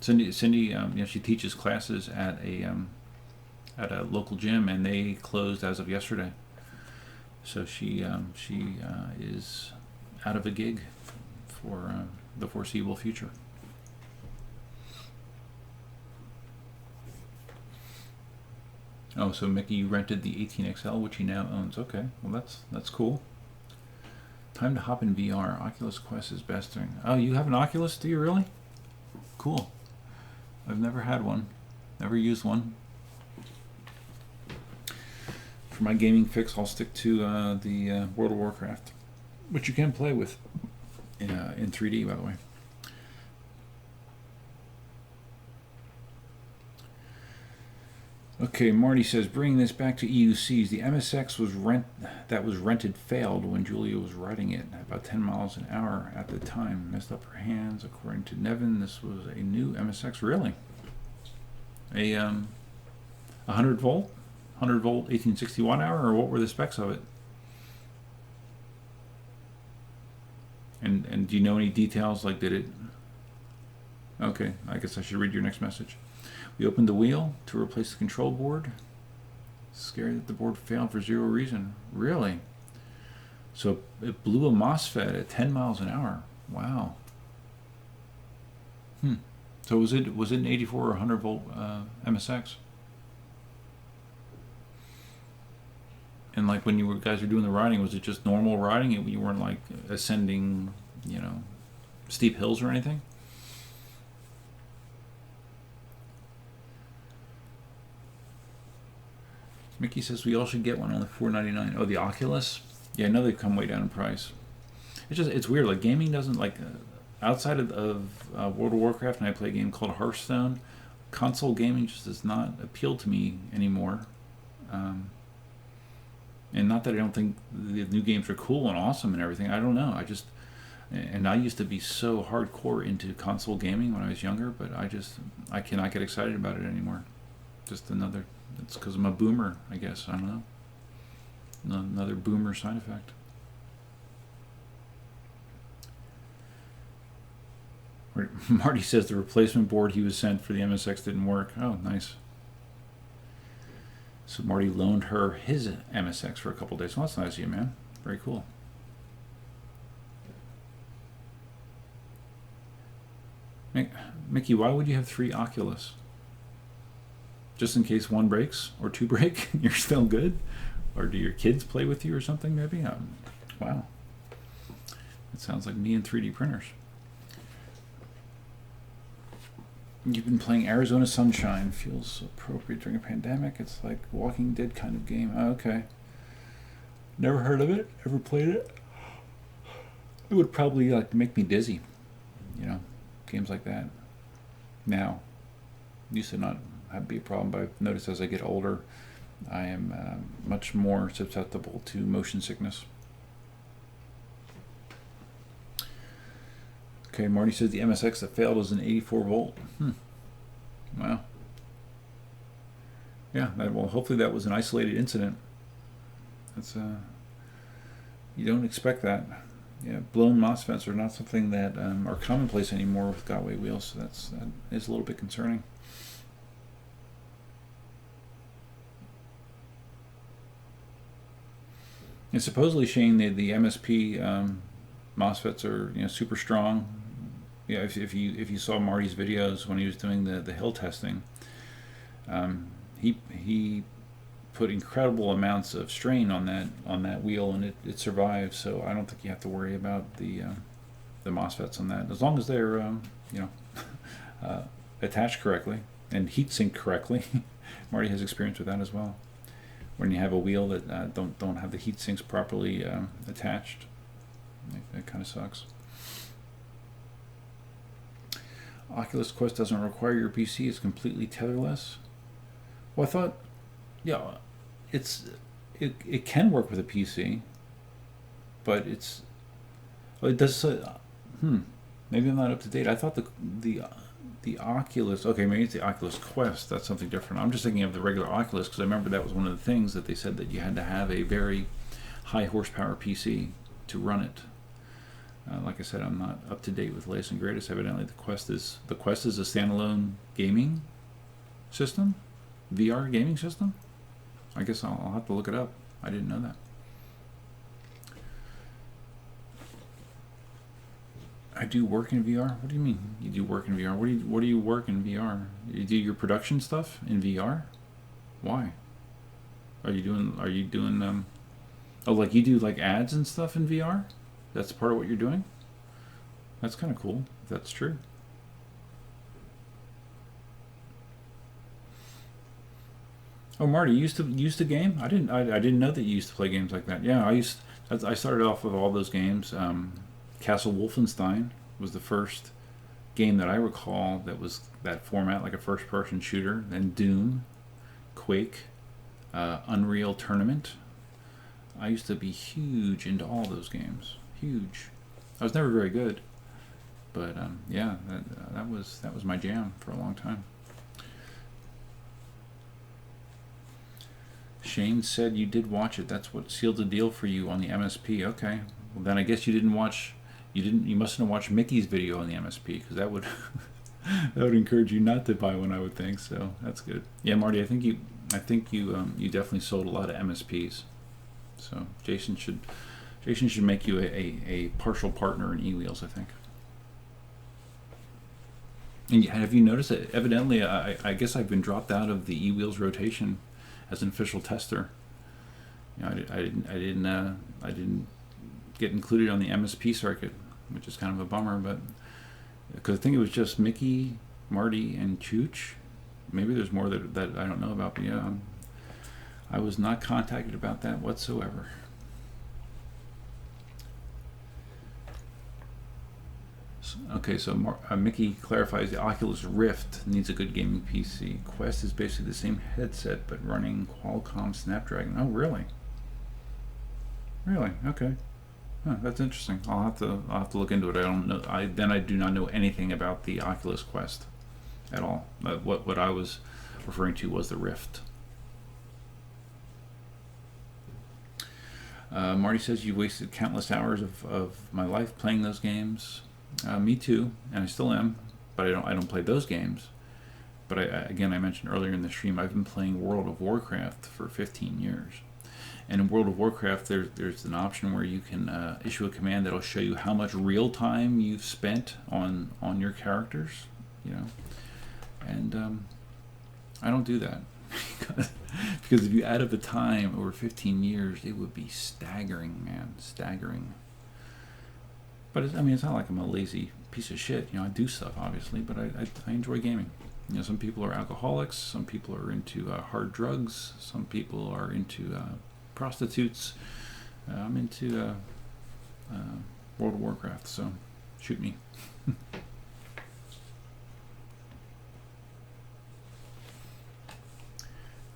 Cindy, she teaches classes at a local gym, and they closed as of yesterday. So she is out of a gig for the foreseeable future. Oh, so Mickey, you rented the 18XL, which he now owns. Okay, well that's cool. Time to hop in VR. Oculus Quest is besting. Oh, you have an Oculus? Do you really? Cool. I've never had one. Never used one. For my gaming fix, I'll stick to the World of Warcraft, which you can play with in 3D, by the way. Okay, Marty says, bringing this back to EUCs, the MSX was rented failed when Julia was riding it at about 10 miles an hour at the time. Messed up her hands. According to Nevin, this was a new MSX. Really? A 100 volt 1860 watt hour, or what were the specs of it? And do you know any details? Like, did it? Okay, I guess I should read your next message. We opened the wheel to replace the control board. Scared that the board failed for zero reason. Really? So it blew a MOSFET at 10 miles an hour. Wow. So was it an 84 or 100 volt MSX? And like when you guys were doing the riding, was it just normal riding? You weren't like ascending, steep hills or anything? Mickey says we all should get one, only $4.99. Oh, the Oculus? Yeah, I know they've come way down in price. It's weird. Like gaming doesn't outside of World of Warcraft, and I play a game called Hearthstone. Console gaming just does not appeal to me anymore. And not that I don't think the new games are cool and awesome and everything. I don't know. And I used to be so hardcore into console gaming when I was younger, but I cannot get excited about it anymore. Just another, it's because I'm a boomer, I guess. I don't know. Another boomer side effect. Marty says the replacement board he was sent for the MSX didn't work. Oh, nice. So Marty loaned her his MSX for a couple days. Well, that's nice of you, man. Very cool. Mickey, why would you have 3 Oculus? Just in case one breaks or 2 break, you're still good? Or do your kids play with you or something, maybe? Wow. It sounds like me and 3D printers. You've been playing Arizona Sunshine. Feels appropriate during a pandemic. It's like Walking Dead kind of game. Oh, okay. Never heard of it. Ever played it? It would probably like make me dizzy. You know, games like that. Now, used to not be a problem, but I've noticed as I get older, I am much more susceptible to motion sickness. Okay, Marty says the MSX that failed was an 84 volt. Wow. Yeah, well, hopefully that was an isolated incident. That's you don't expect that. Yeah, blown MOSFETs are not something that are commonplace anymore with Gotway wheels, so that is a little bit concerning. And supposedly, Shane, the MSP MOSFETs are super strong. Yeah, if you saw Marty's videos when he was doing the hill testing, he put incredible amounts of strain on that wheel, and it survived. So I don't think you have to worry about the MOSFETs on that, as long as they're attached correctly and heat sinked correctly. Marty has experience with that as well. When you have a wheel that don't have the heat sinks properly attached, it kind of sucks. Oculus Quest doesn't require your PC; it's completely tetherless. Well, I thought, yeah, it can work with a PC, but it does. Maybe I'm not up to date. I thought the Oculus. Okay, maybe it's the Oculus Quest. That's something different. I'm just thinking of the regular Oculus because I remember that was one of the things that they said that you had to have a very high horsepower PC to run it. Like I said, I'm not up to date with latest and greatest. Evidently, the Quest is a standalone gaming system, VR gaming system. I guess I'll have to look it up. I didn't know that. I do work in VR. What do you mean? You do work in VR? What do you work in VR? You do your production stuff in VR? Why? Are you doing oh, like you do like ads and stuff in VR? That's part of what you're doing? That's kind of cool, if that's true. Oh, Marty, you used to game? I didn't know that you used to play games like that. Yeah, I started off with all those games. Castle Wolfenstein was the first game that I recall that was that format, like a first-person shooter. Then Doom, Quake, Unreal Tournament. I used to be huge into all those games. Huge. I was never very good, but yeah, that was my jam for a long time. Shane said you did watch it. That's what sealed the deal for you on the MSP. Okay. Well, then I guess you didn't watch. You mustn't have watched Mickey's video on the MSP, because that would that would encourage you not to buy one, I would think. So that's good. Yeah, Marty, I think you definitely sold a lot of MSPs. So Jason should make you a partial partner in eWheels, I think. And have you noticed that evidently I guess I've been dropped out of the eWheels rotation as an official tester. I didn't get included on the MSP circuit, which is kind of a bummer, but because I think it was just Mickey, Marty, and Chooch. Maybe there's more that I don't know about, but yeah, I was not contacted about that whatsoever. Okay, so Mickey clarifies the Oculus Rift needs a good gaming PC. Quest is basically the same headset, but running Qualcomm Snapdragon. Oh, really? Really? Okay. Huh, that's interesting. I'll have to look into it. I don't know. I do not know anything about the Oculus Quest at all. What I was referring to was the Rift. Marty says you wasted countless hours of my life playing those games. Me too, and I still am, but I don't play those games. But again, I mentioned earlier in the stream, I've been playing World of Warcraft for 15 years. And in World of Warcraft, there's an option where you can issue a command that'll show you how much real time you've spent on your characters, you know. And I don't do that because if you add up the time over 15 years, it would be staggering, man, staggering. But it's not like I'm a lazy piece of shit. You know, I do stuff obviously, but I enjoy gaming. You know, some people are alcoholics, some people are into hard drugs, some people are into prostitutes. I'm into World of Warcraft, so shoot me.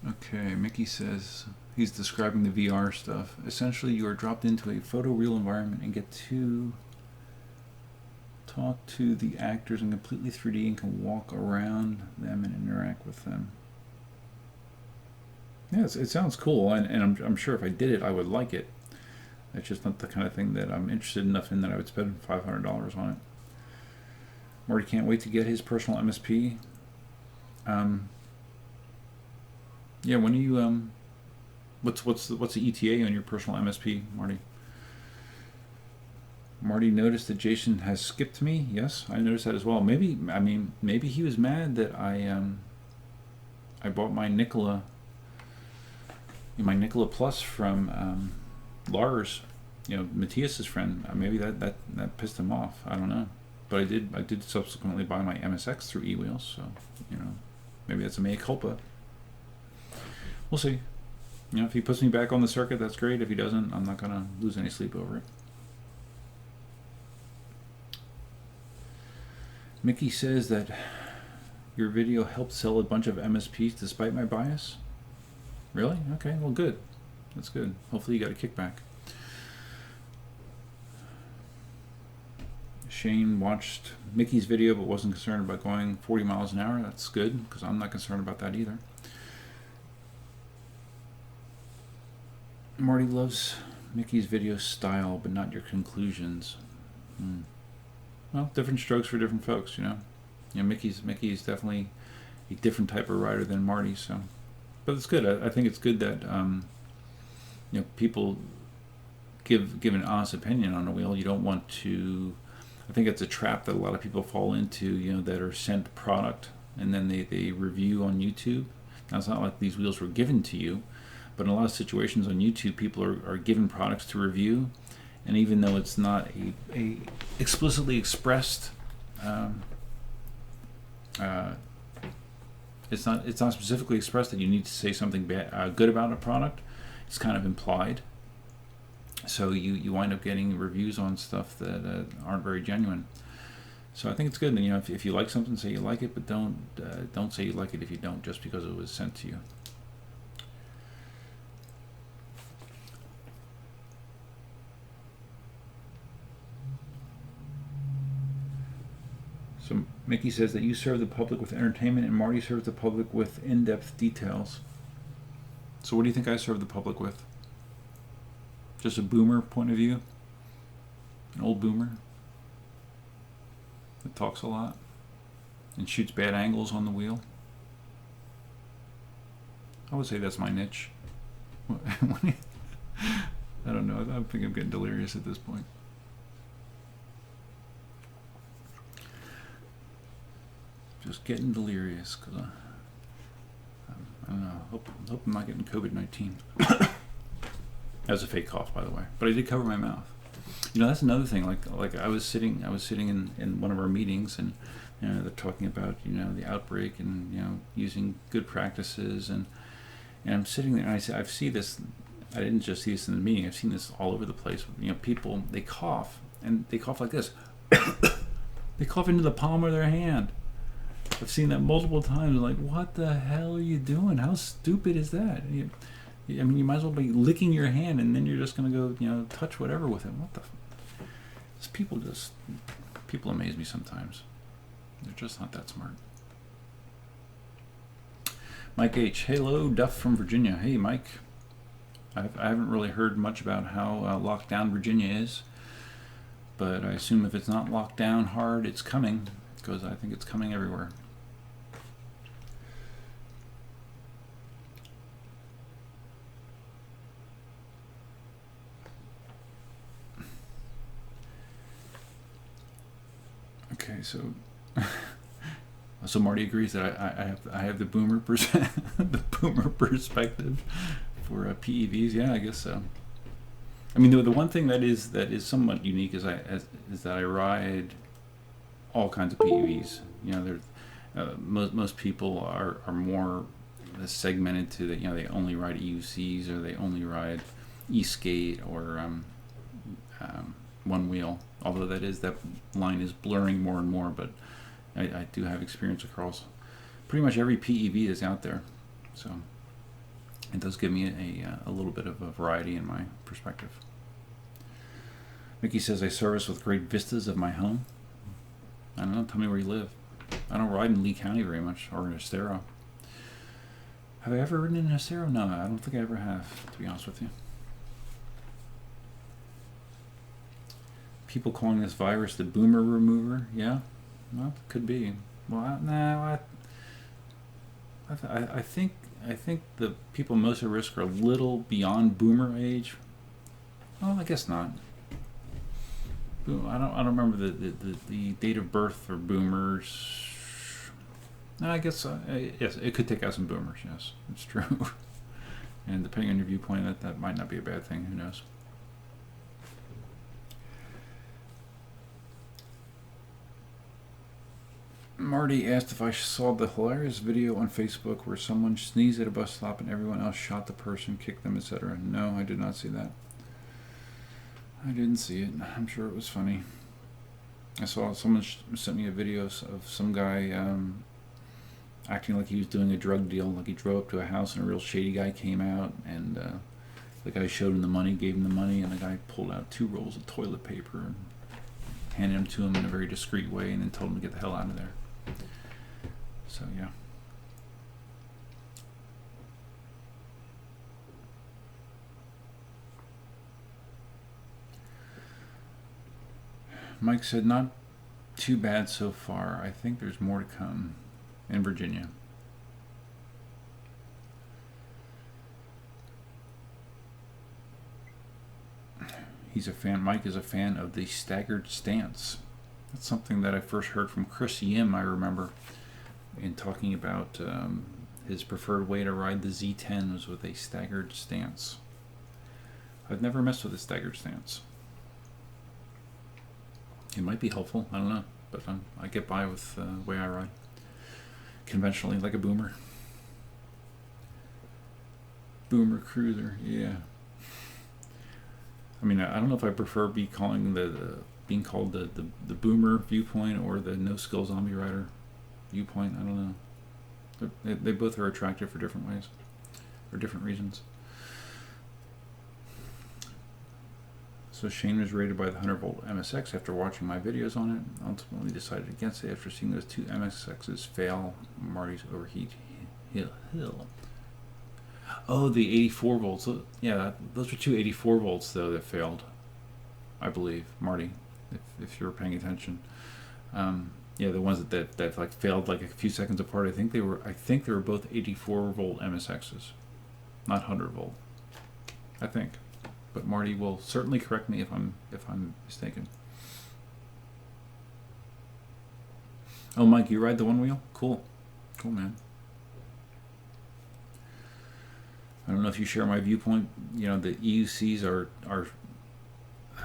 Okay, Mickey says he's describing the VR stuff. Essentially, you are dropped into a photoreal environment and get to talk to the actors in completely 3D and can walk around them and interact with them. Yeah, it sounds cool, and I'm sure if I did it, I would like it. It's just not the kind of thing that I'm interested enough in that I would spend $500 on it. Marty can't wait to get his personal MSP. Yeah, when are you what's the ETA on your personal MSP, Marty? Marty noticed that Jason has skipped me. Yes, I noticed that as well. Maybe he was mad that I bought my Nicola Plus from Lars, you know, Matthias's friend. Maybe that pissed him off. I don't know, but I did subsequently buy my MSX through eWheels, so you know, maybe that's a mea culpa. We'll see. You know, if he puts me back on the circuit, that's great. If he doesn't, I'm not gonna lose any sleep over it. Mickey says that your video helped sell a bunch of MSPs despite my bias. Really? Okay, well good. That's good. Hopefully you got a kickback. Shane watched Mickey's video but wasn't concerned about going 40 miles an hour. That's good, because I'm not concerned about that either. Marty loves Mickey's video style but not your conclusions. Well, different strokes for different folks, you know. You know, Mickey's definitely a different type of rider than Marty, so. But it's good. I think it's good that you know, people give an honest opinion on a wheel. You don't want to. I think it's a trap that a lot of people fall into. You know, that are sent product and then they review on YouTube. Now it's not like these wheels were given to you, but in a lot of situations on YouTube, people are given products to review. And even though it's not a explicitly expressed, it's not specifically expressed that you need to say something good about a product. It's kind of implied. So you wind up getting reviews on stuff that aren't very genuine. So I think it's good. You know, if you like something, say you like it, but don't say you like it if you don't, just because it was sent to you. So Mickey says that you serve the public with entertainment and Marty serves the public with in-depth details. So what do you think I serve the public with? Just a boomer point of view? An old boomer that talks a lot and shoots bad angles on the wheel? I would say that's my niche. I don't know. I think I'm getting delirious at this point. Just getting delirious because I don't know. Hope I'm not getting COVID-19. That was a fake cough, by the way. But I did cover my mouth. You know, that's another thing. Like I was sitting in one of our meetings, and you know, they're talking about, you know, the outbreak and, you know, using good practices, and I'm sitting there and I've seen this. I didn't just see this in the meeting. I've seen this all over the place. You know, people, they cough and they cough like this. They cough into the palm of their hand. I've seen that multiple times. Like, what the hell are you doing? How stupid is that? I mean, you might as well be licking your hand, and then you're just going to go, touch whatever with it. What the? People amaze me sometimes. They're just not that smart. Mike H. Hello, Duff from Virginia. Hey, Mike. I haven't really heard much about how locked down Virginia is, but I assume if it's not locked down hard, it's coming, because I think it's coming everywhere. Okay, so Marty agrees that I have the boomer the boomer perspective for PEVs. Yeah, I guess so. I mean, the one thing that is somewhat unique is that I ride all kinds of PEVs. Most people are more segmented to that. They only ride EUCs, or they only ride e-skate, or one wheel. Although that line is blurring more and more, but I do have experience across pretty much every PEV that's out there, so it does give me a little bit of a variety in my perspective. Mickey says, I service with great vistas of my home. I don't know, tell me where you live. I don't ride in Lee County very much, or in Estero. Have I ever ridden in Estero? No, I don't think I ever have, to be honest with you. People calling this virus the boomer remover. Yeah, well, it could be. Well, I think the people most at risk are a little beyond boomer age. Well, I guess not. I don't remember the date of birth for boomers. No, I guess yes, it could take out some boomers. Yes, it's true. And depending on your viewpoint, that might not be a bad thing. Who knows? Marty asked if I saw the hilarious video on Facebook where someone sneezed at a bus stop and everyone else shot the person, kicked them, etc. No, I did not see that. I didn't see it. I'm sure it was funny. I saw someone sent me a video of some guy acting like he was doing a drug deal. Like he drove up to a house and a real shady guy came out, and the guy showed him the money, gave him the money, and the guy pulled out 2 rolls of toilet paper and handed them to him in a very discreet way, and then told him to get the hell out of there. So yeah. Mike said, not too bad so far. I think there's more to come in Virginia. He's a fan. Mike is a fan of the staggered stance. That's something that I first heard from Chris Yim, I remember, in talking about his preferred way to ride the Z10 was with a staggered stance. I've never messed with a staggered stance. It might be helpful, I don't know, but I get by with the way I ride. Conventionally, like a boomer. Boomer cruiser, yeah. I mean, I don't know if I prefer being called the boomer viewpoint or the no skill zombie rider viewpoint. I don't know. They both are attractive for different ways, or different reasons. So Shane was rated by the 100-volt MSX after watching my videos on it. Ultimately decided against it after seeing those 2 MSXs fail Marty's overheat hill. Oh, the 84 volts. Yeah, those were 2 84 volts though that failed, I believe, Marty, if you were paying attention. Yeah, the ones that like failed like a few seconds apart. I think they were both 84 volt MSXs, not 100 volt. I think. But Marty will certainly correct me if I'm mistaken. Oh, Mike, you ride the one wheel? Cool, man. I don't know if you share my viewpoint. The EUCs are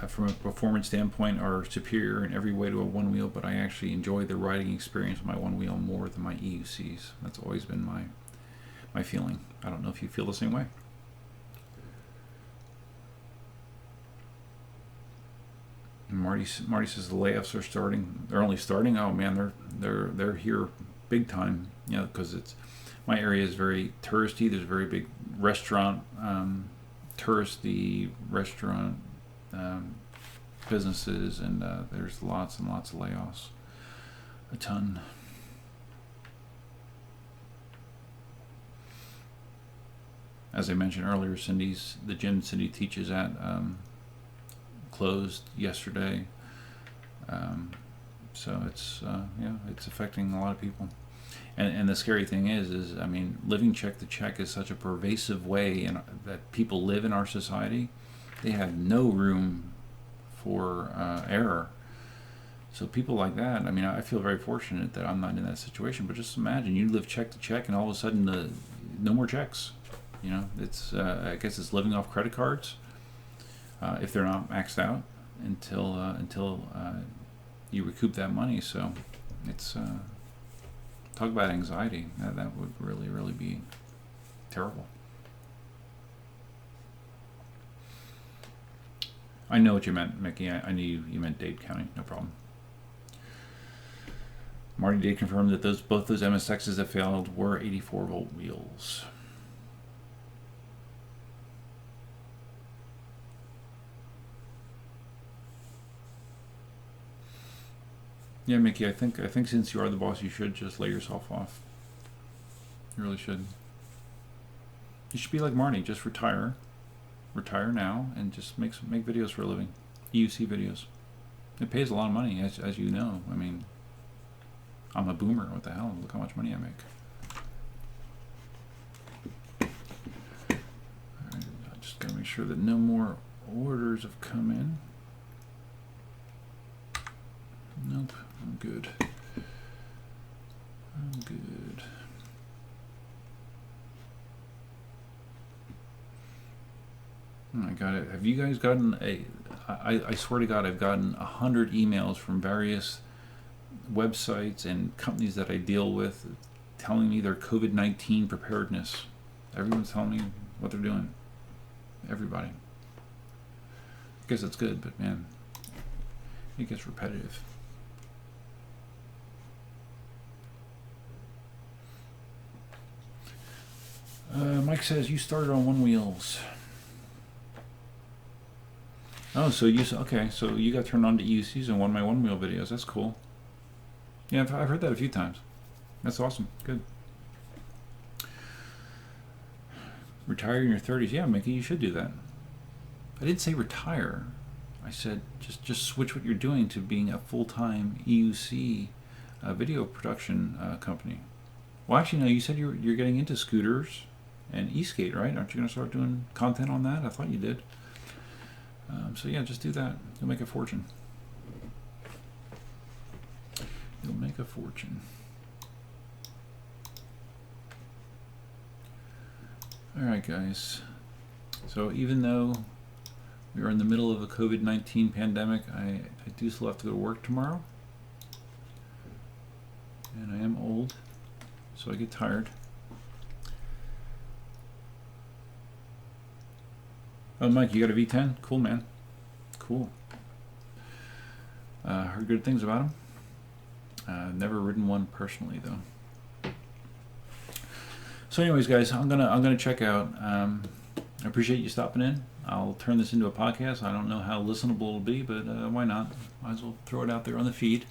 from a performance standpoint are superior in every way to a one wheel, but I actually enjoy the riding experience of my one wheel more than my EUCs. That's always been my feeling. I don't know if you feel the same way. Marty says the layoffs are starting. They're only starting. Oh man, they're here big time. Because it's my area is very touristy. There's a very big restaurant, touristy restaurant businesses, and there's lots and lots of layoffs. A ton. As I mentioned earlier, the gym Cindy teaches at closed yesterday. So it's it's affecting a lot of people. And the scary thing is I mean, living check to check is such a pervasive way that people live in our society. They have no room for error. So people like that, I mean, I feel very fortunate that I'm not in that situation. But just imagine you live check to check, and all of a sudden, no more checks. You know, it's I guess it's living off credit cards if they're not maxed out until you recoup that money. So it's talk about anxiety. That would really be terrible. I know what you meant, Mickey. I knew you meant Dade County. No problem. Marty did confirm that both those MSXs that failed were 84-volt wheels. Yeah, Mickey, I think since you are the boss, you should just lay yourself off. You really should. You should be like Marty. Just retire now, and just make videos for a living. EUC videos. It pays a lot of money, as you know. I mean, I'm a boomer. What the hell? Look how much money I make. All right, I just gotta make sure that no more orders have come in. Nope, I'm good. I'm good. I got it. Have you guys gotten I swear to God, I've gotten 100 emails from various websites and companies that I deal with telling me their COVID-19 preparedness. Everyone's telling me what they're doing. Everybody. I guess that's good, but man, it gets repetitive. Mike says you started on one wheels. Oh, so you got turned on to EUCs and my one wheel videos. That's cool. Yeah, I've heard that a few times. That's awesome. Good. Retire in your 30s. Yeah, Mickey, you should do that. I didn't say retire. I said just switch what you're doing to being a full-time EUC video production company. Well, actually, no. You said you're getting into scooters and e-skate, right? Aren't you going to start doing content on that? I thought you did. So yeah, just do that. You'll make a fortune. You'll make a fortune. All right, guys. So even though we are in the middle of a COVID-19 pandemic, I do still have to go to work tomorrow. And I am old, so I get tired. Oh, Mike, you got a V10? Cool, man. Cool. Heard good things about him. Never ridden one personally, though. So, anyways, guys, I'm gonna check out. I appreciate you stopping in. I'll turn this into a podcast. I don't know how listenable it'll be, but why not? Might as well throw it out there on the feed.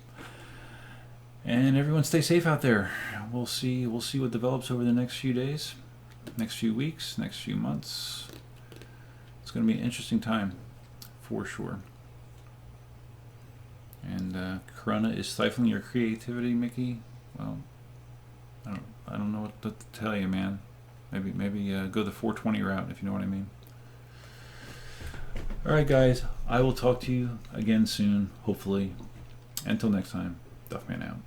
And everyone, stay safe out there. We'll see what develops over the next few days, next few weeks, next few months. It's going to be an interesting time, for sure. And Corona is stifling your creativity, Mickey. Well, I don't know what to tell you, man. Maybe go the 420 route, if you know what I mean. All right, guys. I will talk to you again soon, hopefully. Until next time, Duffman out.